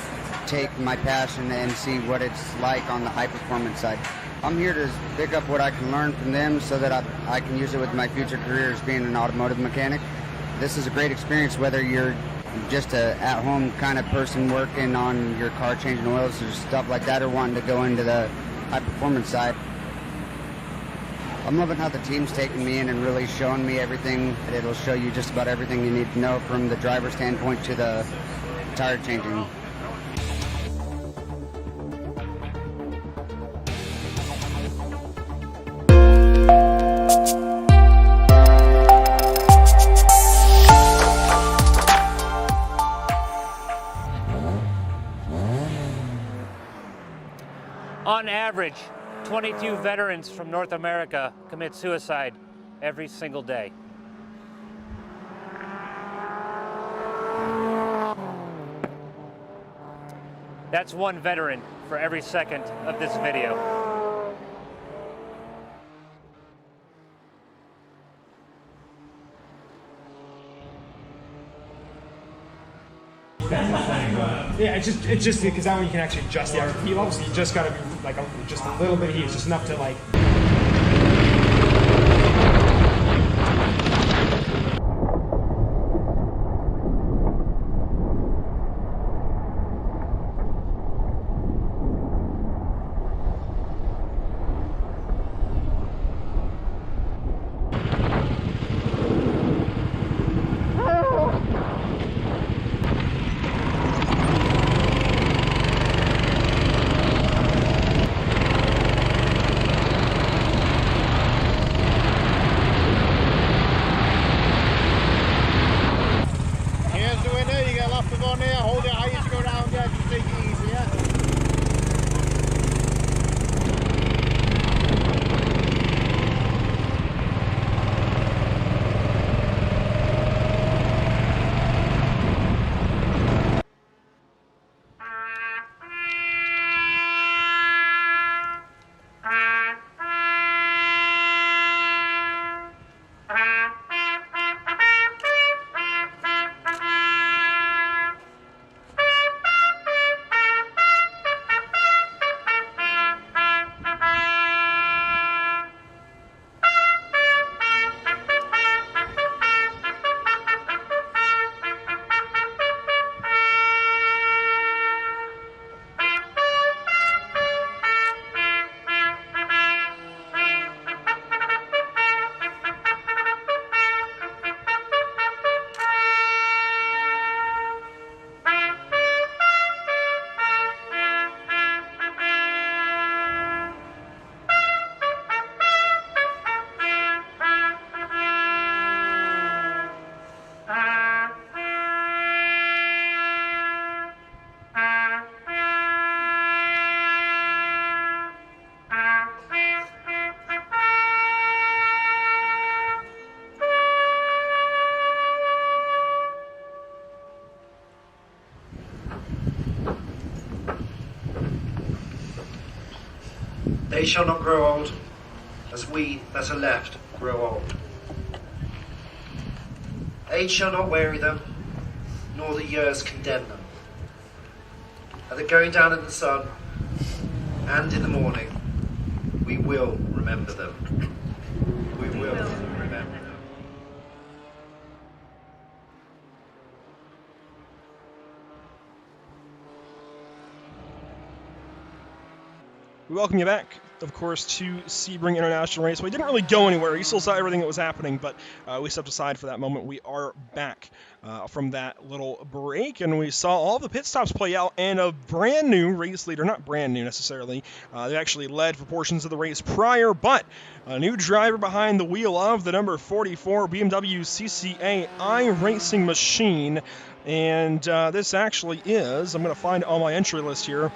take my passion and see what it's like on the high-performance side. I'm here to pick up what I can learn from them so that I can use it with my future career as being an automotive mechanic. This is a great experience whether you're just a at-home kind of person working on your car, changing oils or stuff like that, or wanting to go into the high-performance side. I'm loving how the team's taking me in and really showing me everything. It'll show you just about everything you need to know, from the driver's standpoint to the tire changing. On average, 22 veterans from North America commit suicide every single day. That's one veteran for every second of this video. Yeah, it's just because that one you can actually adjust the heat level, so you just gotta be like just a little bit of heat, just enough to like. They shall not grow old, as we that are left grow old. Age shall not weary them, nor the years condemn them. At the going down of the sun, and in the morning, we will remember them. We will remember them. We welcome you back, of course, to Sebring International Raceway. Didn't really go anywhere. You still saw everything that was happening, but we stepped aside for that moment. We are back from that little break, and we saw all the pit stops play out, and a brand new race leader, not brand new necessarily, they actually led for portions of the race prior, but a new driver behind the wheel of the number 44 BMW CCA iRacing machine, and this actually is, I'm going to find it on my entry list here,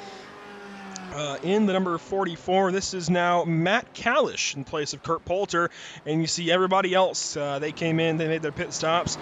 in the number 44, this is now Matt Kalish in place of Kurt Poulter, and you see everybody else, they came in, they made their pit stops,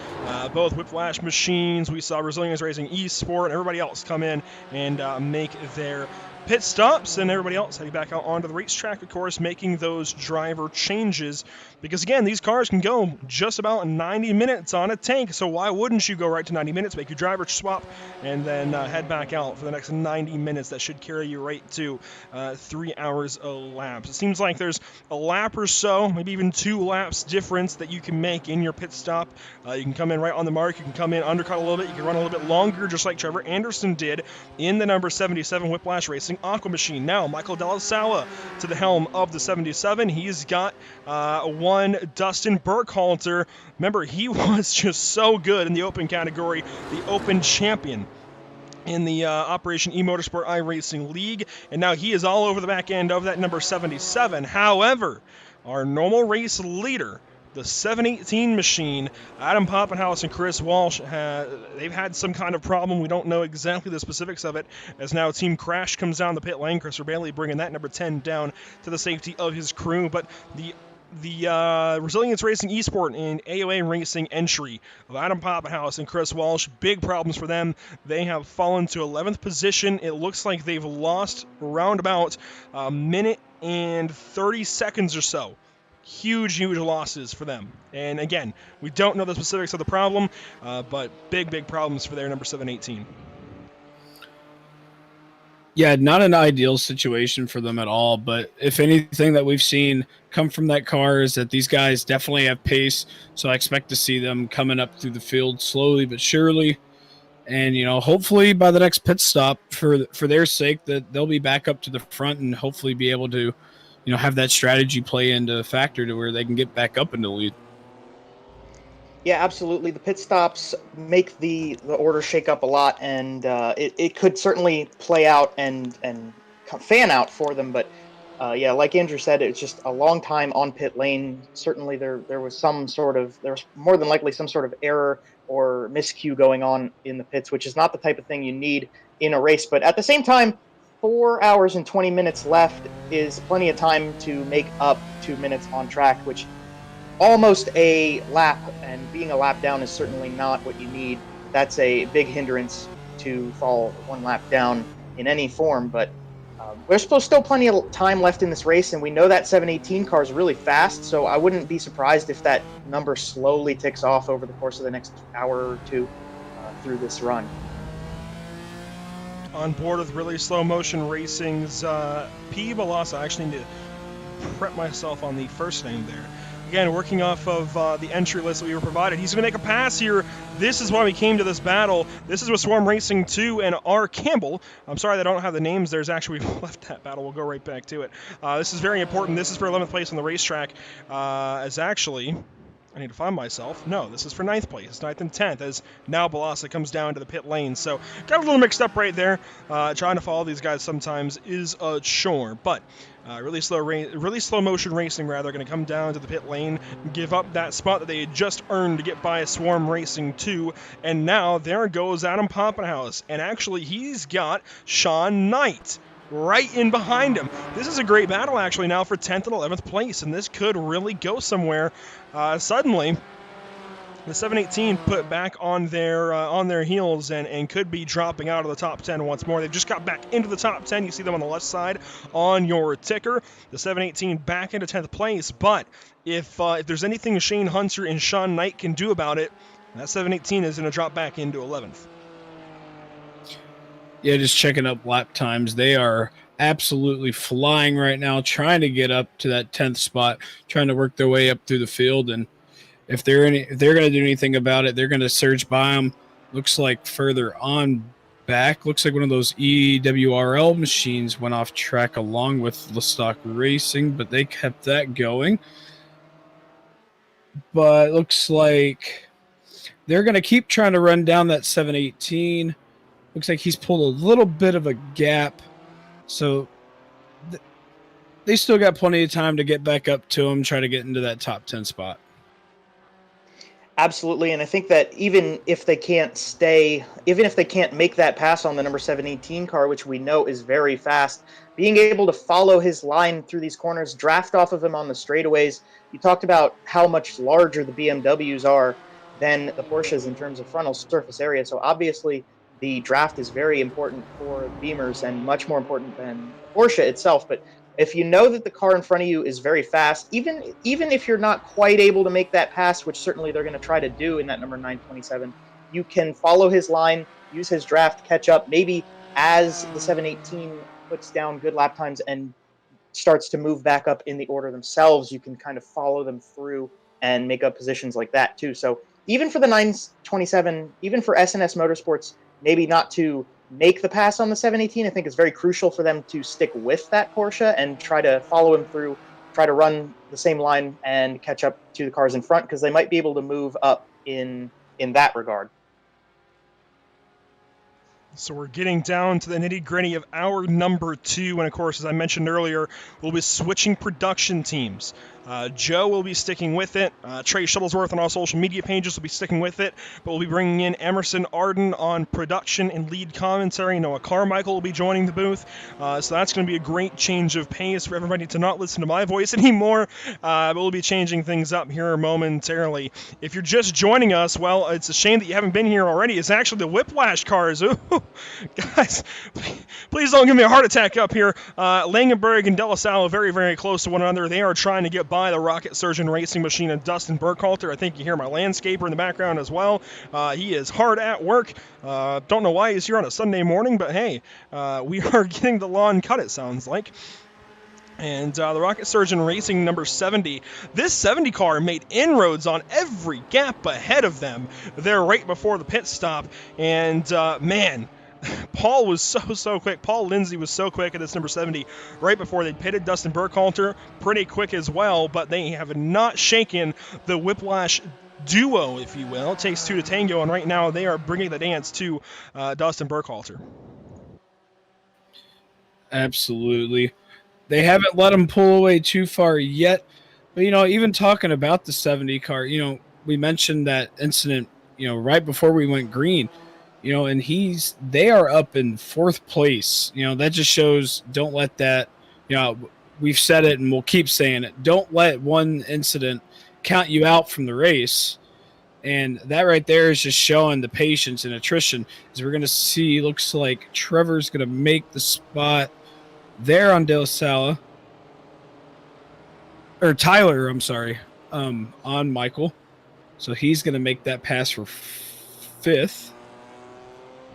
both Whiplash Machines, we saw Resilience Racing eSport, everybody else come in and make their pit stops, and everybody else heading back out onto the racetrack, of course, making those driver changes, because again, these cars can go just about 90 minutes on a tank, so why wouldn't you go right to 90 minutes, make your driver swap, and then head back out for the next 90 minutes. That should carry you right to 3 hours a lap. It seems like there's a lap or so, maybe even 2 laps difference that you can make in your pit stop. You can come in right on the mark, you can come in undercut a little bit, you can run a little bit longer, just like Trevor Anderson did in the number 77 Whiplash Racing Aqua Machine. Now, Michael Della Sala to the helm of the 77. He's got one Dustin Burkhalter. Remember, he was just so good in the open category, the open champion in the Operation eMotorsport iRacing League, and now he is all over the back end of that number 77. However, our normal race leader, the 718 machine, Adam Poppenhaus and Chris Walsh, they've had some kind of problem. We don't know exactly the specifics of it, as now Team Crash comes down the pit lane. Christopher Bailey bringing that number 10 down to the safety of his crew, but the Resilience Racing eSport and AOA Racing entry of Adam Poppenhaus and Chris Walsh, big problems for them. They have fallen to 11th position. It looks like they've lost around about a minute and 30 seconds or so. Huge losses for them. And again, we don't know the specifics of the problem, but big problems for their number 718. Yeah, not an ideal situation for them at all, but if anything that we've seen come from that car is that these guys definitely have pace, so I expect to see them coming up through the field slowly but surely, and hopefully by the next pit stop, for their sake, that they'll be back up to the front and hopefully be able to have that strategy play into a factor to where they can get back up in the lead. Yeah, absolutely. The pit stops make the order shake up a lot, and it could certainly play out and fan out for them. But yeah, like Andrew said, it's just a long time on pit lane. Certainly, there was more than likely some sort of error or miscue going on in the pits, which is not the type of thing you need in a race. But at the same time, 4 hours and 20 minutes left is plenty of time to make up 2 minutes on track, which almost a lap, and being a lap down is certainly not what you need. That's a big hindrance to fall 1 lap down in any form, but there's still plenty of time left in this race, and we know that 718 car is really fast, so I wouldn't be surprised if that number slowly ticks off over the course of the next hour or two through this run. On board with Really Slow Motion Racing's P. Balasa. I actually need to prep myself on the first name there. Again, working off of the entry list that we were provided. He's going to make a pass here. This is why we came to this battle. This is with Swarm Racing 2 and R. Campbell. I'm sorry that I don't have the names. There's actually, we've left that battle. We'll go right back to it. This is very important. This is for 11th place on the racetrack. As actually, I need to find myself. No, this is for 9th place. It's 9th and 10th as now Balasa comes down to the pit lane. So got a little mixed up right there. Trying to follow these guys sometimes is a chore. But really slow motion racing, rather, going to come down to the pit lane, give up that spot that they had just earned to get by Swarm Racing 2. And now there goes Adam Poppenhaus. And actually, he's got Sean Knight right in behind him. This is a great battle, actually, now for 10th and 11th place, and this could really go somewhere. Suddenly, The 718 put back on their heels and could be dropping out of the top 10 once more. They've just got back into the top 10. You see them on the left side on your ticker. The 718 back into 10th place. But if there's anything Shane Hunter and Sean Knight can do about it, that 718 is going to drop back into 11th. Yeah, just checking up lap times. They are absolutely flying right now, trying to get up to that 10th spot, trying to work their way up through the field. And if they're going to do anything about it, they're going to surge by them. Looks like further on back. Looks like one of those EWRL machines went off track along with Lestock Racing, but they kept that going. But looks like they're going to keep trying to run down that 718. Looks like he's pulled a little bit of a gap. So they still got plenty of time to get back up to him, try to get into that top 10 spot. Absolutely, and I think that even if they can't make that pass on the number 718 car, which we know is very fast, being able to follow his line through these corners, draft off of him on the straightaways. You talked about how much larger the BMWs are than the Porsches in terms of frontal surface area, so obviously the draft is very important for Beamers and much more important than Porsche itself. But if you know that the car in front of you is very fast, even if you're not quite able to make that pass, which certainly they're going to try to do in that number 927, you can follow his line, use his draft, catch up. Maybe as the 718 puts down good lap times and starts to move back up in the order themselves, you can kind of follow them through and make up positions like that too. So even for the 927, even for SNS Motorsports, maybe not to make the pass on the 718, I think it's very crucial for them to stick with that Porsche and try to follow him through, try to run the same line and catch up to the cars in front, because they might be able to move up in that regard. So we're getting down to the nitty-gritty of hour number 2, and of course, as I mentioned earlier, we'll be switching production teams. Joe will be sticking with it. Trey Shuttlesworth on all social media pages will be sticking with it, but we'll be bringing in Emerson Arden on production and lead commentary. Noah Carmichael will be joining the booth, so that's going to be a great change of pace for everybody to not listen to my voice anymore, but we'll be changing things up here momentarily. If you're just joining us, well, it's a shame that you haven't been here already. It's actually the Whiplash cars. Ooh, guys, please don't give me a heart attack up here. Langenberg and De La Salle are very, very close to one another. They are trying to get by the Rocket Surgeon Racing Machine and Dustin Burkhalter. I think you hear my landscaper in the background as well. He is hard at work. Don't know why he's here on a Sunday morning, but hey, we are getting the lawn cut, it sounds like. And the Rocket Surgeon Racing number 70. This 70 car made inroads on every gap ahead of them there right before the pit stop. And man, Paul was so quick. Paul Lindsay was so quick at this number 70 right before they pitted. Dustin Burkhalter pretty quick as well, but they have not shaken the Whiplash duo, if you will. It takes two to tango, and right now they are bringing the dance to Dustin Burkhalter. Absolutely. They haven't let him pull away too far yet. But, even talking about the 70 car, we mentioned that incident, right before we went green, and they are up in 4th place. That just shows, don't let that, we've said it and we'll keep saying it. Don't let one incident count you out from the race. And that right there is just showing the patience and attrition. As we're going to see, looks like Trevor's going to make the spot there on De La Salle. Or Tyler, I'm sorry, on Michael. So he's going to make that pass for 5th.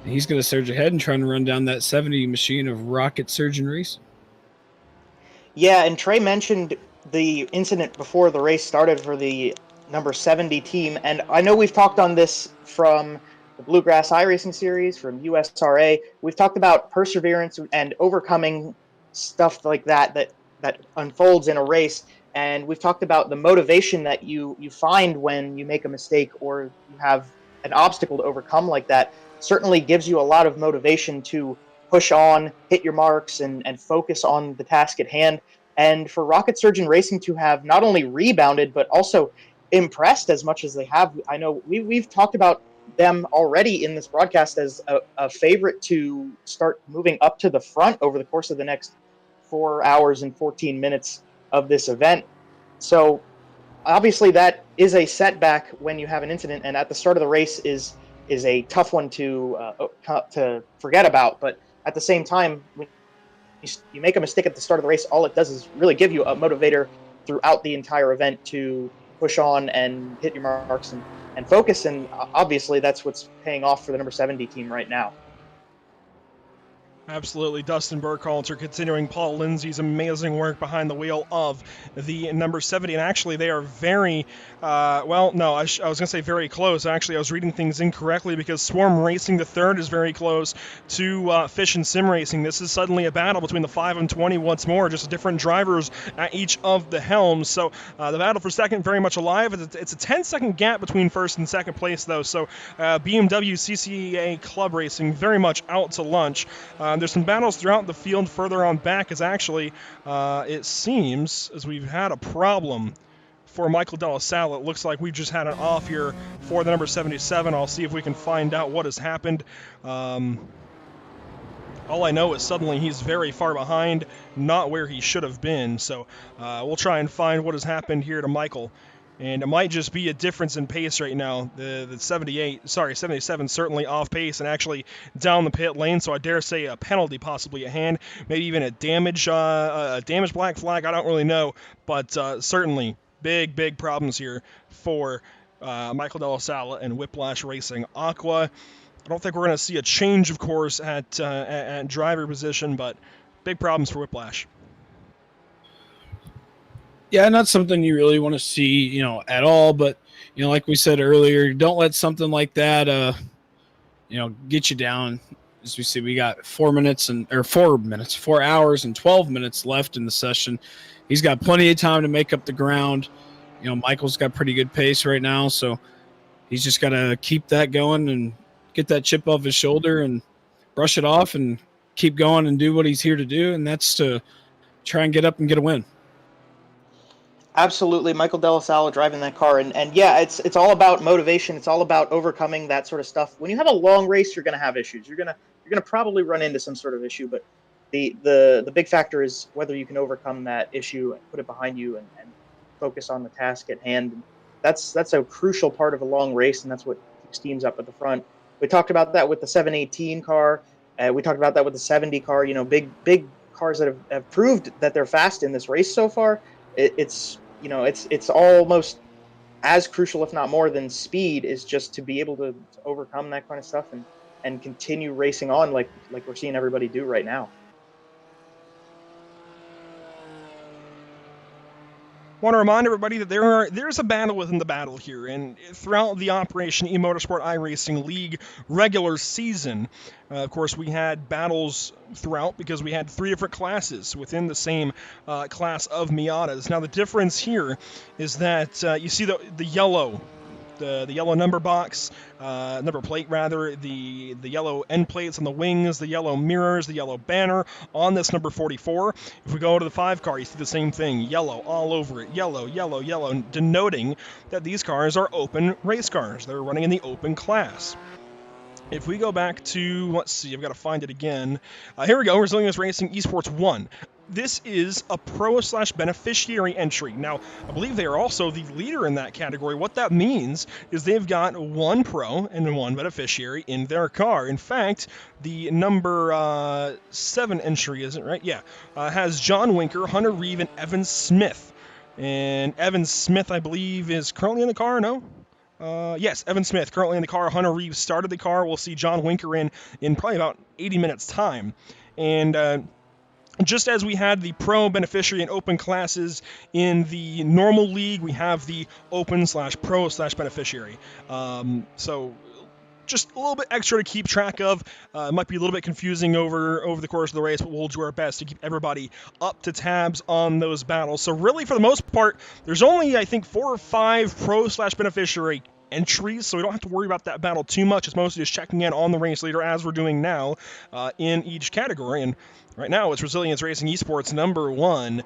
And he's going to surge ahead and trying to run down that 70 machine of Rocket Surgeon Racing. Yeah, and Trey mentioned the incident before the race started for the number 70 team, and I know we've talked on this from the Bluegrass iRacing series, from USRA. We've talked about perseverance and overcoming stuff like that unfolds in a race, and we've talked about the motivation that you find when you make a mistake or you have an obstacle to overcome like that. Certainly gives you a lot of motivation to push on, hit your marks, and focus on the task at hand. And for Rocket Surgeon Racing to have not only rebounded, but also impressed as much as they have. I know we've talked about them already in this broadcast as a favorite to start moving up to the front over the course of the next 4 hours and 14 minutes of this event. So obviously that is a setback when you have an incident, and at the start of the race is a tough one to forget about. But at the same time, when you make a mistake at the start of the race, all it does is really give you a motivator throughout the entire event to push on and hit your marks and focus. And obviously that's what's paying off for the number 70 team right now. Absolutely. Dustin Burkhalter continuing Paul Lindsay's amazing work behind the wheel of the number 70. And actually, they are very, well, no, I was going to say very close. Actually, I was reading things incorrectly because Swarm Racing the third is very close to Fish and Sim Racing. This is suddenly a battle between the 5 and 20 once more, just different drivers at each of the helms. So the battle for second very much alive. It's a 10-second gap between first and second place, though. So BMW CCA Club Racing very much out to lunch. There's some battles throughout the field further on back, as actually it seems as we've had a problem for Michael De La Salle. It looks like we've just had an off here for the number 77. I'll see if we can find out what has happened. All I know is suddenly he's very far behind, not where he should have been. So we'll try and find what has happened here to Michael. And it might just be a difference in pace right now. The 77 certainly off pace and actually down the pit lane. So I dare say a penalty possibly at hand, maybe even a damage black flag. I don't really know, but certainly big problems here for Michael De La Salle and Whiplash Racing Aqua. I don't think we're going to see a change, of course, at driver position, but big problems for Whiplash. Yeah, not something you really want to see, at all. But, like we said earlier, don't let something like that, get you down. As we see, we got 4 hours and 12 minutes left in the session. He's got plenty of time to make up the ground. Michael's got pretty good pace right now, so he's just got to keep that going and get that chip off his shoulder and brush it off and keep going and do what he's here to do, and that's to try and get up and get a win. Absolutely, Michael De La Salle driving that car, and yeah, it's all about motivation. It's all about overcoming that sort of stuff. When you have a long race, you're going to have issues. You're gonna probably run into some sort of issue, but the big factor is whether you can overcome that issue and put it behind you and focus on the task at hand. That's a crucial part of a long race, and that's what keeps teams up at the front. We talked about that with the 718 car. We talked about that with the 70 car. Big cars that have proved that they're fast in this race so far. It's almost as crucial, if not more, than speed, is just to be able to overcome that kind of stuff and continue racing on like we're seeing everybody do right now. Want to remind everybody that there's a battle within the battle here, and throughout the Operation eMotorsport iRacing League regular season, of course, we had battles throughout because we had 3 different classes within the same class of Miatas. Now, the difference here is that you see the yellow. The yellow number box, number plate rather, the yellow end plates on the wings, the yellow mirrors, the yellow banner on this number 44. If we go to the 5 car, you see the same thing, yellow all over it, yellow, denoting that these cars are open race cars. They're running in the open class. If we go back to, let's see, I've got to find it again. Here we go, Resilience Racing Esports 1. This is a pro/beneficiary entry. Now, I believe they are also the leader in that category. What that means is they've got 1 pro and 1 beneficiary in their car. In fact, the number 7 entry, isn't right? Yeah, has John Winker, Hunter Reeve, and Evan Smith. And Evan Smith, I believe, is currently in the car, no? Yes, Evan Smith currently in the car. Hunter Reeves started the car. We'll see John Winker in probably about 80 minutes time. And just as we had the pro, beneficiary, and open classes in the normal league, we have the open/pro/beneficiary. So just a little bit extra to keep track of. It might be a little bit confusing over the course of the race, but we'll do our best to keep everybody up to tabs on those battles. So really, for the most part, there's only, I think, 4 or 5 pro/beneficiary entries, so we don't have to worry about that battle too much. It's mostly just checking in on the race leader, as we're doing now in each category. And right now, it's Resilience Racing Esports number 1.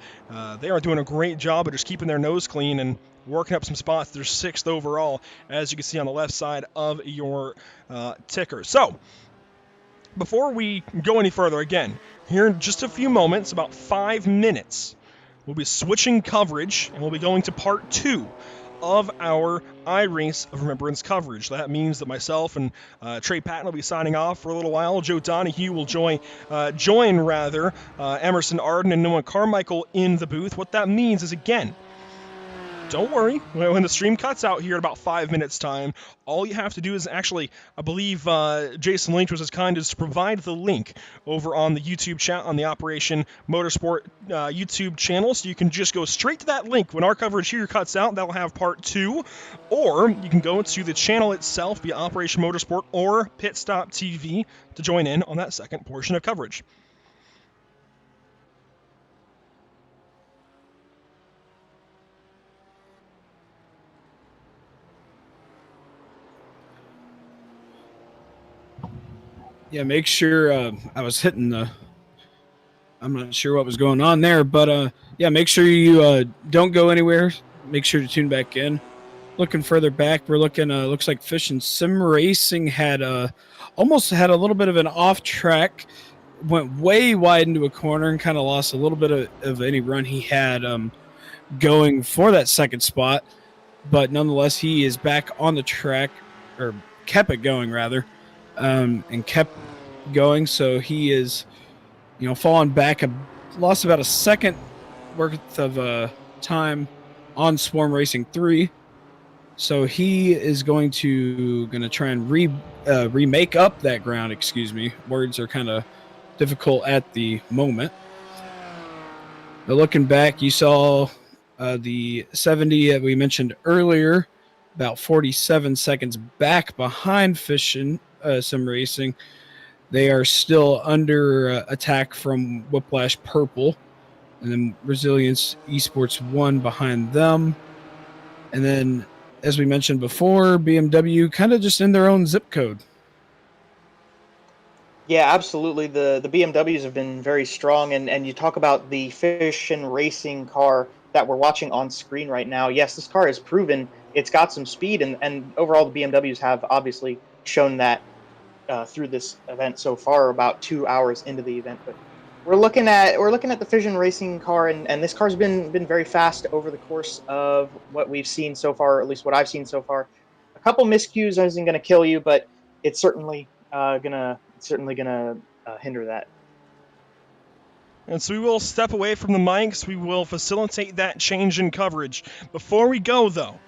They are doing a great job of just keeping their nose clean and working up some spots. They're 6th overall, as you can see on the left side of your ticker. So, before we go any further, again, here in just a few moments, about 5 minutes, we'll be switching coverage, and we'll be going to part 2 of our iRace of Remembrance coverage. That means that myself and Trey Patton will be signing off for a little while. Joe Donahue will join Emerson Arden and Noah Carmichael in the booth. What that means is, again, don't worry, when the stream cuts out here in about 5 minutes' time, all you have to do is actually, I believe Jason Lynch was as kind as to provide the link over on the YouTube chat on the Operation Motorsport YouTube channel, so you can just go straight to that link. When our coverage here cuts out, that'll have part 2, or you can go to the channel itself via Operation Motorsport or Pit Stop TV to join in on that second portion of coverage. Yeah, make sure I was hitting the. I'm not sure what was going on there, but yeah, make sure you don't go anywhere. Make sure to tune back in. Looking further back, we're looking. Looks like Fish and Sim Racing had almost had a little bit of an off track, went way wide into a corner and kind of lost a little bit of any run he had going for that second spot. But nonetheless, he is back on the track, or kept it going rather. And kept going, so he is, falling back, lost about a second worth of time on Swarm Racing 3. So he is going to try and remake up that ground. Excuse me, words are kind of difficult at the moment. But looking back, you saw the 70 that we mentioned earlier, about 47 seconds back behind Fish and Sim Racing. They are still under attack from Whiplash Purple, and then Resilience Esports 1 behind them. And then, as we mentioned before, BMW kind of just in their own zip code. Yeah, absolutely. The BMWs have been very strong, and you talk about the Fish and Racing car that we're watching on screen right now. Yes, this car has proven it's got some speed, and overall the BMWs have obviously shown that through this event so far, about 2 hours into the event. But we're looking at the Fission Racing car, and this car's been very fast over the course of what we've seen so far, or at least what I've seen so far. A couple miscues isn't going to kill you, but it's certainly gonna hinder that. And so we will step away from the mics. We will facilitate that change in coverage. Before we go, though,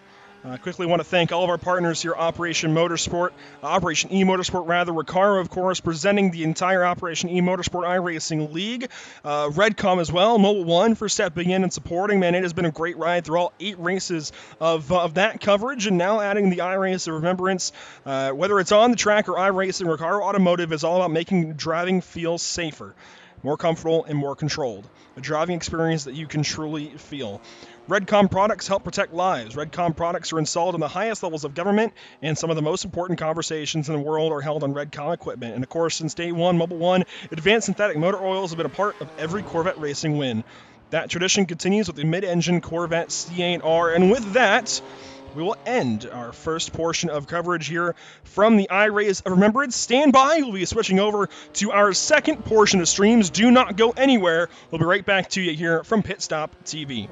I quickly want to thank all of our partners here, Operation eMotorsport, Recaro, of course, presenting the entire Operation eMotorsport iRacing League, Redcom as well, Mobile One for stepping in and supporting. Man, it has been a great ride through all 8 races of that coverage, and now adding the iRace of Remembrance. Whether it's on the track or iRacing, Recaro Automotive is all about making driving feel safer, more comfortable, and more controlled. A driving experience that you can truly feel. Redcom products help protect lives. Redcom products are installed in the highest levels of government, and some of the most important conversations in the world are held on Redcom equipment. And of course, since day one, Mobile One, advanced synthetic motor oils have been a part of every Corvette racing win. That tradition continues with the mid-engine Corvette C8R, and with that, we will end our first portion of coverage here from the iRace of Remembrance. Stand by. We'll be switching over to our second portion of streams. Do not go anywhere. We'll be right back to you here from Pit Stop TV.